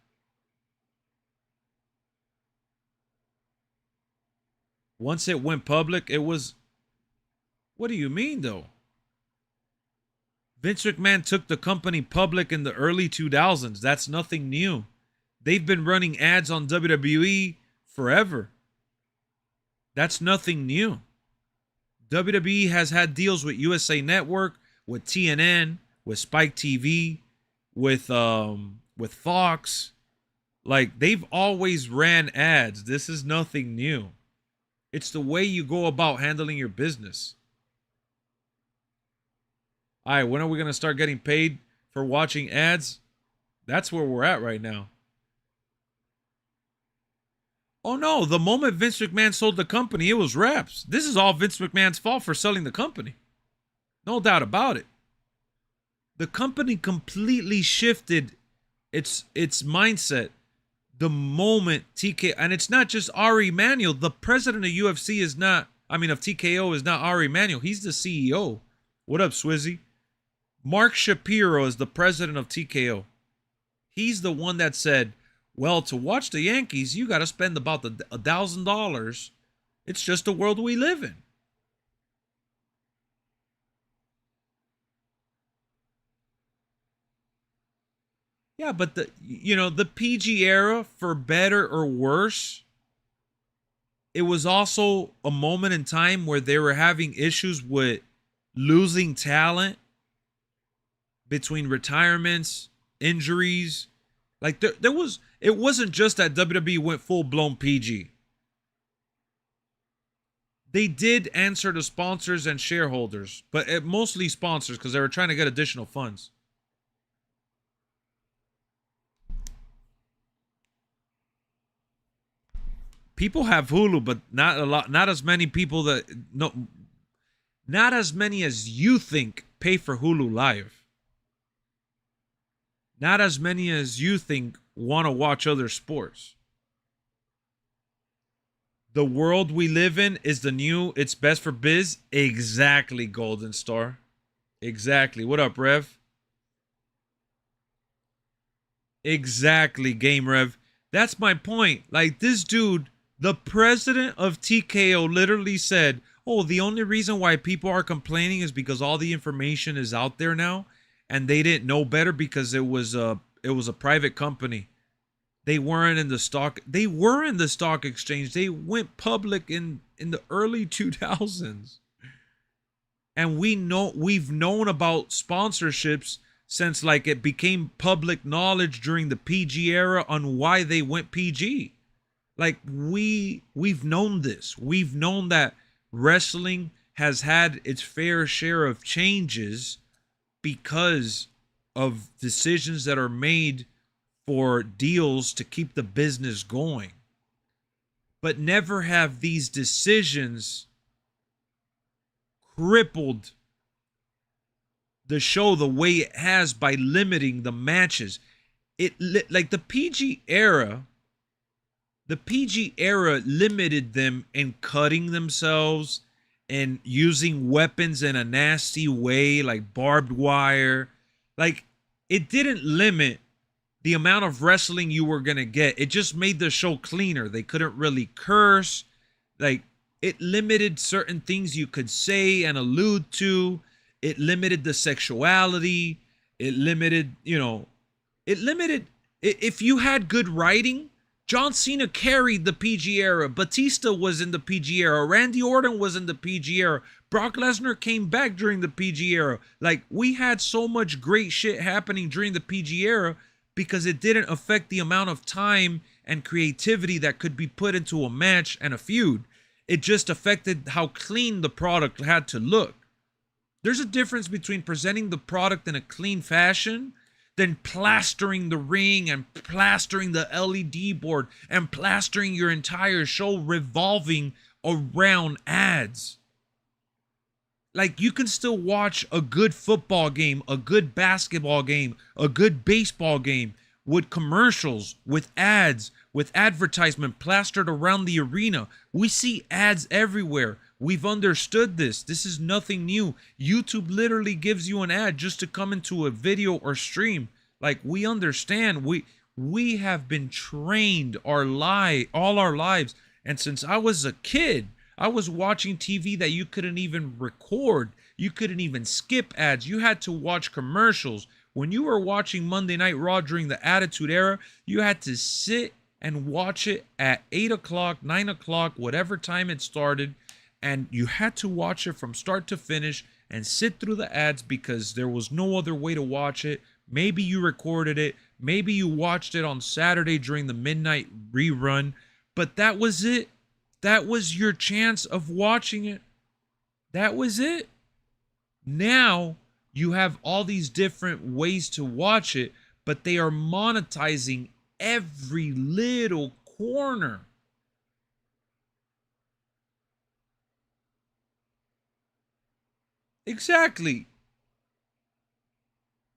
Once it went public, it was... What do you mean, though? Vince McMahon took the company public in the early 2000s. That's nothing new. They've been running ads on WWE forever. That's nothing new. WWE has had deals with USA Network, with TNN, with Spike TV, with Fox. Like, they've always ran ads. This is nothing new. It's the way you go about handling your business. All right, when are we going to start getting paid for watching ads? That's where we're at right now. Oh no, the moment Vince McMahon sold the company, it was wraps. This is all Vince McMahon's fault for selling the company. No doubt about it. The company completely shifted its mindset the moment TKO, and it's not just Ari Emanuel. The president of UFC is not, of TKO is not Ari Emanuel. He's the CEO. What up, Swizzy? Mark Shapiro is the president of TKO. He's the one that said, well, to watch the Yankees, you got to spend about $1,000. It's just the world we live in. Yeah, but the PG era, for better or worse, it was also a moment in time where they were having issues with losing talent between retirements, injuries. Like it wasn't just that WWE went full-blown PG. They did answer to sponsors and shareholders, but mostly sponsors because they were trying to get additional funds. People have Hulu, but not a lot, not as many people not as many as you think pay for Hulu Live. Not as many as you think want to watch other sports. The world we live in is the new, it's best for biz. Exactly, Golden Star. Exactly. What up, Rev? Exactly, Game Rev. That's my point. Like, this dude, the president of TKO, literally said, oh, the only reason why people are complaining is because all the information is out there now, and they didn't know better because it was a private company. They weren't in the stock. They were in the stock exchange. They went public in the early 2000s. And we've known about sponsorships since like it became public knowledge during the PG era on why they went PG. Like we've known this. We've known that wrestling has had its fair share of changes because of decisions that are made for deals to keep the business going. But never have these decisions crippled the show the way it has by limiting the matches. Like the PG era limited them in cutting themselves and using weapons in a nasty way, like barbed wire. Like, it didn't limit the amount of wrestling you were going to get. It just made the show cleaner. They couldn't really curse. Like, it limited certain things you could say and allude to. It limited the sexuality. It limited, if you had good writing, John Cena carried the PG era. Batista was in the PG era. Randy Orton was in the PG era. Brock Lesnar came back during the PG era. Like, we had so much great shit happening during the PG era because it didn't affect the amount of time and creativity that could be put into a match and a feud. It just affected how clean the product had to look. There's a difference between presenting the product in a clean fashion than plastering the ring and plastering the LED board and plastering your entire show revolving around ads. Like, you can still watch a good football game, a good basketball game, a good baseball game with commercials, with ads, with advertisement plastered around the arena. We see ads everywhere. We've understood this. This is nothing new. YouTube literally gives you an ad just to come into a video or stream. Like, we understand. We have been trained all our lives. And since I was a kid, I was watching TV that you couldn't even record. You couldn't even skip ads. You had to watch commercials. When you were watching Monday Night Raw during the Attitude Era, you had to sit and watch it at 8 o'clock, 9 o'clock, whatever time it started. And you had to watch it from start to finish and sit through the ads because there was no other way to watch it. Maybe you recorded it. Maybe you watched it on Saturday during the midnight rerun. But that was it. That was your chance of watching it. That was it. Now you have all these different ways to watch it, but they are monetizing every little corner. Exactly.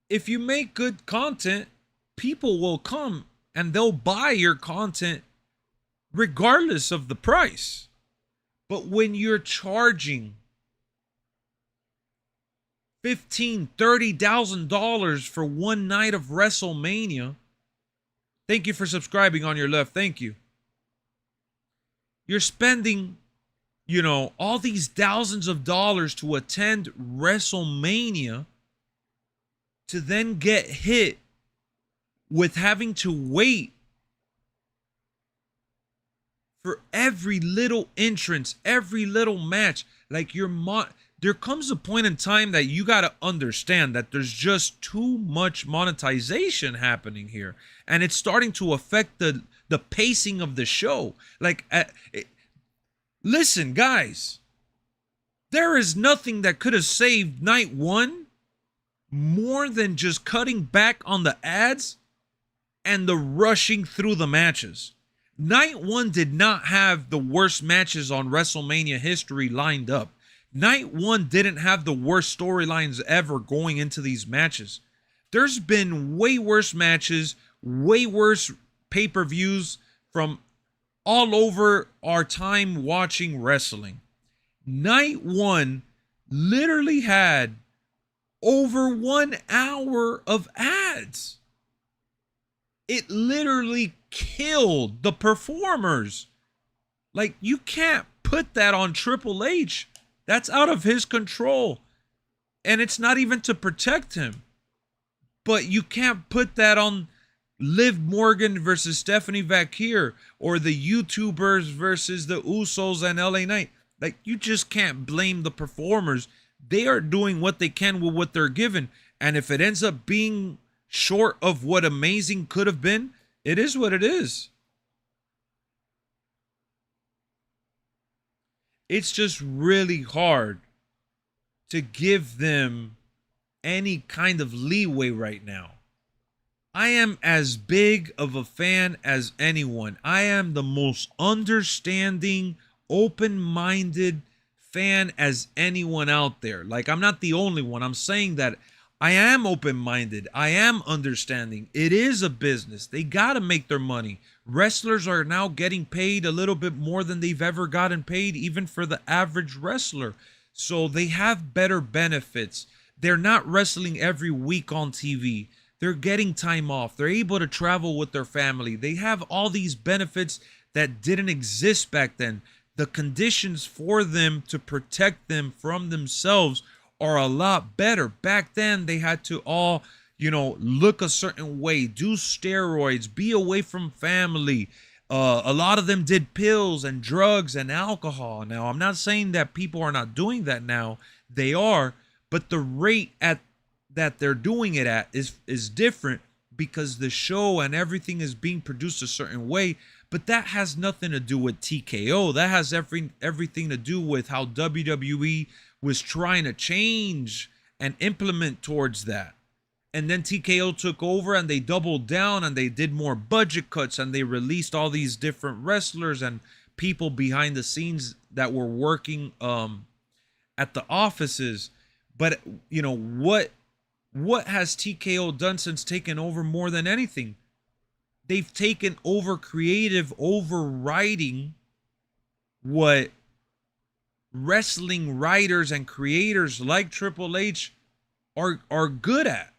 If you make good content, people will come and they'll buy your content regardless of the price. But when you're charging $15,000-$30,000 for one night of WrestleMania, thank you for subscribing on your left. Thank you. You're spending, all these thousands of dollars to attend WrestleMania to then get hit with having to wait for every little entrance, every little match. Like there comes a point in time that you got to understand that there's just too much monetization happening here, and it's starting to affect the pacing of the show. Listen, guys, there is nothing that could have saved night one more than just cutting back on the ads and the rushing through the matches. Night one did not have the worst matches on WrestleMania history lined up. Night one didn't have the worst storylines ever going into these matches. There's been way worse matches, way worse pay-per-views from all over our time watching wrestling. Night one literally had over 1 hour of ads. It literally killed the performers. Like, you can't put that on Triple H. That's out of his control. And it's not even to protect him. But you can't put that on Liv Morgan versus Stephanie Vakir or the YouTubers versus the Usos and LA Knight. Like, you just can't blame the performers. They are doing what they can with what they're given. And if it ends up being short of what amazing could have been, it is what it is. It's just really hard to give them any kind of leeway right now. I am as big of a fan as anyone. I am the most understanding, open-minded fan as anyone out there. Like, I'm not the only one. I'm saying that I am open-minded. I am understanding. It is a business. They got to make their money. Wrestlers are now getting paid a little bit more than they've ever gotten paid, even for the average wrestler. So they have better benefits. They're not wrestling every week on TV. They're getting time off. They're able to travel with their family. They have all these benefits that didn't exist back then. The conditions for them to protect them from themselves are a lot better. Back then, they had to all, look a certain way, do steroids, be away from family. A lot of them did pills and drugs and alcohol. Now, I'm not saying that people are not doing that now. They are, but the rate that they're doing it at is different because the show and everything is being produced a certain way. But that has nothing to do with TKO. That has everything to do with how WWE was trying to change and implement towards that. And then TKO took over and they doubled down and they did more budget cuts and they released all these different wrestlers and people behind the scenes that were working at the offices. But, what has TKO done since taking over more than anything? They've taken over creative overriding what wrestling writers and creators like Triple H are good at.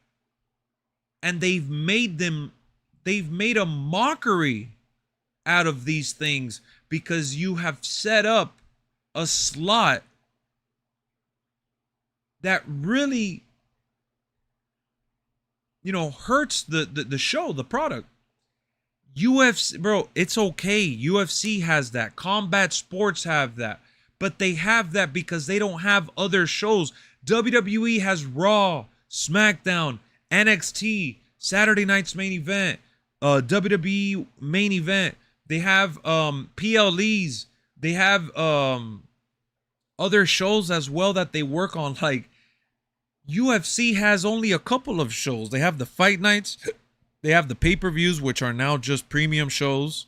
And they've made a mockery out of these things because you have set up a slot that really, you know, hurts the show, the product. UFC, bro, it's okay. UFC has that. Combat sports have that. But they have that because they don't have other shows. WWE has Raw, SmackDown, NXT, Saturday Night's Main Event, WWE Main Event. They have PLEs. They have other shows as well that they work on. Like, UFC has only a couple of shows. They have the fight nights. They have the pay-per-views, which are now just premium shows.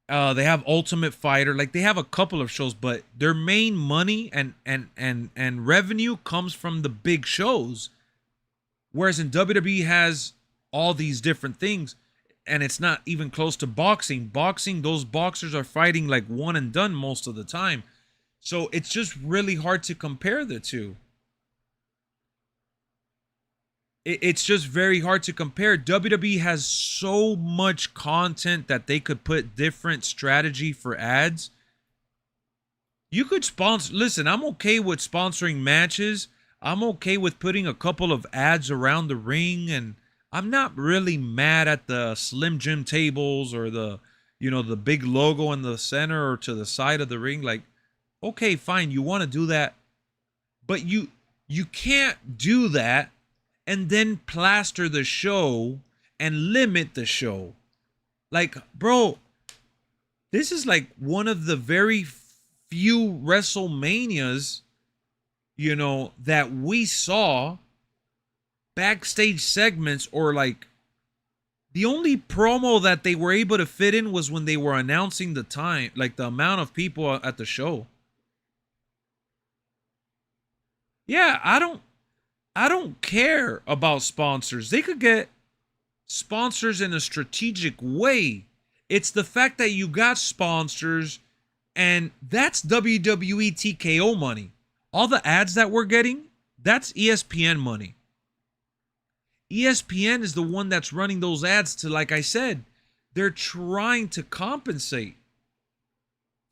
They have Ultimate Fighter. Like, they have a couple of shows, but their main money and revenue comes from the big shows. Whereas in WWE has all these different things, and it's not even close to boxing. Boxing, those boxers are fighting like one and done most of the time. So it's just really hard to compare the two. It's just very hard to compare. WWE has so much content that they could put different strategy for ads. You could sponsor. Listen, I'm okay with sponsoring matches. I'm okay with putting a couple of ads around the ring, and I'm not really mad at the Slim Jim tables or the, you know, the big logo in the center or to the side of the ring. Like, okay, fine, you want to do that, but you can't do that and then plaster the show and limit the show. Like, bro, this is like one of the very few WrestleManias, you know, that we saw backstage segments, or like the only promo that they were able to fit in was when they were announcing the time, like the amount of people at the show. Yeah, I don't care about sponsors. They could get sponsors in a strategic way. It's the fact that you got sponsors, and that's WWE TKO money. All the ads that we're getting, that's ESPN money. ESPN is the one that's running those ads to, like I said, they're trying to compensate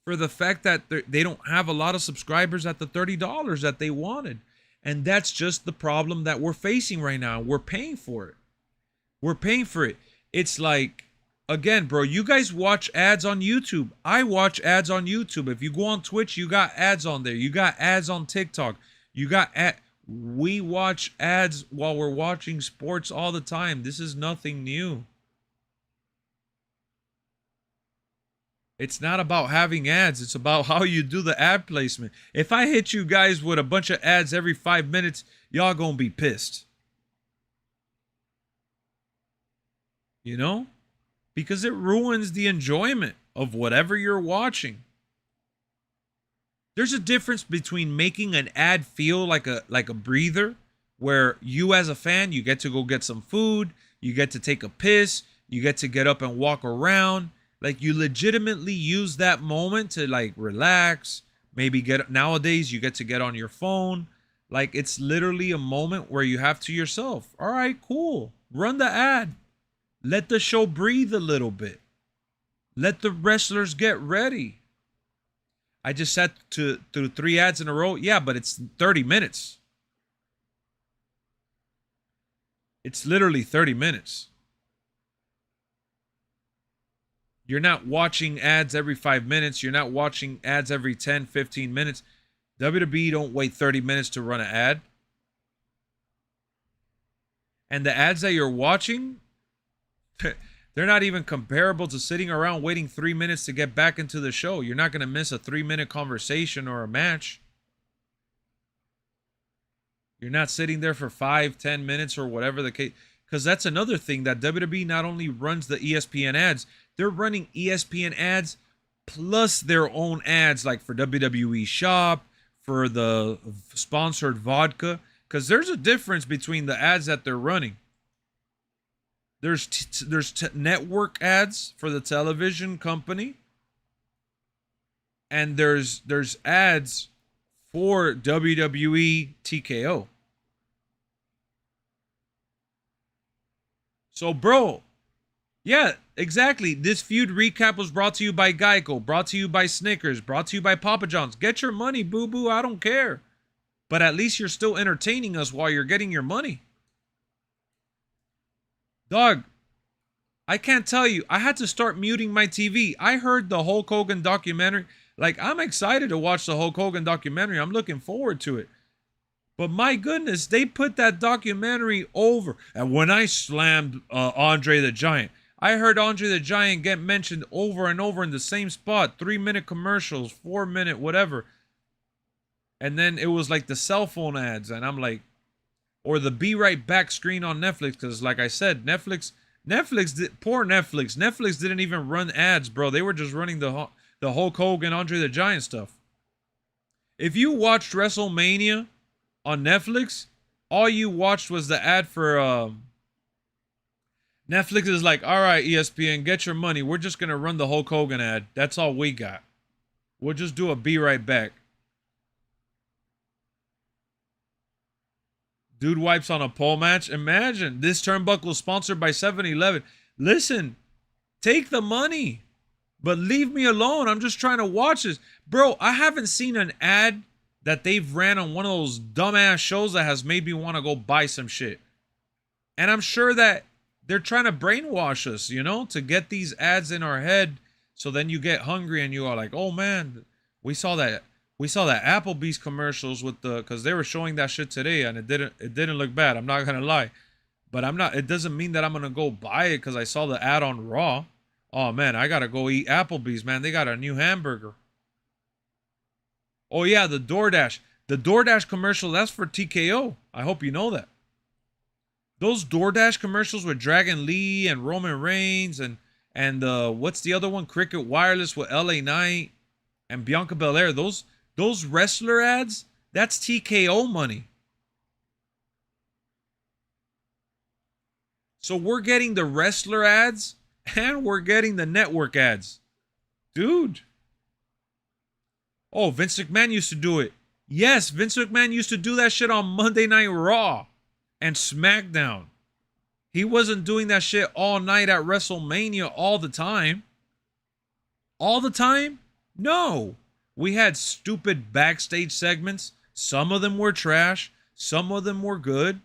for the fact that they don't have a lot of subscribers at the $30 that they wanted. And that's just the problem that we're facing right now. We're paying for it. We're paying for it. It's like, again, bro, you guys watch ads on YouTube. I watch ads on YouTube. If you go on Twitch, you got ads on there. You got ads on TikTok. You got we watch ads while we're watching sports all the time. This is nothing new. It's not about having ads. It's about how you do the ad placement. If I hit you guys with a bunch of ads every 5 minutes, y'all gonna be pissed. You know? Because it ruins the enjoyment of whatever you're watching. There's a difference between making an ad feel like a breather, where you as a fan, you get to go get some food, you get to take a piss, you get to get up and walk around. Like, you legitimately use that moment to, like, relax. Maybe nowadays you get to get on your phone. Like, it's literally a moment where you have to yourself, all right, cool, run the ad. Let the show breathe a little bit. Let the wrestlers get ready. I just sat through 3 ads in a row. Yeah, but it's 30 minutes. It's literally 30 minutes. You're not watching ads every 5 minutes. You're not watching ads every 10, 15 minutes. WWE don't wait 30 minutes to run an ad. And the ads that you're watching, they're not even comparable to sitting around waiting 3 minutes to get back into the show. You're not going to miss a 3-minute conversation or a match. You're not sitting there for 5, 10 minutes or whatever the case. Because that's another thing, that WWE not only runs the ESPN ads, they're running ESPN ads plus their own ads, like for WWE Shop, for the sponsored vodka. Because there's a difference between the ads that they're running. There's network ads for the television company, and there's ads for WWE TKO. So, bro, yeah, Exactly. This feud recap was brought to you by Geico, brought to you by Snickers, brought to you by Papa John's. Get your money, boo-boo. I don't care. But at least you're still entertaining us while you're getting your money. Dog, I can't tell you. I had to start muting my TV. I heard the Hulk Hogan documentary. Like, I'm excited to watch the Hulk Hogan documentary. I'm looking forward to it. But my goodness, they put that documentary over. And when I slammed Andre the Giant, I heard Andre the Giant get mentioned over and over in the same spot. 3-minute commercials, 4-minute, whatever. And then it was like the cell phone ads. And I'm like, or the Be Right Back screen on Netflix. Because like I said, poor Netflix. Netflix didn't even run ads, bro. They were just running the Hulk Hogan, Andre the Giant stuff. If you watched WrestleMania on Netflix, all you watched was the ad for Netflix is like, all right, ESPN, get your money. We're just going to run the Hulk Hogan ad. That's all we got. We'll just do a Be Right Back. Dude wipes on a pole match. Imagine. This turnbuckle is sponsored by 7-Eleven. Listen, take the money, but leave me alone. I'm just trying to watch this. Bro, I haven't seen an ad that they've ran on one of those dumbass shows that has made me want to go buy some shit. And I'm sure that they're trying to brainwash us, you know, to get these ads in our head. So then you get hungry and you are like, oh man, we saw that Applebee's commercials with because they were showing that shit today and it didn't look bad. I'm not gonna lie, but it doesn't mean that I'm gonna go buy it because I saw the ad on Raw. Oh man, I gotta go eat Applebee's, man. They got a new hamburger. Oh yeah, the DoorDash commercial, that's for TKO. I hope you know that. Those DoorDash commercials with Dragon Lee and Roman Reigns and what's the other one? Cricket Wireless with LA Knight and Bianca Belair. Those wrestler ads, that's TKO money. So we're getting the wrestler ads and we're getting the network ads. Dude. Oh, Vince McMahon used to do it. Yes, Vince McMahon used to do that shit on Monday Night Raw and SmackDown. He wasn't doing that shit all night at WrestleMania all the time. All the time? No. We had stupid backstage segments. Some of them were trash. Some of them were good.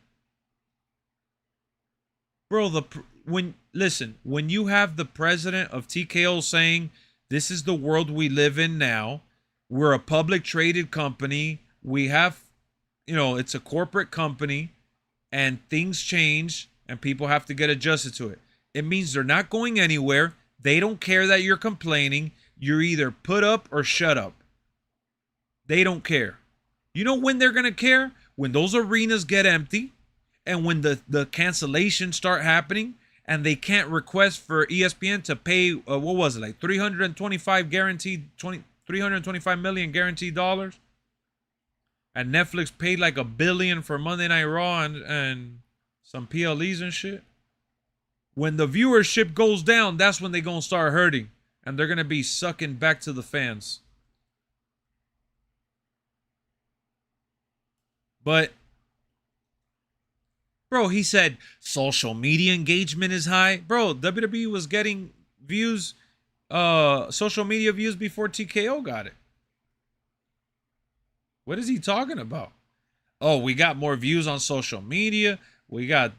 Bro, when you have the president of TKO saying, this is the world we live in now. We're a public traded company. We have, it's a corporate company and things change and people have to get adjusted to it. It means they're not going anywhere. They don't care that you're complaining. You're either put up or shut up. They don't care. You know when they're going to care? When those arenas get empty and when the cancellations start happening and they can't request for ESPN to pay, what was it, like 325 million guaranteed dollars? And Netflix paid like $1 billion for Monday Night Raw and some PLEs and shit. When the viewership goes down, that's when they're going to start hurting. And they're going to be sucking back to the fans. But, bro, he said social media engagement is high. Bro, WWE was getting views, social media views before TKO got it. What is he talking about? Oh, we got more views on social media. We got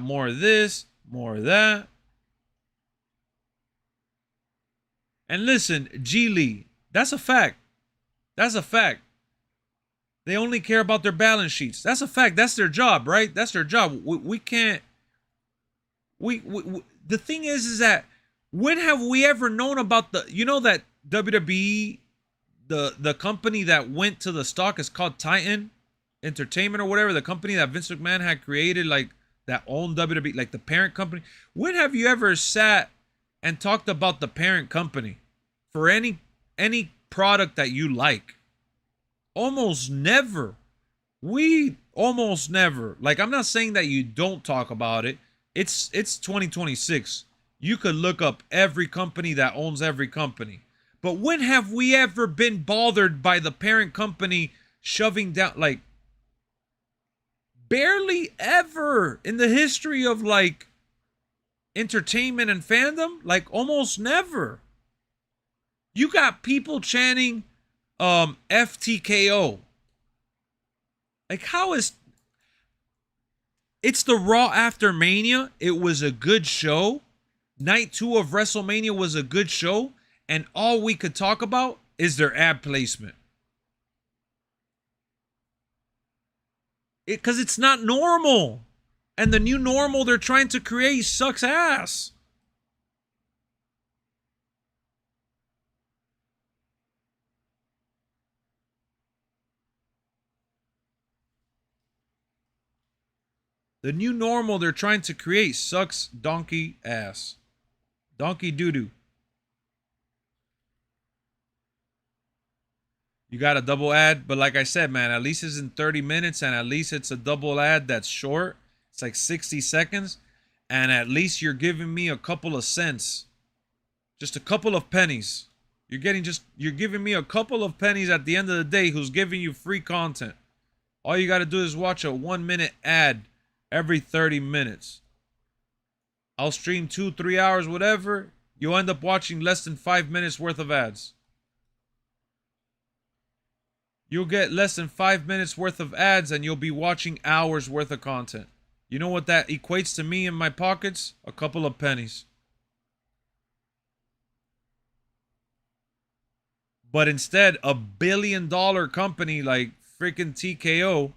more of this, more of that. And listen, G Lee, that's a fact. That's a fact. They only care about their balance sheets. That's a fact. That's their job, right? That's their job. We can't. The thing is that when have we ever known about that WWE, the company that went to the stock is called Titan Entertainment or whatever, the company that Vince McMahon had created, like that owned WWE, like the parent company. When have you ever sat and talked about the parent company for any product that you like? Almost never. We almost never. Like, I'm not saying that you don't talk about it. It's 2026. You could look up every company that owns every company. But when have we ever been bothered by the parent company shoving down, like, barely ever in the history of, like, entertainment and fandom? Like almost never. You got people chanting FTKO. Like how is it's the Raw after Mania. It was a good show. Night 2 of WrestleMania was a good show, and all we could talk about is their ad placement. Because it's not normal. And the new normal they're trying to create sucks ass. The new normal they're trying to create sucks donkey ass. Donkey doo-doo. You got a double ad, but like I said, man, at least it's in 30 minutes, and at least it's a double ad that's short. It's like 60 seconds, and at least you're giving me a couple of cents. Just a couple of pennies. You're giving me a couple of pennies at the end of the day who's giving you free content. All you got to do is watch a 1-minute ad every 30 minutes. I'll stream 2-3 hours, whatever. You'll end up watching less than 5 minutes worth of ads. You'll get less than 5 minutes worth of ads and you'll be watching hours worth of content. You know what that equates to me in my pockets? A couple of pennies. But instead, a $1 billion company like freaking TKO,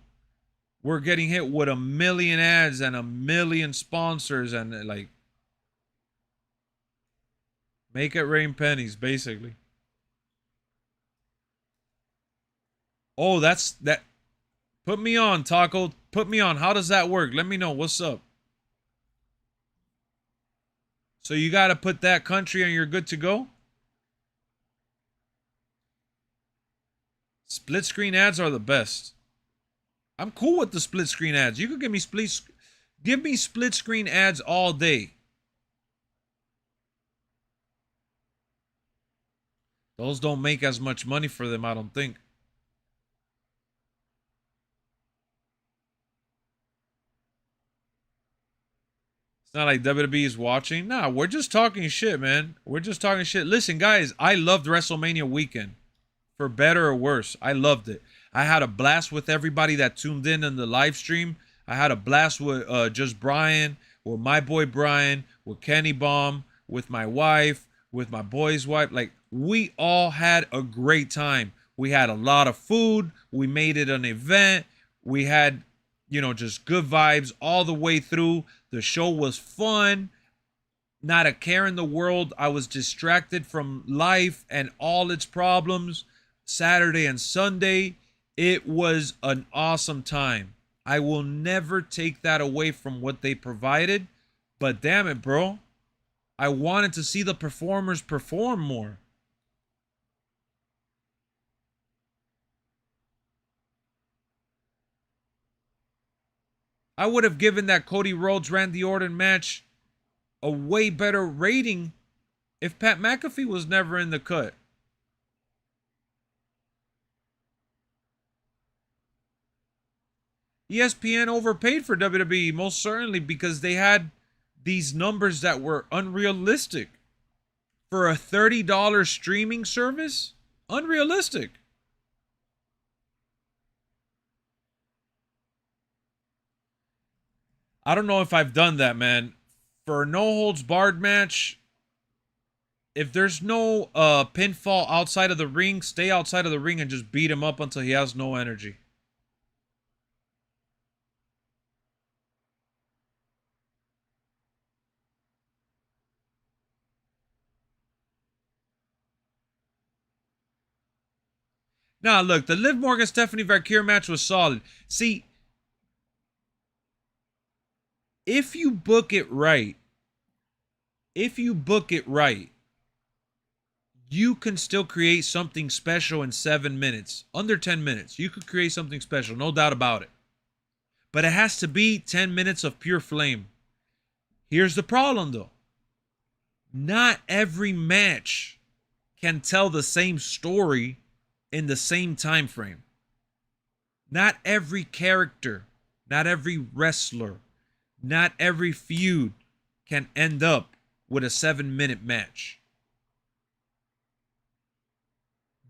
we're getting hit with 1 million ads and 1 million sponsors and like, make it rain pennies, basically. Oh, that's that. Put me on, Taco. Put me on. How does that work? Let me know. What's up? So you got to put that country and you're good to go? Split screen ads are the best. I'm cool with the split screen ads. You could give me split screen ads all day. Those don't make as much money for them, I don't think. It's not like WWE is watching. Nah, we're just talking shit, man. We're just talking shit. Listen, guys, I loved WrestleMania weekend. For better or worse, I loved it. I had a blast with everybody that tuned in the live stream. I had a blast with just Brian, with my boy Brian, with Kenny Bomb, with my wife, with my boy's wife. Like, we all had a great time. We had a lot of food. We made it an event. We had, you know, just good vibes all the way through. The show was fun. Not a care in the world. I was distracted from life and all its problems. Saturday and Sunday, it was an awesome time. I will never take that away from what they provided. But damn it, bro. I wanted to see the performers perform more. I would have given that Cody Rhodes Randy Orton match a way better rating if Pat McAfee was never in the cut. ESPN overpaid for WWE, most certainly, because they had these numbers that were unrealistic. For a $30 streaming service? Unrealistic. I don't know if I've done that, man. For a no-holds-barred match, if there's no pinfall outside of the ring, stay outside of the ring and just beat him up until he has no energy. Nah, look, the Liv Morgan Stephanie Valkyrie match was solid. See, if you book it right, you can still create something special in 7 minutes. Under 10 minutes. You could create something special, no doubt about it. But it has to be 10 minutes of pure flame. Here's the problem, though. Not every match can tell the same story in the same time frame. Not every character, not every wrestler, not every feud can end up with a 7-minute match.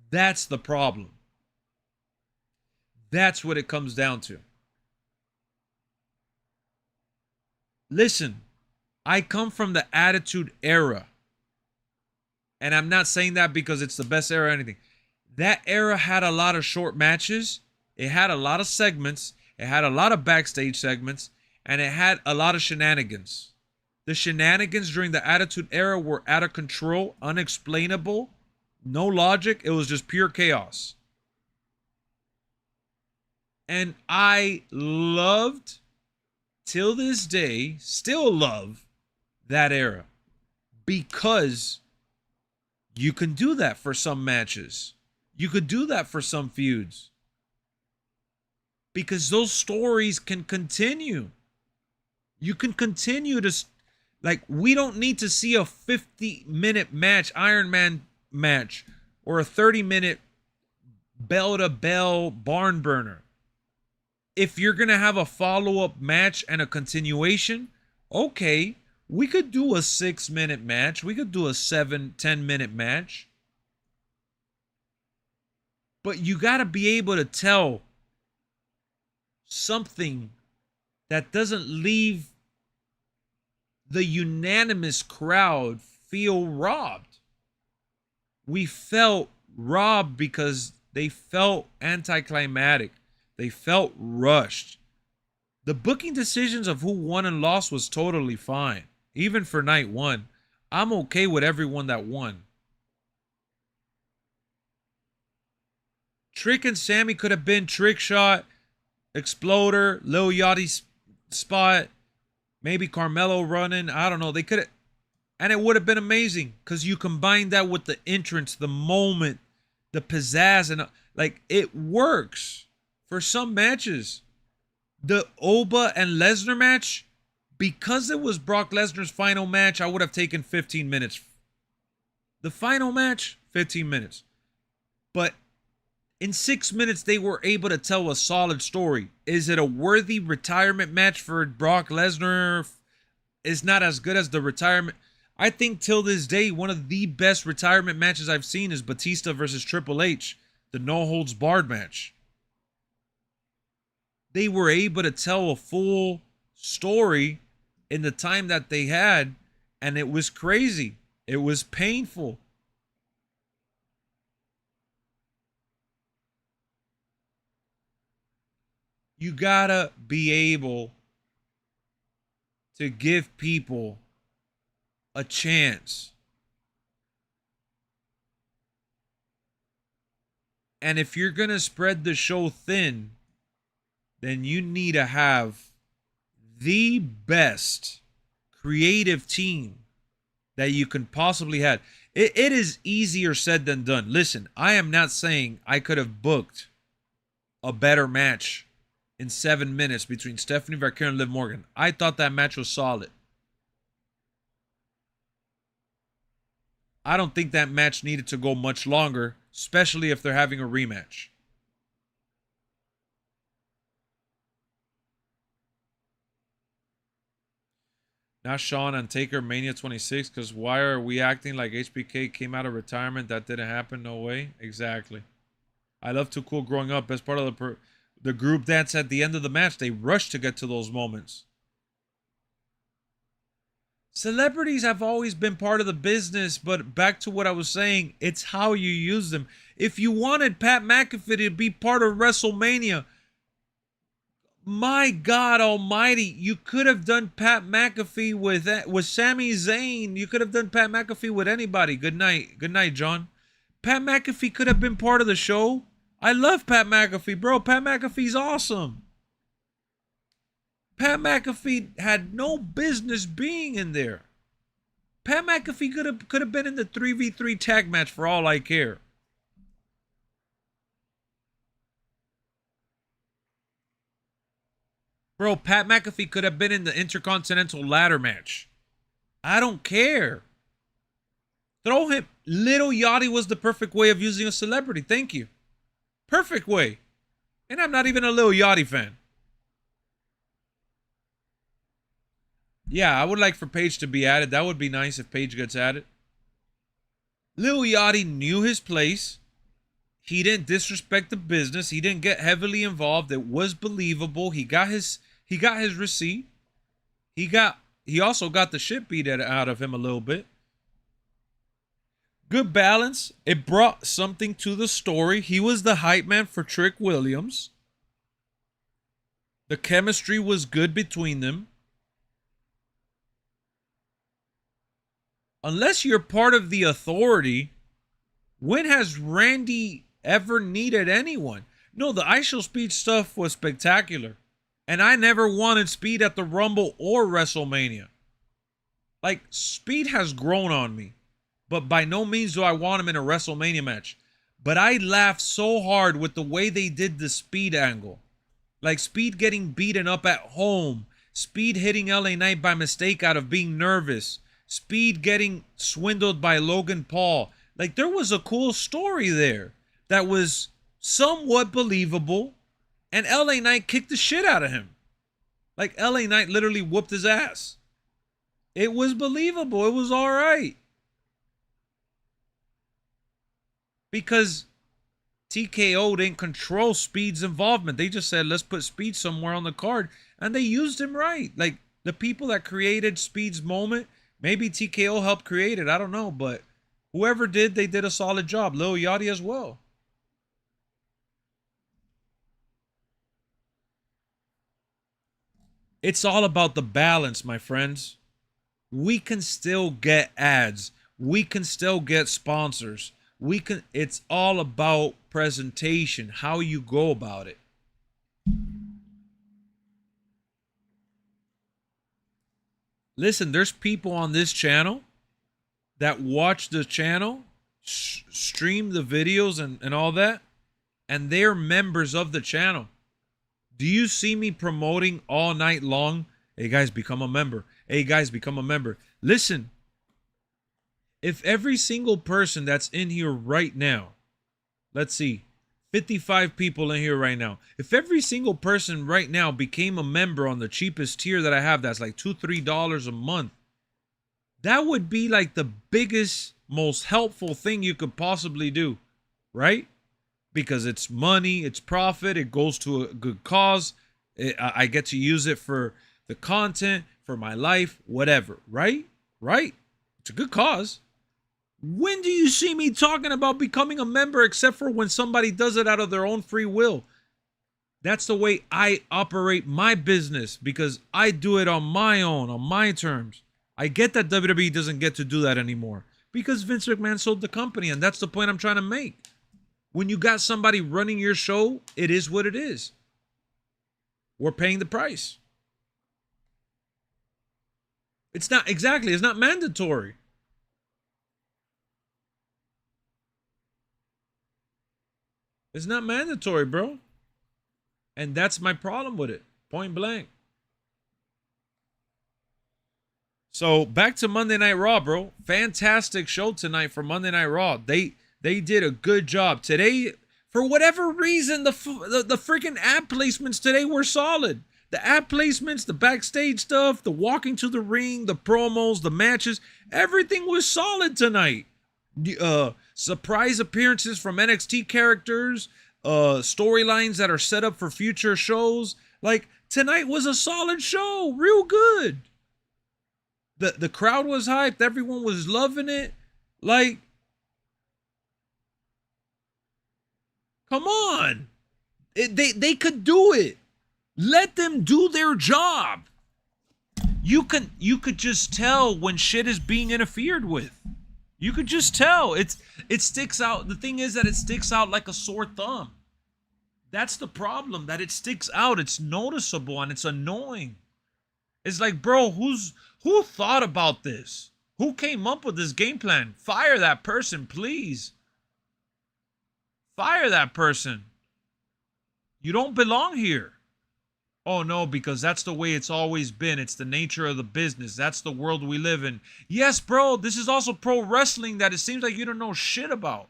That's the problem. That's what it comes down to. Listen, I come from the Attitude Era. And I'm not saying that because it's the best era or anything. That era had a lot of short matches. It had a lot of segments. It had a lot of backstage segments. And it had a lot of shenanigans. The shenanigans during the Attitude Era were out of control, unexplainable, no logic. It was just pure chaos. And I loved, till this day, still love that era. Because you can do that for some matches. You could do that for some feuds. Because those stories can continue. You can continue to, like, we don't need to see a 50-minute match, Iron Man match, or a 30-minute bell-to-bell barn burner. If you're going to have a follow-up match and a continuation, okay, we could do a 6-minute match. We could do a 7-10-minute match. But you got to be able to tell something that doesn't leave the unanimous crowd feel robbed. We felt robbed because they felt anticlimactic. They felt rushed. The booking decisions of who won and lost was totally fine. Even for night one, I'm okay with everyone that won. Trick and Sammy could have been Trick Shot, Exploder, Lil Yachty's spot, maybe Carmelo running. I don't know. They could have, and it would have been amazing because you combine that with the entrance, the moment, the pizzazz, and like it works for some matches. The Oba and Lesnar match, because it was Brock Lesnar's final match, I would have taken 15 minutes. The final match, 15 minutes. But in 6 minutes, they were able to tell a solid story. Is it a worthy retirement match for Brock Lesnar? It's not as good as the retirement. I think till this day, one of the best retirement matches I've seen is Batista versus Triple H, the no holds barred match. They were able to tell a full story in the time that they had, and it was crazy. It was painful. You gotta be able to give people a chance. And if you're gonna spread the show thin, then you need to have the best creative team that you can possibly have. It is easier said than done. Listen, I am not saying I could have booked a better match in 7 minutes between Stephanie Vaquero and Liv Morgan. I thought that match was solid. I don't think that match needed to go much longer, especially if they're having a rematch. Not Shawn and Taker Mania 26, because why are we acting like HBK came out of retirement? That didn't happen. No way. Exactly. I love Too Cool growing up. Best part of the group dance at the end of the match. They rushed to get to those moments. Celebrities have always been part of the business, but back to what I was saying, it's how you use them. If you wanted Pat McAfee to be part of WrestleMania, my God Almighty, you could have done Pat McAfee with Sami Zayn. You could have done Pat McAfee with anybody. Good night, John. Pat McAfee could have been part of the show. I love Pat McAfee, bro. Pat McAfee's awesome. Pat McAfee had no business being in there. Pat McAfee could have been in the 3v3 tag match for all I care. Bro, Pat McAfee could have been in the Intercontinental Ladder match. I don't care. Throw him. Little Yachty was the perfect way of using a celebrity. Thank you. Perfect way. And I'm not even a Lil Yachty fan. Yeah, I would like for Paige to be added. That would be nice if Paige gets added. Lil Yachty knew his place. He didn't disrespect the business. He didn't get heavily involved. It was believable. He got his receipt. He also got the shit beat out of him a little bit. Good balance. It brought something to the story. He was the hype man for Trick Williams. The chemistry was good between them. Unless you're part of the Authority, when has Randy ever needed anyone? No, the I Show Speed stuff was spectacular. And I never wanted Speed at the Rumble or WrestleMania. Like, Speed has grown on me. But by no means do I want him in a WrestleMania match. But I laughed so hard with the way they did the Speed angle. Like, Speed getting beaten up at home. Speed hitting LA Knight by mistake out of being nervous. Speed getting swindled by Logan Paul. Like, there was a cool story there that was somewhat believable. And LA Knight kicked the shit out of him. Like, LA Knight literally whooped his ass. It was believable. It was all right. Because TKO didn't control Speed's involvement. They just said, let's put Speed somewhere on the card. And they used him right. Like, the people that created Speed's moment, maybe TKO helped create it. I don't know. But whoever did, they did a solid job. Lil Yachty as well. It's all about the balance, my friends. We can still get ads. We can still get sponsors. It's all about presentation, how you go about it. Listen, there's people on this channel that watch the channel, stream the videos and all that, and they're members of the channel. Do you see me promoting all night long? Hey guys, become a member. Hey guys, become a member. Listen, if every single person that's in here right now, let's see, 55 people in here right now. If every single person right now became a member on the cheapest tier that I have, that's like $2, $3 a month, that would be like the biggest, most helpful thing you could possibly do, right? Because it's money, it's profit, it goes to a good cause. I get to use it for the content, for my life, whatever, right? Right? It's a good cause. When do you see me talking about becoming a member except for when somebody does it out of their own free will? That's the way I operate my business because I do it on my own, on my terms. I get that WWE doesn't get to do that anymore because Vince McMahon sold the company, and that's the point I'm trying to make. When you got somebody running your show, it is what it is. We're paying the price. It's not exactly, it's not mandatory. It's not mandatory, bro. And that's my problem with it. Point blank. So back to Monday Night Raw, bro. Fantastic show tonight for Monday Night Raw. They did a good job. Today, for whatever reason, the freaking ad placements today were solid. The ad placements, the backstage stuff, the walking to the ring, the promos, the matches, everything was solid tonight. Surprise appearances from NXT characters, storylines that are set up for future shows. Like, tonight was a solid show, real good. The crowd was hyped, everyone was loving it. Like, come on. They could do it. Let them do their job. You could just tell when shit is being interfered with. You could just tell. It sticks out. The thing is that it sticks out like a sore thumb. That's the problem, that it sticks out. It's noticeable and it's annoying. It's like, bro, who thought about this? Who came up with this game plan? Fire that person, please. Fire that person. You don't belong here. Oh no, because that's the way it's always been. It's the nature of the business. That's the world we live in. Yes, bro, this is also pro wrestling that it seems like you don't know shit about.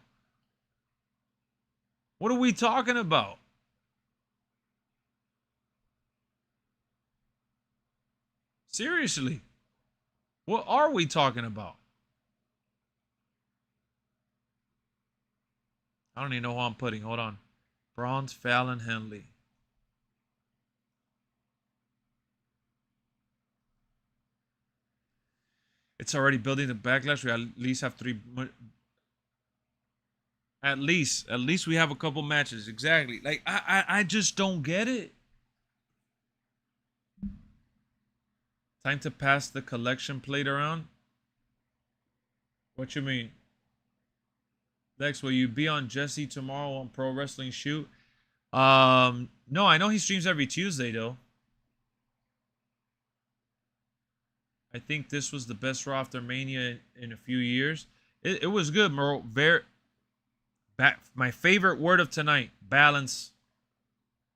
What are we talking about? Seriously. What are we talking about? I don't even know who I'm putting. Hold on. Bronze, Fallon, Henley. It's already building the backlash. We at least have 3. At least we have a couple matches. Exactly. Like I just don't get it. Time to pass the collection plate around. What you mean? Lex, will you be on Jesse tomorrow on Pro Wrestling Shoot? No, I know he streams every Tuesday though. I think this was the best Raw after Mania in a few years. It was good, Merle. My favorite word of tonight, balance.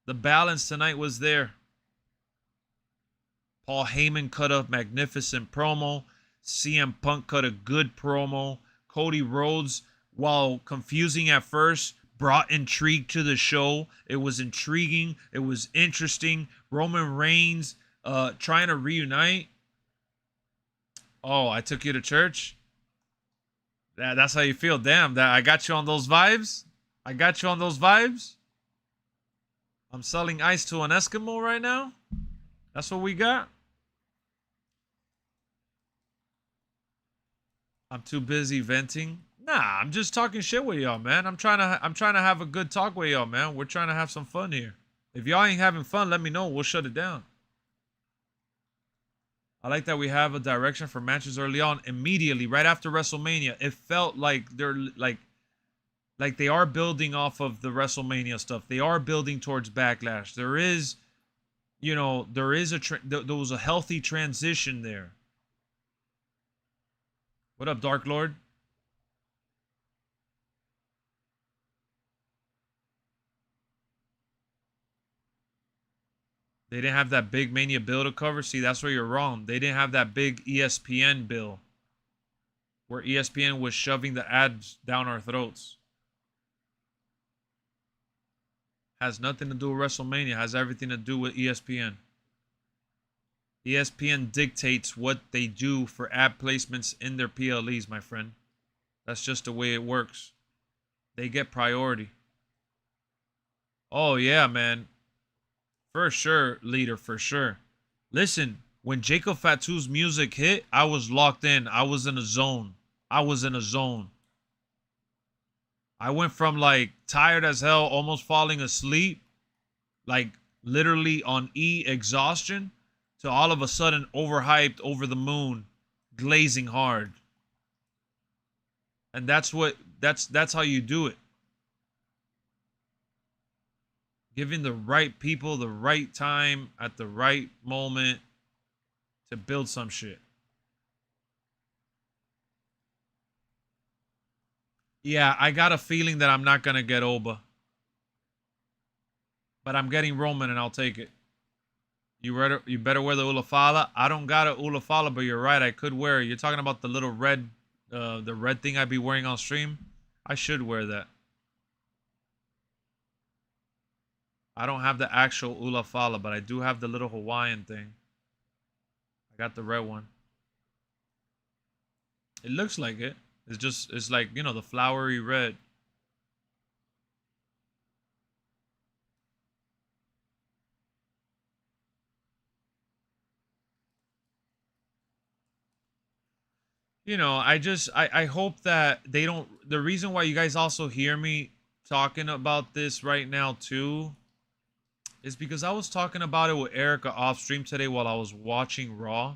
The balance tonight was there. Paul Heyman cut a magnificent promo. CM Punk cut a good promo. Cody Rhodes, while confusing at first, brought intrigue to the show. It was intriguing. It was interesting. Roman Reigns trying to reunite. Oh, I took you to church? That's how you feel. Damn, that I got you on those vibes. I got you on those vibes. I'm selling ice to an Eskimo right now. That's what we got. I'm too busy venting. Nah, I'm just talking shit with y'all, man. I'm trying to have a good talk with y'all, man. We're trying to have some fun here. If y'all ain't having fun, let me know. We'll shut it down. I like that we have a direction for matches early on. Immediately, right after WrestleMania, it felt like they're like they are building off of the WrestleMania stuff. They are building towards Backlash. There is, there was a healthy transition there. What up, Dark Lord? They didn't have that big Mania bill to cover. See, that's where you're wrong. They didn't have that big ESPN bill where ESPN was shoving the ads down our throats. Has nothing to do with WrestleMania. Has everything to do with ESPN. ESPN dictates what they do for ad placements in their PLEs, my friend. That's just the way it works. They get priority. Oh, yeah, man. For sure, leader, for sure. Listen, when Jacob Fatu's music hit, I was locked in. I was in a zone. I went from like tired as hell, almost falling asleep, like literally on E exhaustion, to all of a sudden overhyped, over the moon, glazing hard. And that's how you do it. Giving the right people the right time at the right moment to build some shit. Yeah, I got a feeling that I'm not going to get Oba. But I'm getting Roman and I'll take it. You better wear the Ulafala. I don't got a Ulafala, but you're right. I could wear it. You're talking about the little red, the red thing I'd be wearing on stream? I should wear that. I don't have the actual Ulafala, but I do have the little Hawaiian thing. I got the red one. It looks like it. It's like, the flowery red. I hope that they don't, the reason why you guys also hear me talking about this right now too is because I was talking about it with Erica off stream today while I was watching Raw.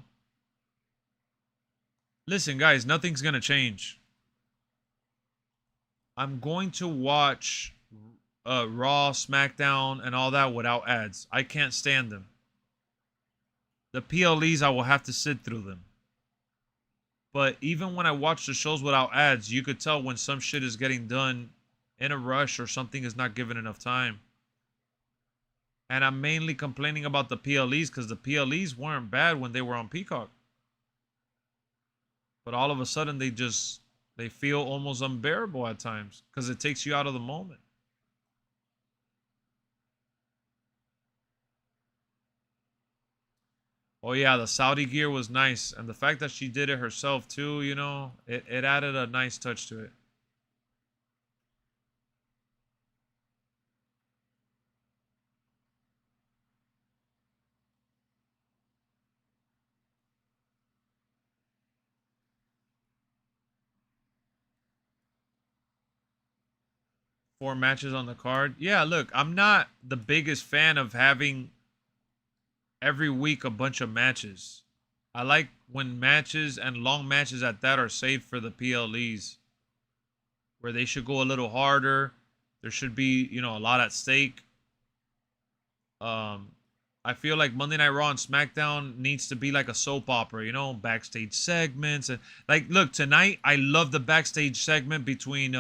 Listen, guys, nothing's going to change. I'm going to watch Raw, SmackDown, and all that without ads. I can't stand them. The PLEs, I will have to sit through them. But even when I watch the shows without ads, you could tell when some shit is getting done in a rush or something is not given enough time. And I'm mainly complaining about the PLEs because the PLEs weren't bad when they were on Peacock. But all of a sudden, they feel almost unbearable at times because it takes you out of the moment. Oh yeah, the Saudi gear was nice, and the fact that she did it herself too, it added a nice touch to it. Four matches on the card. Yeah, look, I'm not the biggest fan of having every week a bunch of matches. I like when matches and long matches at that are saved for the PLEs, where they should go a little harder. There should be, a lot at stake. Um, I feel like Monday Night Raw and SmackDown needs to be like a soap opera, backstage segments and like, look, tonight I love the backstage segment between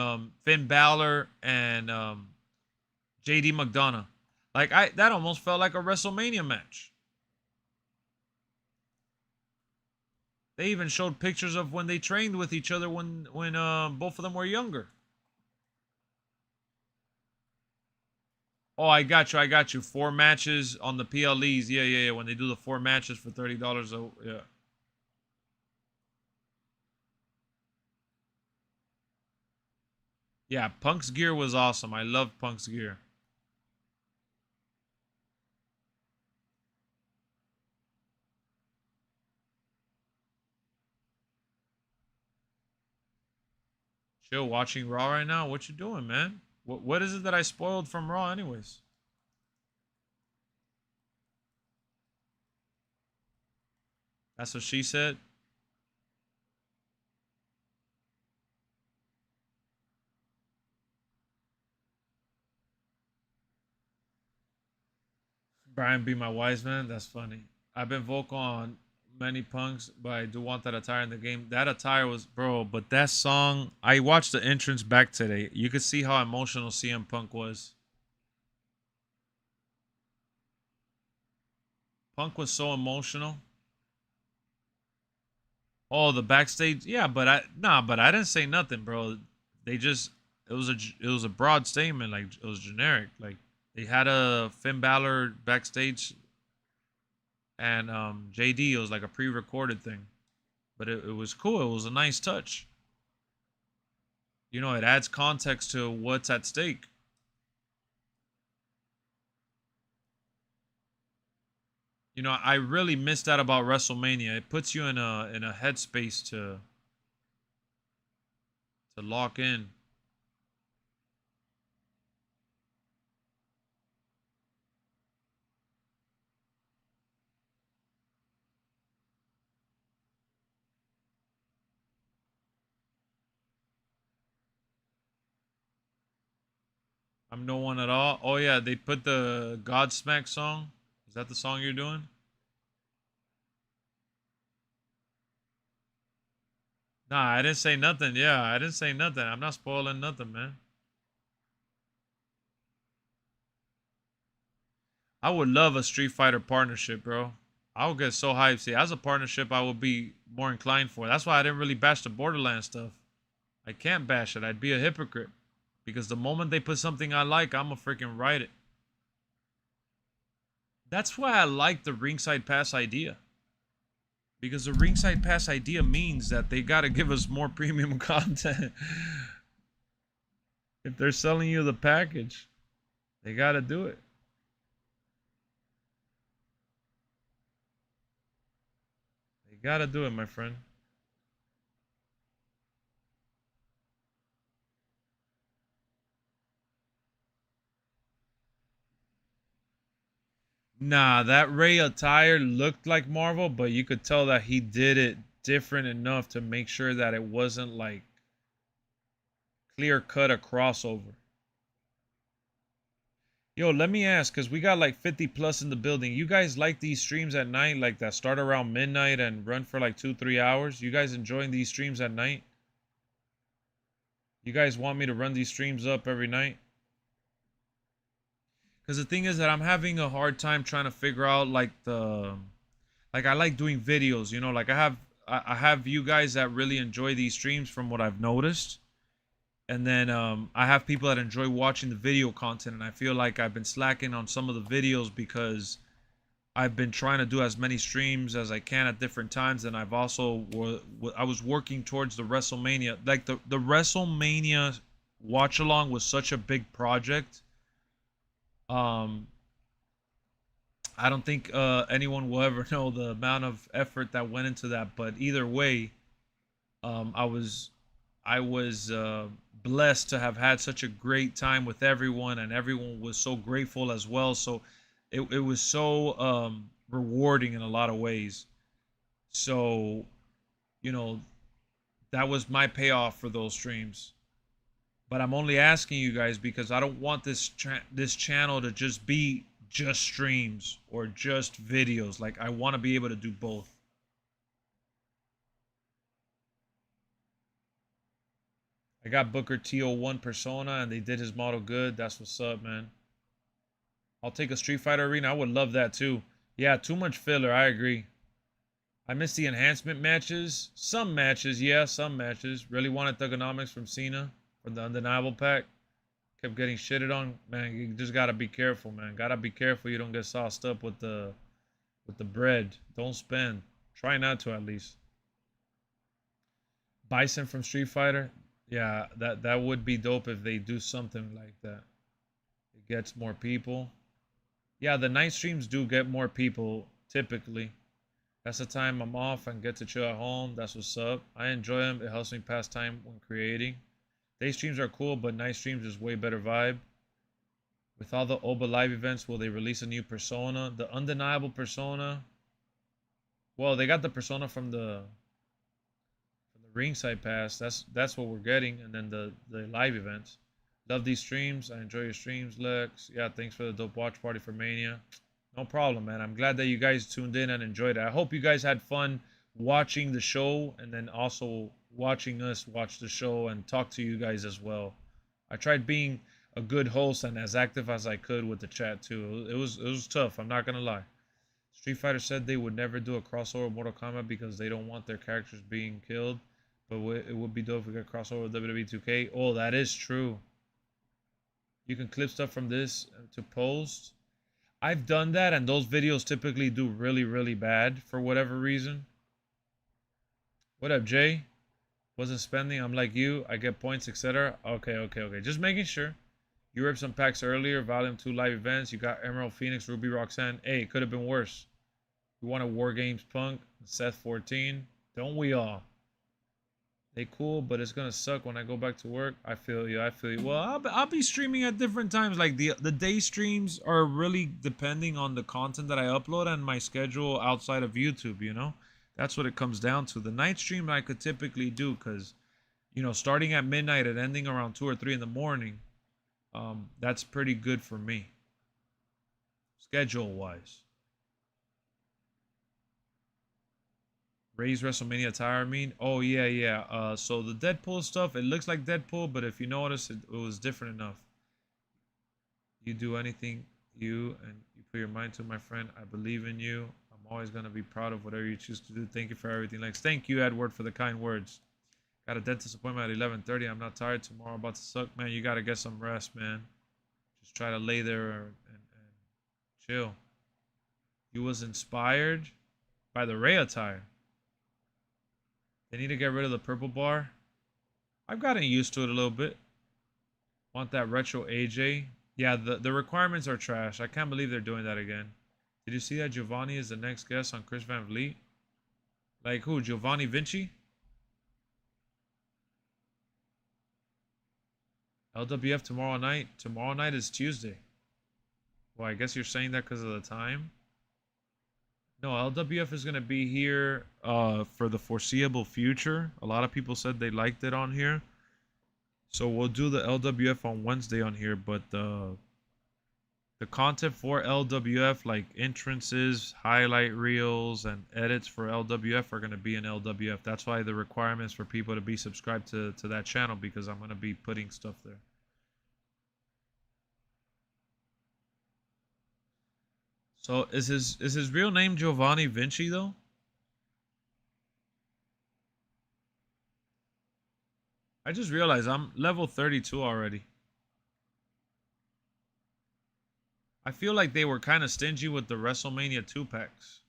Finn Balor and JD McDonough. Like that almost felt like a WrestleMania match. They even showed pictures of when they trained with each other when both of them were younger. Oh, I got you. I got you. 4 matches on the PLEs. Yeah, yeah, yeah. When they do the 4 matches for $30. Oh, yeah. Yeah, Punk's gear was awesome. I love Punk's gear. Chill, watching Raw right now. What you doing, man? What is it that I spoiled from Raw, anyways? That's what she said. Brian be my wise man. That's funny. I've been vocal on many punks, but I do want that attire in the game. That attire was, bro, but that song, I watched the entrance back today. You could see how emotional CM Punk was. Punk was so emotional. Oh, the backstage, yeah, but I didn't say nothing, bro. They just, it was a broad statement, like it was generic. Like they had a Finn Balor backstage, and JD. It was like a pre-recorded thing, but it was cool. It was a nice touch. It adds context to what's at stake. I really missed that about WrestleMania. It puts you in a headspace to lock in. I'm no one at all. Oh yeah, they put the Godsmack song. Is that the song you're doing? Nah, I didn't say nothing. Yeah, I didn't say nothing. I'm not spoiling nothing, man. I would love a Street Fighter partnership, bro. I would get so hyped. See, as a partnership, I would be more inclined for. That's why I didn't really bash the Borderlands stuff. I can't bash it. I'd be a hypocrite. Because the moment they put something I like, I'm a freaking write it. That's why I like the Ringside Pass idea. Because the Ringside Pass idea means that they gotta give us more premium content. If they're selling you the package, they gotta do it. They gotta do it, my friend. Nah, that Ray attire looked like Marvel, but you could tell that he did it different enough to make sure that it wasn't like clear cut a crossover. Yo, let me ask, because we got like 50 plus in the building. You guys like these streams at night, like that start around midnight and run for like 2-3 hours? You guys enjoying these streams at night? You guys want me to run these streams up every night? Because the thing is that I'm having a hard time trying to figure out like I like doing videos, like I have you guys that really enjoy these streams from what I've noticed. And then I have people that enjoy watching the video content, and I feel like I've been slacking on some of the videos because I've been trying to do as many streams as I can at different times, and I've also I was working towards the WrestleMania. Like the WrestleMania watch along was such a big project. Um, I don't think anyone will ever know the amount of effort that went into that. But either way, I was blessed to have had such a great time with everyone, and everyone was so grateful as well. So it was so rewarding in a lot of ways. So you know that was my payoff for those streams. But I'm only asking you guys because I don't want this channel to just be just streams or just videos. Like I want to be able to do both. I got Booker T01 persona and they did his model good. That's what's up, man. I'll take a Street Fighter arena. I would love that too. Yeah, too much filler. I agree. I miss the enhancement matches. Some matches, yeah, some matches. Really wanted Thugonomics from Cena from the Undeniable pack. Kept getting shitted on. Man, you just gotta be careful, man. Gotta be careful you don't get sauced up with the bread. Don't spend. Try not to at least. Bison from Street Fighter. Yeah, that would be dope if they do something like that. It gets more people. Yeah, the night streams do get more people typically. That's the time I'm off and get to chill at home. That's what's up. I enjoy them. It helps me pass time when creating. Day streams are cool, but night streams is way better vibe. With all the OBA live events, will they release a new persona? The undeniable persona. Well, they got the persona from the ringside pass. That's what we're getting, and then the live events. Love these streams. I enjoy your streams, Lex. Yeah, thanks for the dope watch party for Mania. No problem, man. I'm glad that you guys tuned in and enjoyed it. I hope you guys had fun watching the show and then also watching us watch the show and talk to you guys as well. I tried being a good host and as active as I could with the chat too. It was tough. I'm not gonna lie. Street Fighter said they would never do a crossover with Mortal Kombat because they don't want their characters being killed. But it would be dope if we got crossover with WWE 2K. Oh, that is true. You can clip stuff from this to post. I've done that, and those videos typically do really, really bad for whatever reason. What up, Jay? Wasn't spending. I'm like you. I get points, etc. Okay. Just making sure. You ripped some packs earlier. Volume 2 live events. You got Emerald, Phoenix, Ruby, Roxanne. Hey, it could have been worse. You wanted War Games Punk, Seth 14. Don't we all? They cool, but it's gonna suck when I go back to work. I feel you. Well, I'll be streaming at different times. Like the day streams are really depending on the content that I upload and my schedule outside of YouTube. You know, that's what it comes down to. The night stream I could typically do because, starting at midnight and ending around 2 or 3 in the morning. That's pretty good for me, schedule wise. Ray's WrestleMania attire, I mean? Oh, yeah. So the Deadpool stuff, it looks like Deadpool, but if you notice, it was different enough. You do anything and you put your mind to, my friend. I believe in you. I'm always going to be proud of whatever you choose to do. Thank you for everything, Lex. Thank you, Edward, for the kind words. Got a dentist appointment at 11:30. I'm not tired. Tomorrow about to suck. Man, you got to get some rest, man. Just try to lay there and chill. You was inspired by the Ray attire. They need to get rid of the purple bar. I've gotten used to it a little bit. Want that retro AJ? Yeah, the requirements are trash. I can't believe they're doing that again. Did you see that Giovanni is the next guest on Chris Van Vliet? Like who? Giovanni Vinci? LWF tomorrow night? Tomorrow night is Tuesday. Well, I guess you're saying that because of the time. No, LWF is going to be here for the foreseeable future. A lot of people said they liked it on here. So we'll do the LWF on Wednesday on here. But the content for LWF, like entrances, highlight reels, and edits for LWF are going to be in LWF. That's why the requirements for people to be subscribed to that channel, because I'm going to be putting stuff there. So is his real name Giovanni Vinci though? I just realized I'm level 32 already. I feel like they were kind of stingy with the WrestleMania 2 packs.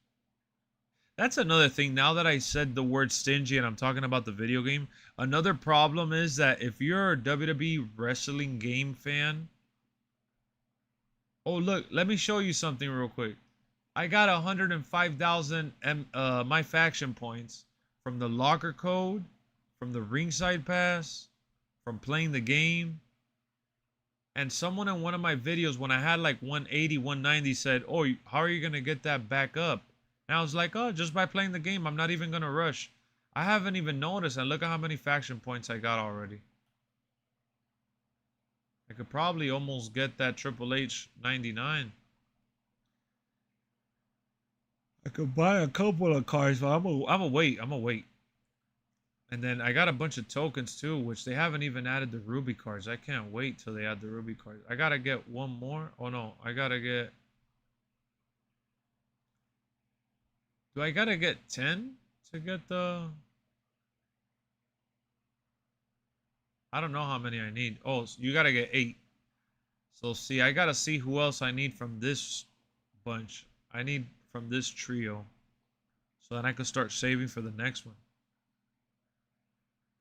That's another thing. Now that I said the word stingy and I'm talking about the video game, another problem is that if you're a WWE wrestling game fan, oh look, let me show you something real quick. I got 105,000 my faction points from the locker code, from the ringside pass, from playing the game. And someone in one of my videos, when I had like 180, 190, said, oh, how are you going to get that back up? And I was like, oh, just by playing the game. I'm not even going to rush. I haven't even noticed. And look at how many faction points I got already. I could probably almost get that Triple H 99. I could buy a couple of cards, but I'm gonna wait. I'm gonna wait. And then I got a bunch of tokens too, which they haven't even added the Ruby cards. I can't wait till they add the Ruby cards. I gotta get one more. Oh no, I gotta get... Do I gotta get 10 to get the... I don't know how many I need. Oh, so you gotta get 8. So see, I gotta see who else I need from this bunch. I need from this trio. So then I can start saving for the next one.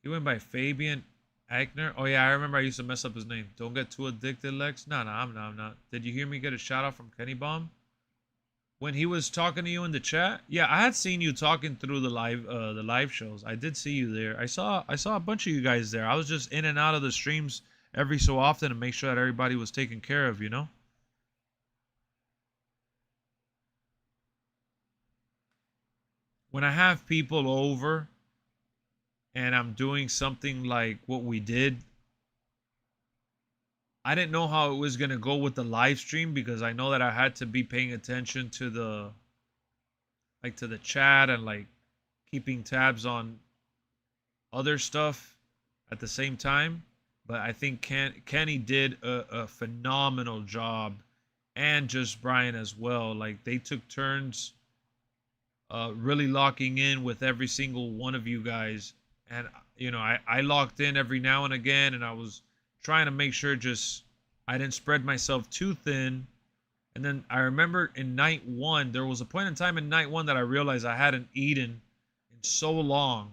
He went by Fabian Agner. Oh yeah, I remember I used to mess up his name. Don't get too addicted, Lex. No, I'm not. Did you hear me get a shout out from Kenny Bomb? When he was talking to you in the chat? Yeah, I had seen you talking through the live shows. I did see you there. I saw a bunch of you guys there. I was just in and out of the streams every so often to make sure that everybody was taken care of, you know? When I have people over and I'm doing something like what we did, I didn't know how it was going to go with the live stream because I know that I had to be paying attention to the chat and like keeping tabs on other stuff at the same time. But I think Kenny did a phenomenal job, and just Brian as well. Like they took turns really locking in with every single one of you guys. And, you know, I locked in every now and again, and I was trying to make sure just I didn't spread myself too thin. And then I remember in night 1, there was a point in time in night 1 that I realized I hadn't eaten in so long.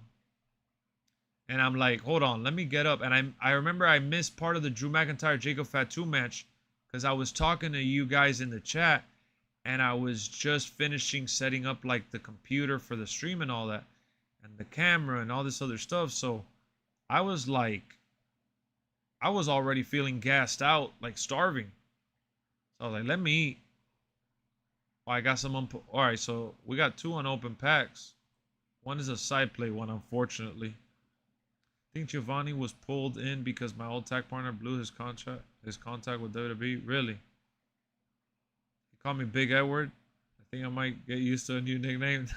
And I'm like, hold on, let me get up. And I remember I missed part of the Drew McIntyre Jacob Fatu match because I was talking to you guys in the chat, and I was just finishing setting up like the computer for the stream and all that, and the camera and all this other stuff. So I was already feeling gassed out, like starving. So I was like, let me eat. Oh, I got some all right, so we got 2 unopened packs. One is a side play one, unfortunately. I think Giovanni was pulled in because my old tag partner blew his contact with WWE. Really? He called me Big Edward. I think I might get used to a new nickname.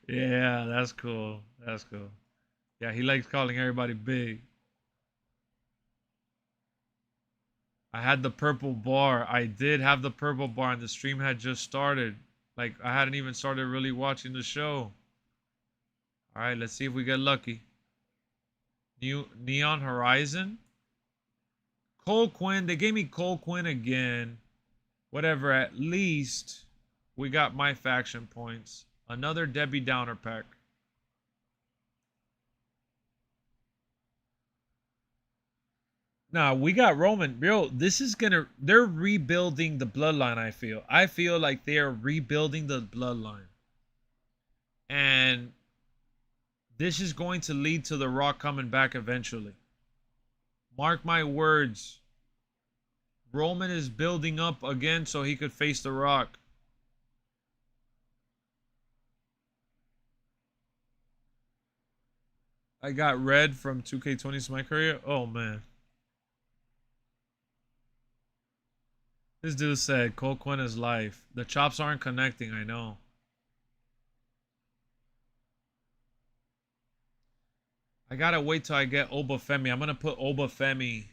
Yeah, that's cool. That's cool. Yeah, he likes calling everybody big. I had the purple bar. I did have the purple bar, and the stream had just started. Like, I hadn't even started really watching the show. All right, let's see if we get lucky. Neon Horizon. Cole Quinn. They gave me Cole Quinn again. Whatever, at least we got my faction points. Another Debbie Downer pack. Nah, we got Roman. Bro, this is gonna... They're rebuilding the bloodline, I feel. I feel like they are rebuilding the bloodline. And this is going to lead to The Rock coming back eventually. Mark my words. Roman is building up again so he could face The Rock. I got red from 2k26 my career. Oh, man. This dude said Cole Quinn is life. The chops aren't connecting, I know. I gotta wait till I get Obafemi. I'm gonna put Obafemi.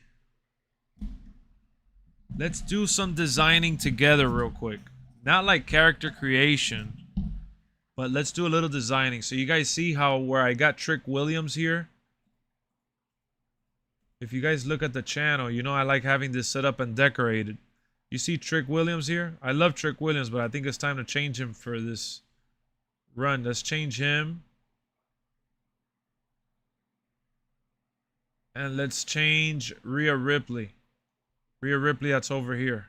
Let's do some designing together real quick. Not like character creation, but let's do a little designing. So you guys see how where I got Trick Williams here? If you guys look at the channel, you know I like having this set up and decorated. You see Trick Williams here? I love Trick Williams, but I think it's time to change him for this run. Let's change him. And let's change Rhea Ripley. Rhea Ripley, that's over here.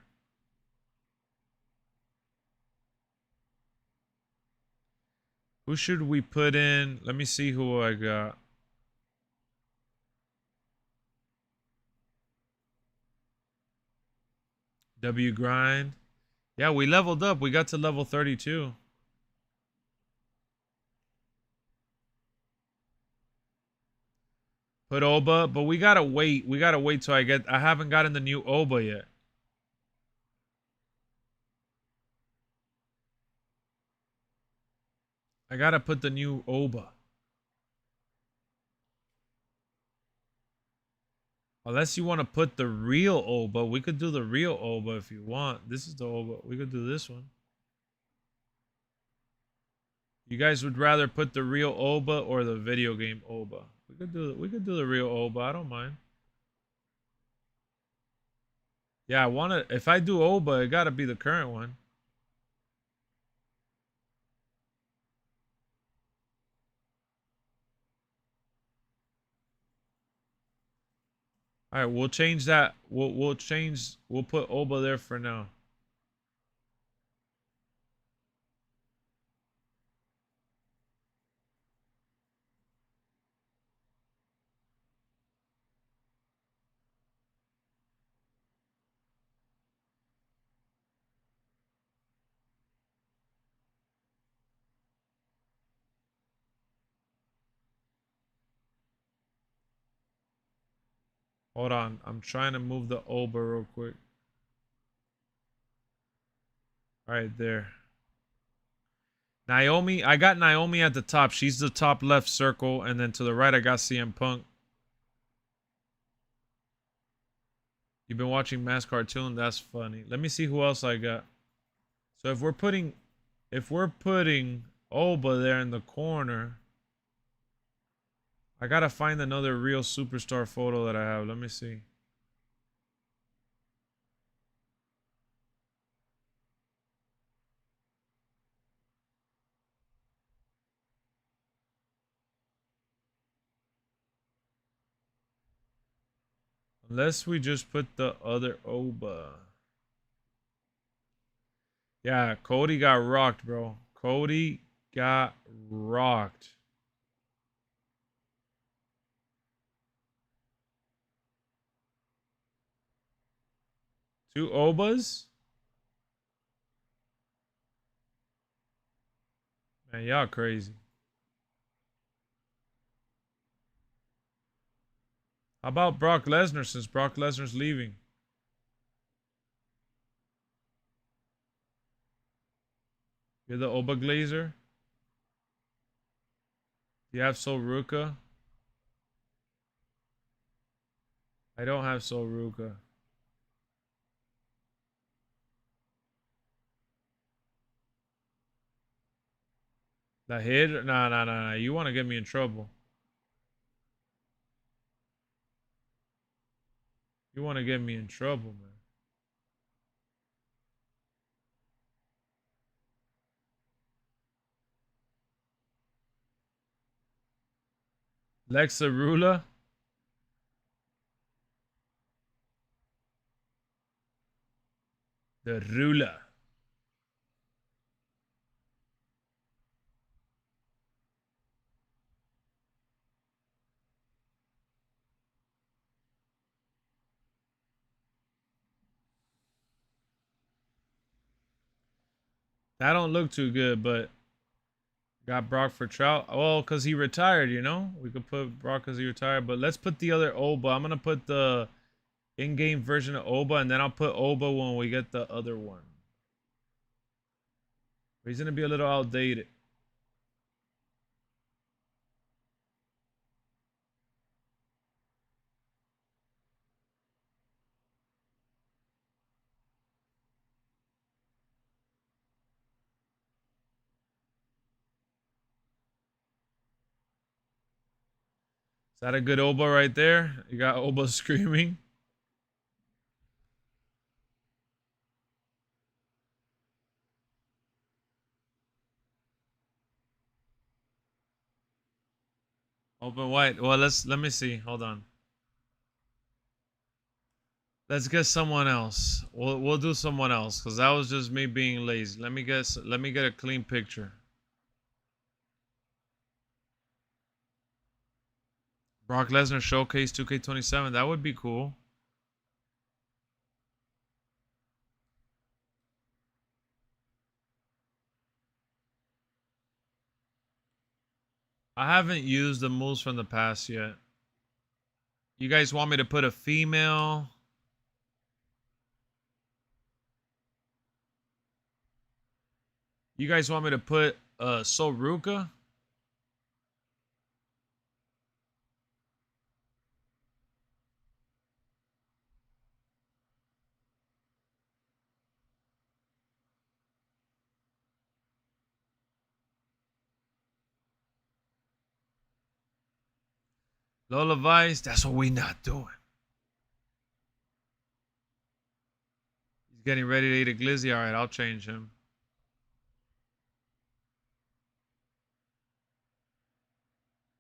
Who should we put in? Let me see who I got. W Grind. Yeah, we leveled up. We got to level 32. Put Oba, but we gotta wait. We gotta wait till I haven't gotten the new Oba yet. I gotta put the new Oba. Unless you want to put the real Oba, we could do the real Oba if you want. This is the Oba. We could do this one. You guys would rather put the real Oba or the video game Oba? We could do the real Oba. I don't mind. Yeah, I want to. If I do Oba, it gotta be the current one. All right, we'll change that. We'll put Oba there for now. Hold on, I'm trying to move the Oba real quick. All right, there. Naomi, I got Naomi at the top. She's the top left circle, and then to the right, I got CM Punk. You've been watching Mass Cartoon? That's funny. Let me see who else I got. So if we're putting Oba there in the corner, I gotta find another real superstar photo that I have. Let me see. Unless we just put the other Oba. Yeah, Cody got rocked, bro. Cody got rocked. Two Obas? Man, y'all crazy. How about Brock Lesnar since Brock Lesnar's leaving? You're the Oba Glazer? Do you have Sol Ruka? I don't have Sol Ruka. The hit? Nah. You want to get me in trouble. You want to get me in trouble, man. Lexa Rula? The Rula. That don't look too good, but got Brock for Trout. Well, because he retired, you know? We could put Brock because he retired, but let's put the other Oba. I'm going to put the in-game version of Oba, and then I'll put Oba when we get the other one. He's going to be a little outdated. Is that a good Oba right there? You got Oba screaming. Open white. Well, let me see. Hold on. Let's get someone else. We'll do someone else because that was just me being lazy. Let me get a clean picture. Brock Lesnar showcase 2K27. That would be cool. I haven't used the moves from the past yet. You guys want me to put a female? You guys want me to put Soruka? Lola Vice? That's what we not doing. He's getting ready to eat a glizzy. All right, I'll change him.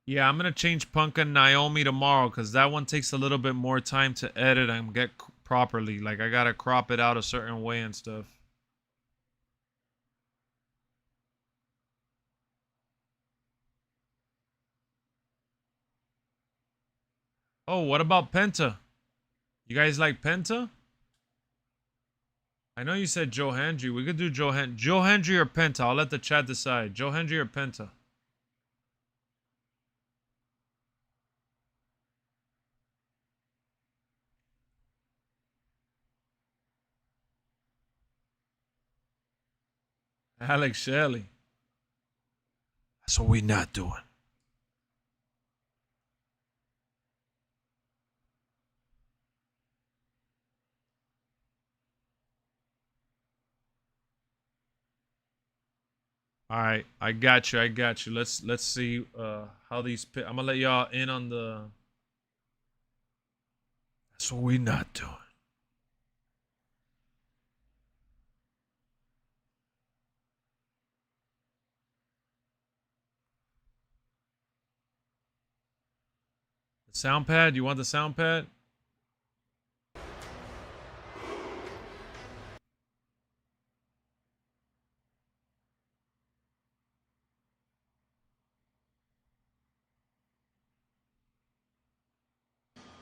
Yeah, I'm going to change Punk and Naomi tomorrow because that one takes a little bit more time to edit and get properly. Like, I got to crop it out a certain way and stuff. Oh, what about Penta? You guys like Penta? I know you said Joe Hendry. We could do Joe Hendry or Penta. I'll let the chat decide. Joe Hendry or Penta. Alex Shelley. That's what we not doing. All right, I got you. I got you. Let's see how these. I'm gonna let y'all in on the. That's what we not doing. The sound pad. You want the sound pad?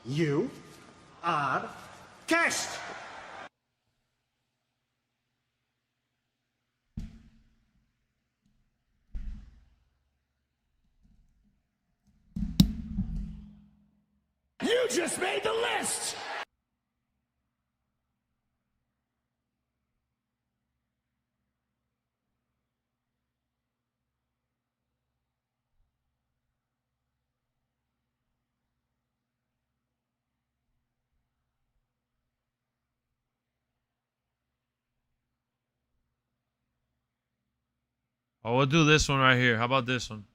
You are guest. You just made the list. Oh, we'll do this one right here. How about this one?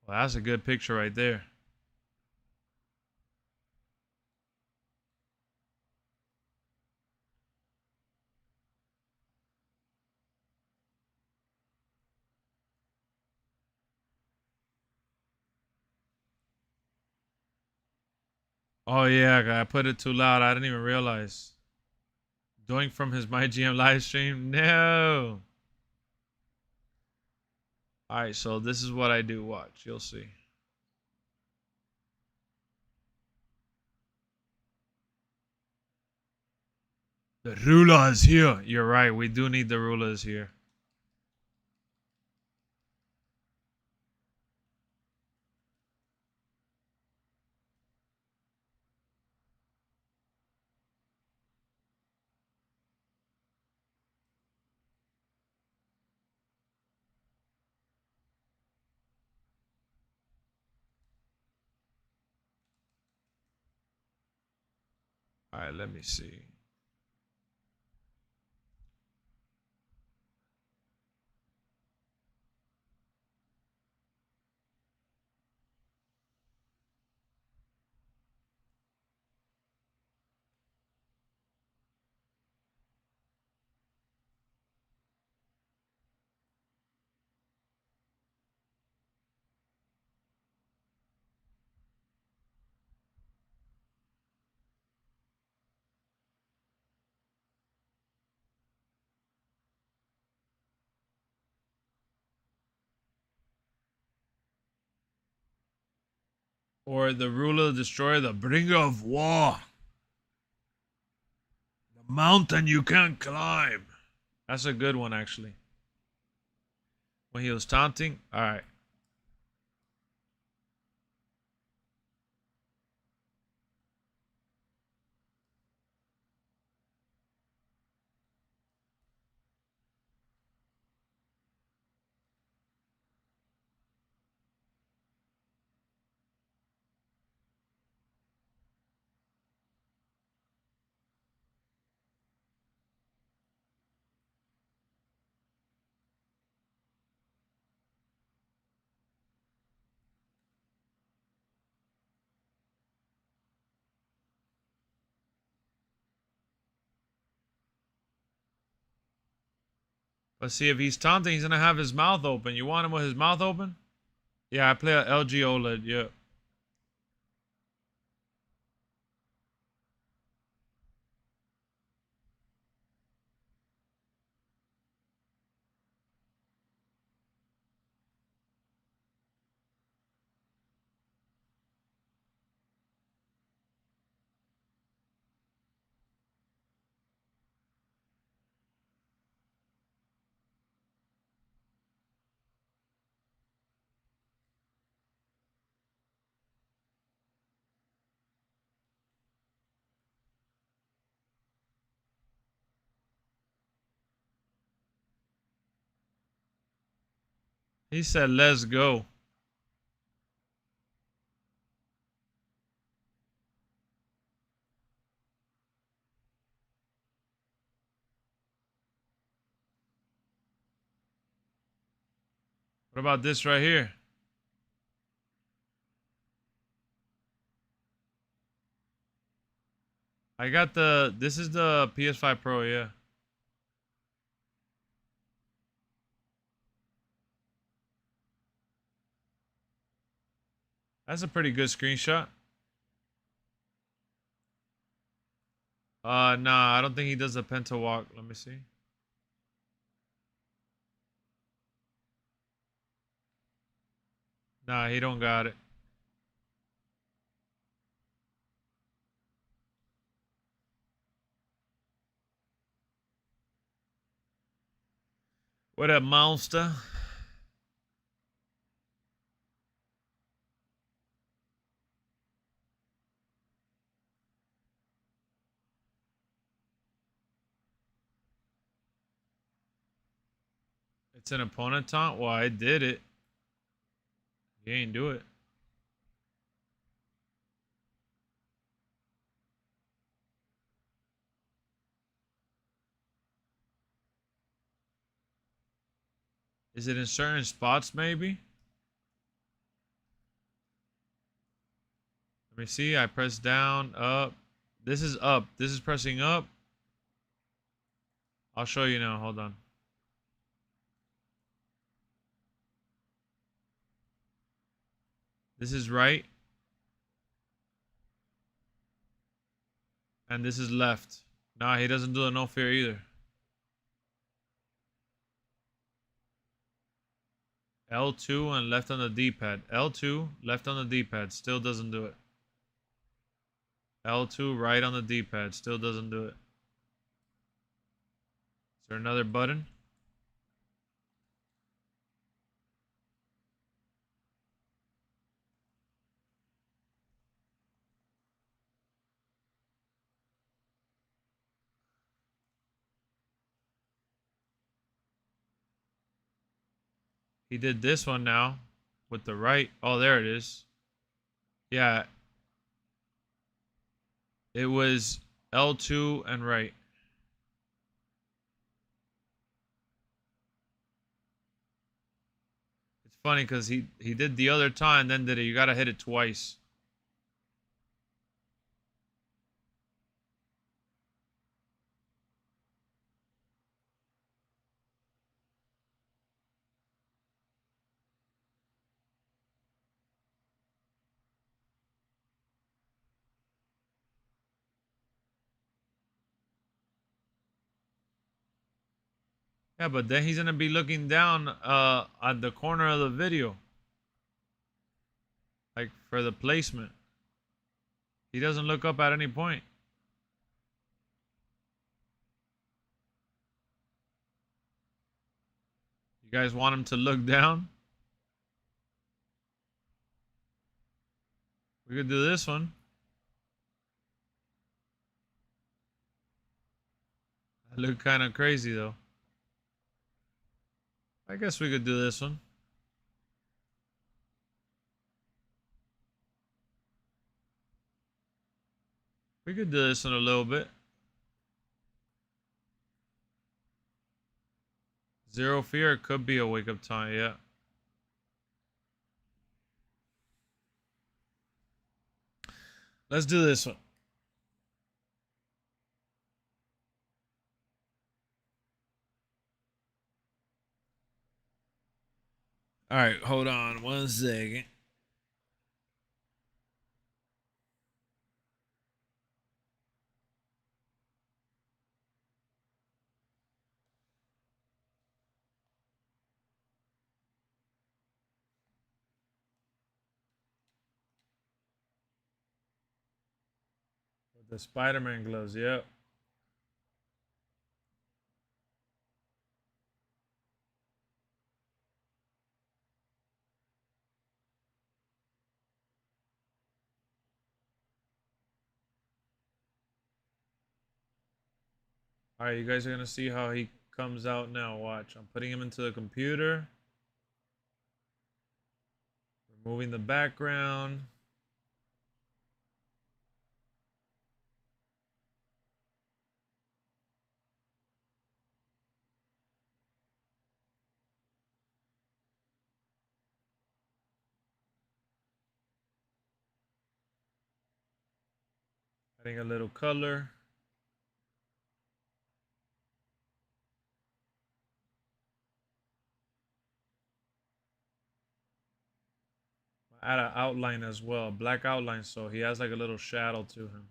Well, that's a good picture right there. Oh yeah, I put it too loud. I didn't even realize. Doing from his My GM live stream? No. All right, so this is what I do. Watch, you'll see. The ruler is here. You're right. We do need the rulers here. All right, let me see. Or the ruler of the destroyer, the bringer of war. The mountain you can't climb. That's a good one, actually. When he was taunting. All right. Let's see if he's taunting. He's going to have his mouth open. You want him with his mouth open? Yeah, I play a LG OLED. Yeah. He said, let's go. What about this right here? I got this is the PS5 Pro, yeah. That's a pretty good screenshot. Nah, I don't think he does the penta walk. Let me see. Nah, he don't got it. What up, monster? It's an opponent taunt? Well, I did it. He ain't do it. Is it in certain spots, maybe? Let me see. I press down, up. This is up. This is pressing up. I'll show you now. Hold on. This is right. And this is left. Nah, he doesn't do the no fear either. L2 and left on the D-pad. L2, left on the D-pad. Still doesn't do it. L2, right on the D-pad. Still doesn't do it. Is there another button? He did this one now with the right. Oh, there it is. Yeah. It was L2 and right. It's funny because he did the other time, then did it. You gotta hit it twice. Yeah, but then he's gonna be looking down at the corner of the video. Like for the placement. He doesn't look up at any point. You guys want him to look down? We could do this one. I look kind of crazy though. I guess we could do this one. We could do this in a little bit. Zero fear could be a wake up time, yeah. Let's do this one. All right, hold on 1 second. The Spider-Man gloves, yep. All right, you guys are gonna see how he comes out now. Watch, I'm putting him into the computer. Removing the background. Adding a little color. Add an outline as well, black outline, so he has like a little shadow to him.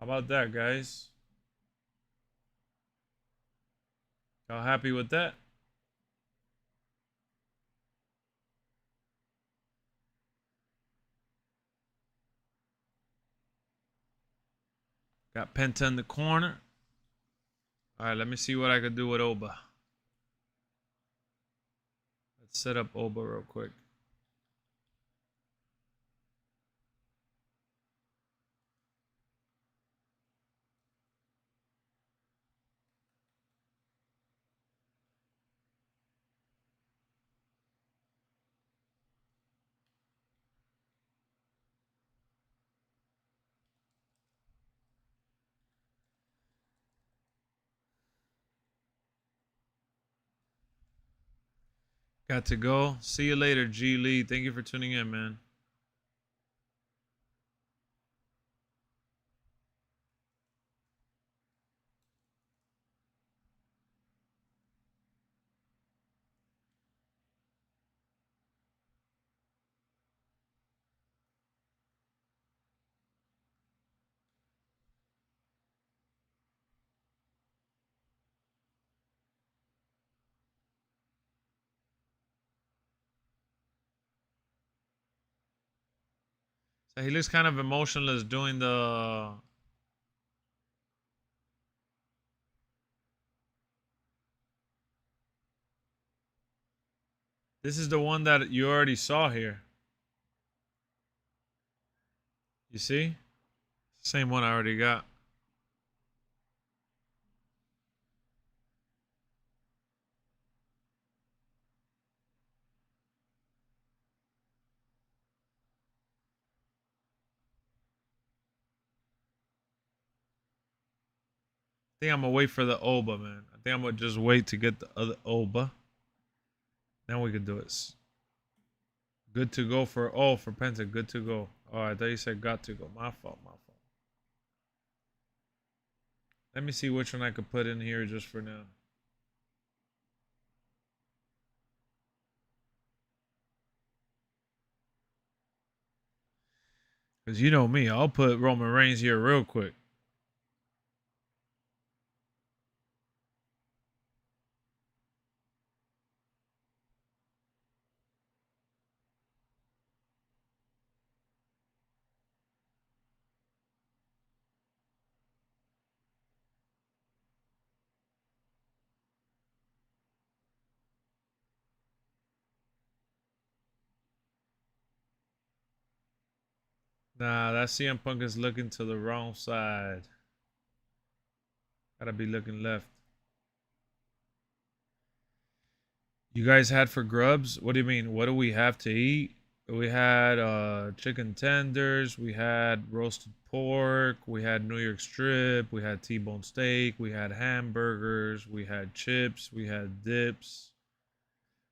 How about that, guys? Y'all happy with that? Got Penta in the corner. All right, let me see what I could do with Oba. Let's set up Oba real quick. Got to go. See you later, G Lee. Thank you for tuning in, man. So he looks kind of emotionless doing the. This is the one that you already saw here. You see? Same one I already got. think I'm gonna wait for the Oba, man. I think I'm gonna just wait to get the other Oba. Then we can do it. Good to go for for Penta. Good to go. Oh, I thought you said got to go. My fault. My fault. Let me see which one I could put in here just for now. Because you know me, I'll put Roman Reigns here real quick. Nah, that CM Punk is looking to the wrong side. Gotta be looking left. You guys had for grubs? What do you mean? What do we have to eat? We had chicken tenders, we had roasted pork, we had New York strip, we had T-bone steak, we had hamburgers, we had chips, we had dips,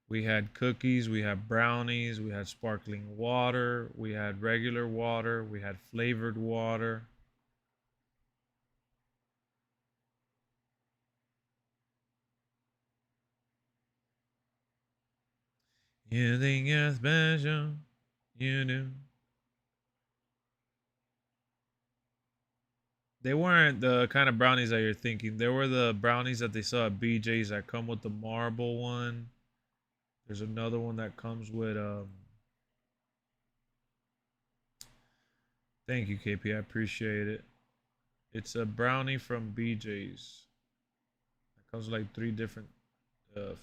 we had cookies, we had brownies, we had sparkling water, we had regular water, we had flavored water. You think you're special, you do. They weren't the kind of brownies that you're thinking. They were the brownies that they saw at BJ's that come with the marble one. There's another one that comes with thank you, KP. I appreciate it. It's a brownie from BJ's. It comes with like 3 different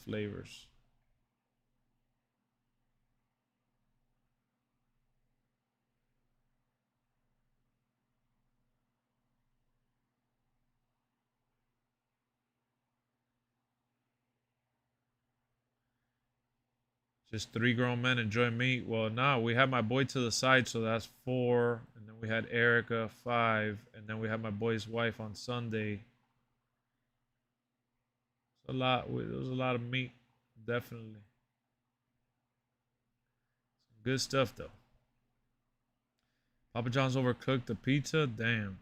flavors. Just 3 grown men enjoy meat. Well, no, we had my boy to the side, so that's 4. And then we had Erica, 5. And then we had my boy's wife on Sunday. It's a lot. There was a lot of meat, definitely. Good stuff, though. Papa John's overcooked the pizza? Damn.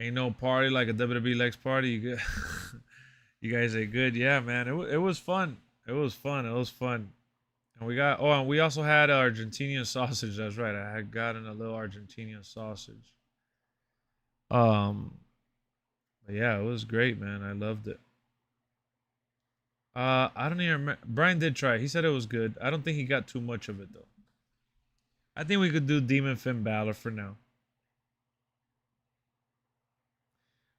Ain't no party like a WWE Lexx party. You guys are good. Yeah, man. It was fun. It was fun. It was fun. And we got, and we also had Argentinian sausage. That's right. I had gotten a little Argentinian sausage. But yeah, it was great, man. I loved it. I don't even remember. Brian did try it. He said it was good. I don't think he got too much of it though. I think we could do Demon Finn Balor for now.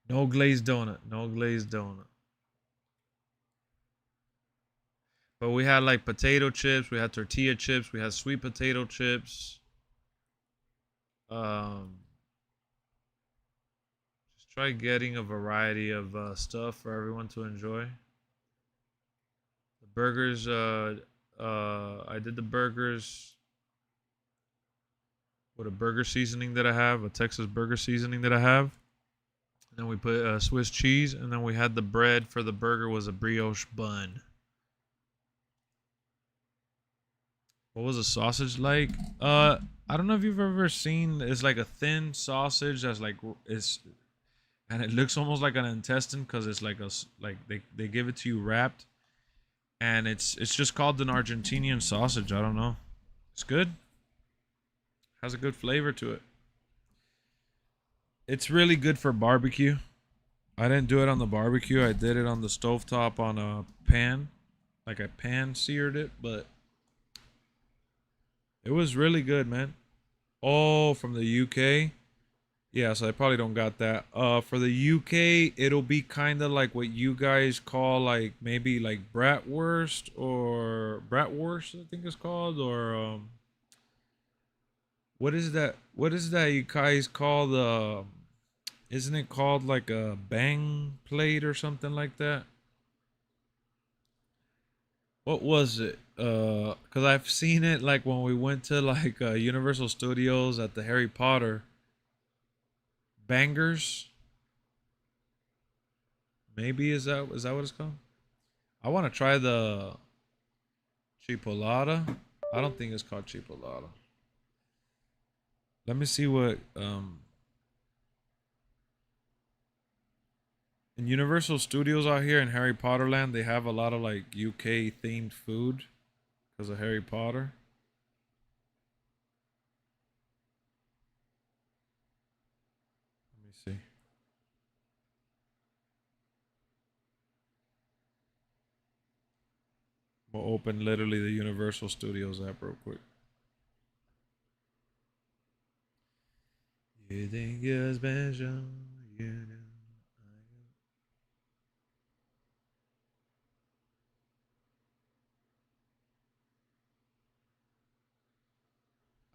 No glazed donut. No glazed donut. But we had like potato chips, we had tortilla chips, we had sweet potato chips. Just try getting a variety of stuff for everyone to enjoy. The burgers, I did the burgers with a burger seasoning that I have, a Texas burger seasoning that I have. And then we put Swiss cheese, and then we had the bread for the burger was a brioche bun. What was the sausage like? I don't know if you've ever seen. It's like a thin sausage that's like and it looks almost like an intestine because it's like they give it to you wrapped, and it's just called an Argentinian sausage. I don't know. It's good. Has a good flavor to it. It's really good for barbecue. I didn't do it on the barbecue. I did it on the stovetop on a pan, like I pan seared it, but. It was really good, man. Oh, from the UK? Yeah, so I probably don't got that. For the UK, it'll be kind of like what you guys call like maybe like bratwurst or bratwurst, I think it's called, or what is that? What is that you guys call the? Isn't it called like a bang plate or something like that? What was it? Cause I've seen it like when we went to like Universal Studios at the Harry Potter bangers. Maybe is that what it's called? I want to try the chipolata. I don't think it's called chipolata. Let me see what in Universal Studios out here in Harry Potter Land, they have a lot of like UK themed food because of Harry Potter. Let me see. We'll open literally the Universal Studios app real quick. You think you're special, you know.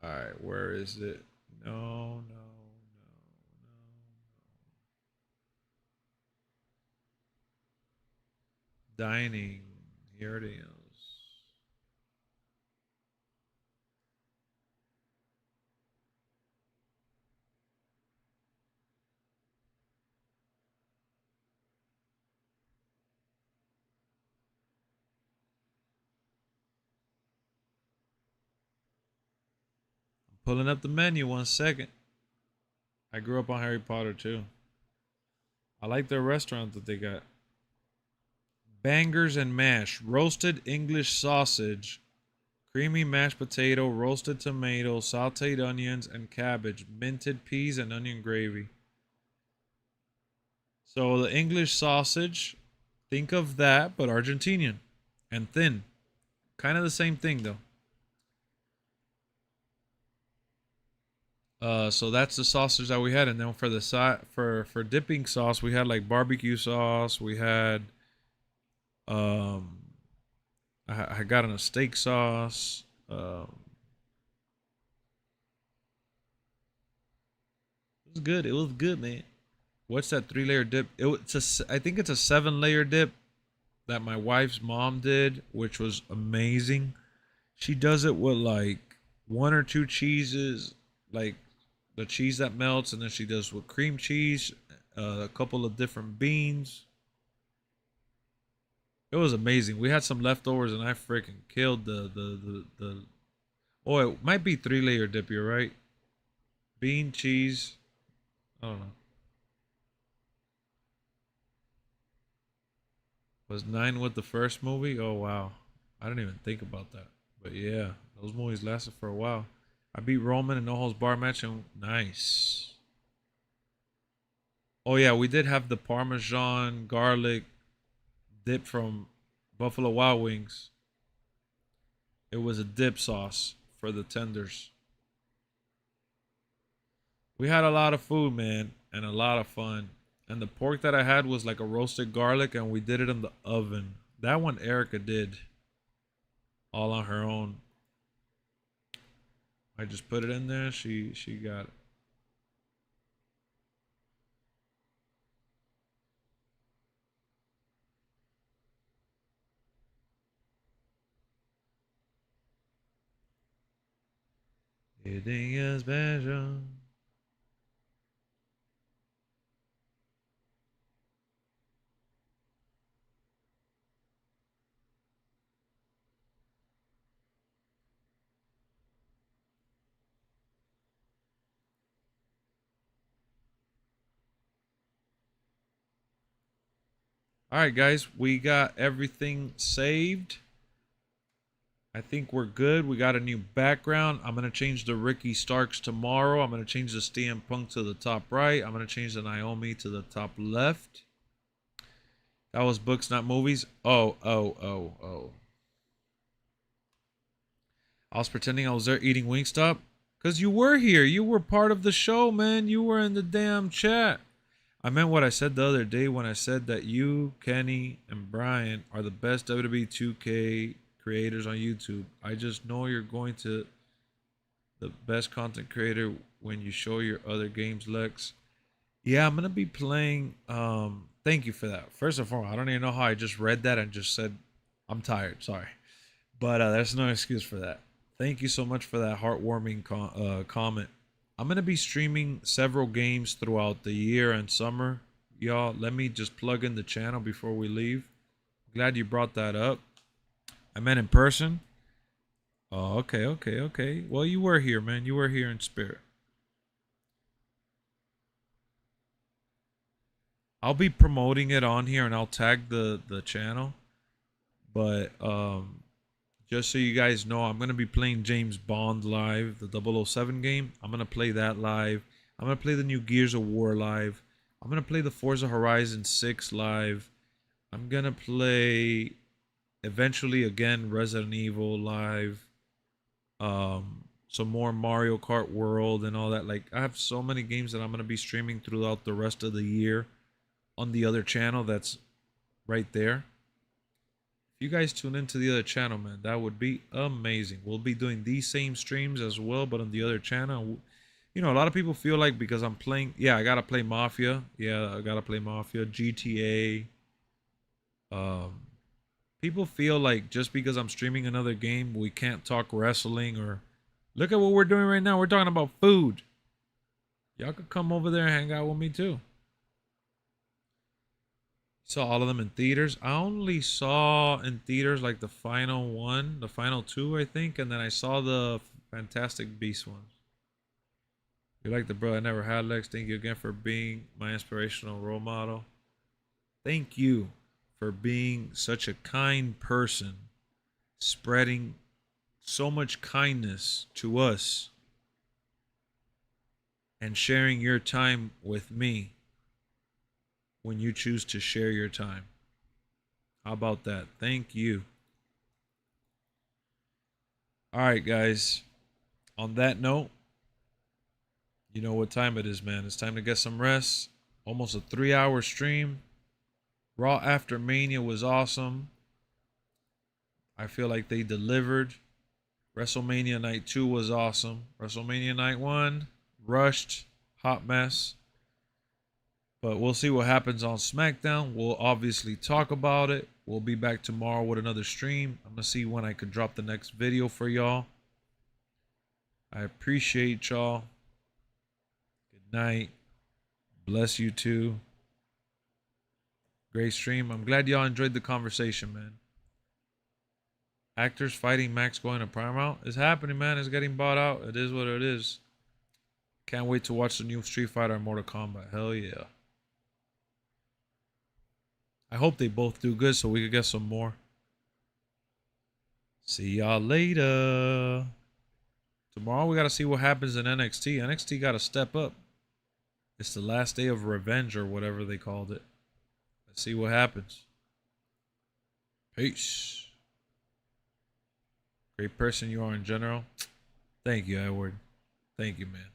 All right, where is it? No, no, no, no. Dining. Here it is. I'm pulling up the menu 1 second. I grew up on Harry Potter too. I like their restaurant that they got. Bangers and mash, roasted English sausage, creamy mashed potato, roasted tomato, sauteed onions and cabbage, minted peas and onion gravy. So the English sausage, think of that, but Argentinian and thin. Kind of the same thing though. So that's the sausage that we had, and then for the side for dipping sauce, we had like barbecue sauce. We had um, I got on a steak sauce. It was good. It was good, man. What's that 3-layer dip? I think it's a 7-layer dip that my wife's mom did, which was amazing. She does it with like 1 or 2 cheeses, like the cheese that melts, and then she does with cream cheese, a couple of different beans. It was amazing. We had some leftovers, and I freaking killed the. Oh, it might be 3-layer dip. You're right. Bean cheese. I don't know. Was 9 with the first movie? Oh wow, I didn't even think about that. But yeah, those movies lasted for a while. I beat Roman in No Holds Bar match, and nice. Oh yeah, we did have the Parmesan garlic dip from Buffalo Wild Wings. It was a dip sauce for the tenders. We had a lot of food, man, and a lot of fun. And the pork that I had was like a roasted garlic, and we did it in the oven. That one Erica did all on her own. I just put it in there. She got it. You think you're special? All right, guys, we got everything saved. I think we're good. We got a new background. I'm going to change the Ricky Starks tomorrow. I'm going to change the CM Punk to the top right. I'm going to change the Naomi to the top left. That was books, not movies. Oh. I was pretending I was there eating Wingstop. Because you were here. You were part of the show, man. You were in the damn chat. I meant what I said the other day when I said that you, Kenny, and Brian are the best WWE 2K creators on YouTube. I just know you're going to the best content creator when you show your other games, Lex. Yeah, I'm gonna be playing. Thank you for that. First and foremost, I don't even know how I just read that and just said I'm tired. Sorry, but there's no excuse for that. Thank you so much for that heartwarming comment. I'm gonna be streaming several games throughout the year and summer y'all, let me just plug in the channel before we leave. Glad you brought that up. I meant in person. Oh, okay. Well, you were here, man. You were here in spirit. I'll be promoting it on here and I'll tag the channel. But just so you guys know, I'm going to be playing James Bond live, the 007 game. I'm going to play that live. I'm going to play the new Gears of War live. I'm going to play the Forza Horizon 6 live. I'm going to play eventually again Resident Evil live. Some more Mario Kart World and all that. Like, I have so many games that I'm going to be streaming throughout the rest of the year on the other channel that's right there. If you guys tune into the other channel, man, that would be amazing. We'll be doing these same streams as well, but on the other channel. You know, a lot of people feel like because I'm playing, yeah, I gotta play Mafia. Yeah, I gotta play Mafia, GTA. People feel like just because I'm streaming another game, we can't talk wrestling or look at what we're doing right now. We're talking about food. Y'all could come over there and hang out with me too. Saw all of them in theaters. I only saw in theaters like the final one, the final two, I think, and then I saw the Fantastic Beast ones. You like the bro I never had, Lex. Thank you again for being my inspirational role model. Thank you for being such a kind person, spreading so much kindness to us, and sharing your time with me when you choose to share your time. How about that? Thank you. All right, guys. On that note, you know what time it is, man. It's time to get some rest. Almost a 3-hour stream. Raw after Mania was awesome. I feel like they delivered. WrestleMania Night 2 was awesome. WrestleMania Night 1, rushed, hot mess. But we'll see what happens on SmackDown. We'll obviously talk about it. We'll be back tomorrow with another stream. I'm going to see when I can drop the next video for y'all. I appreciate y'all. Good night. Bless you too. Great stream. I'm glad y'all enjoyed the conversation, man. Actors fighting Max going to Paramount. It's happening, man. It's getting bought out. It is what it is. Can't wait to watch the new Street Fighter and Mortal Kombat. Hell yeah. I hope they both do good so we could get some more. See y'all later. Tomorrow we got to see what happens in NXT. NXT got to step up. It's the last day of revenge or whatever they called it. Let's see what happens. Peace. Great person you are in general. Thank you, Edward. Thank you, man.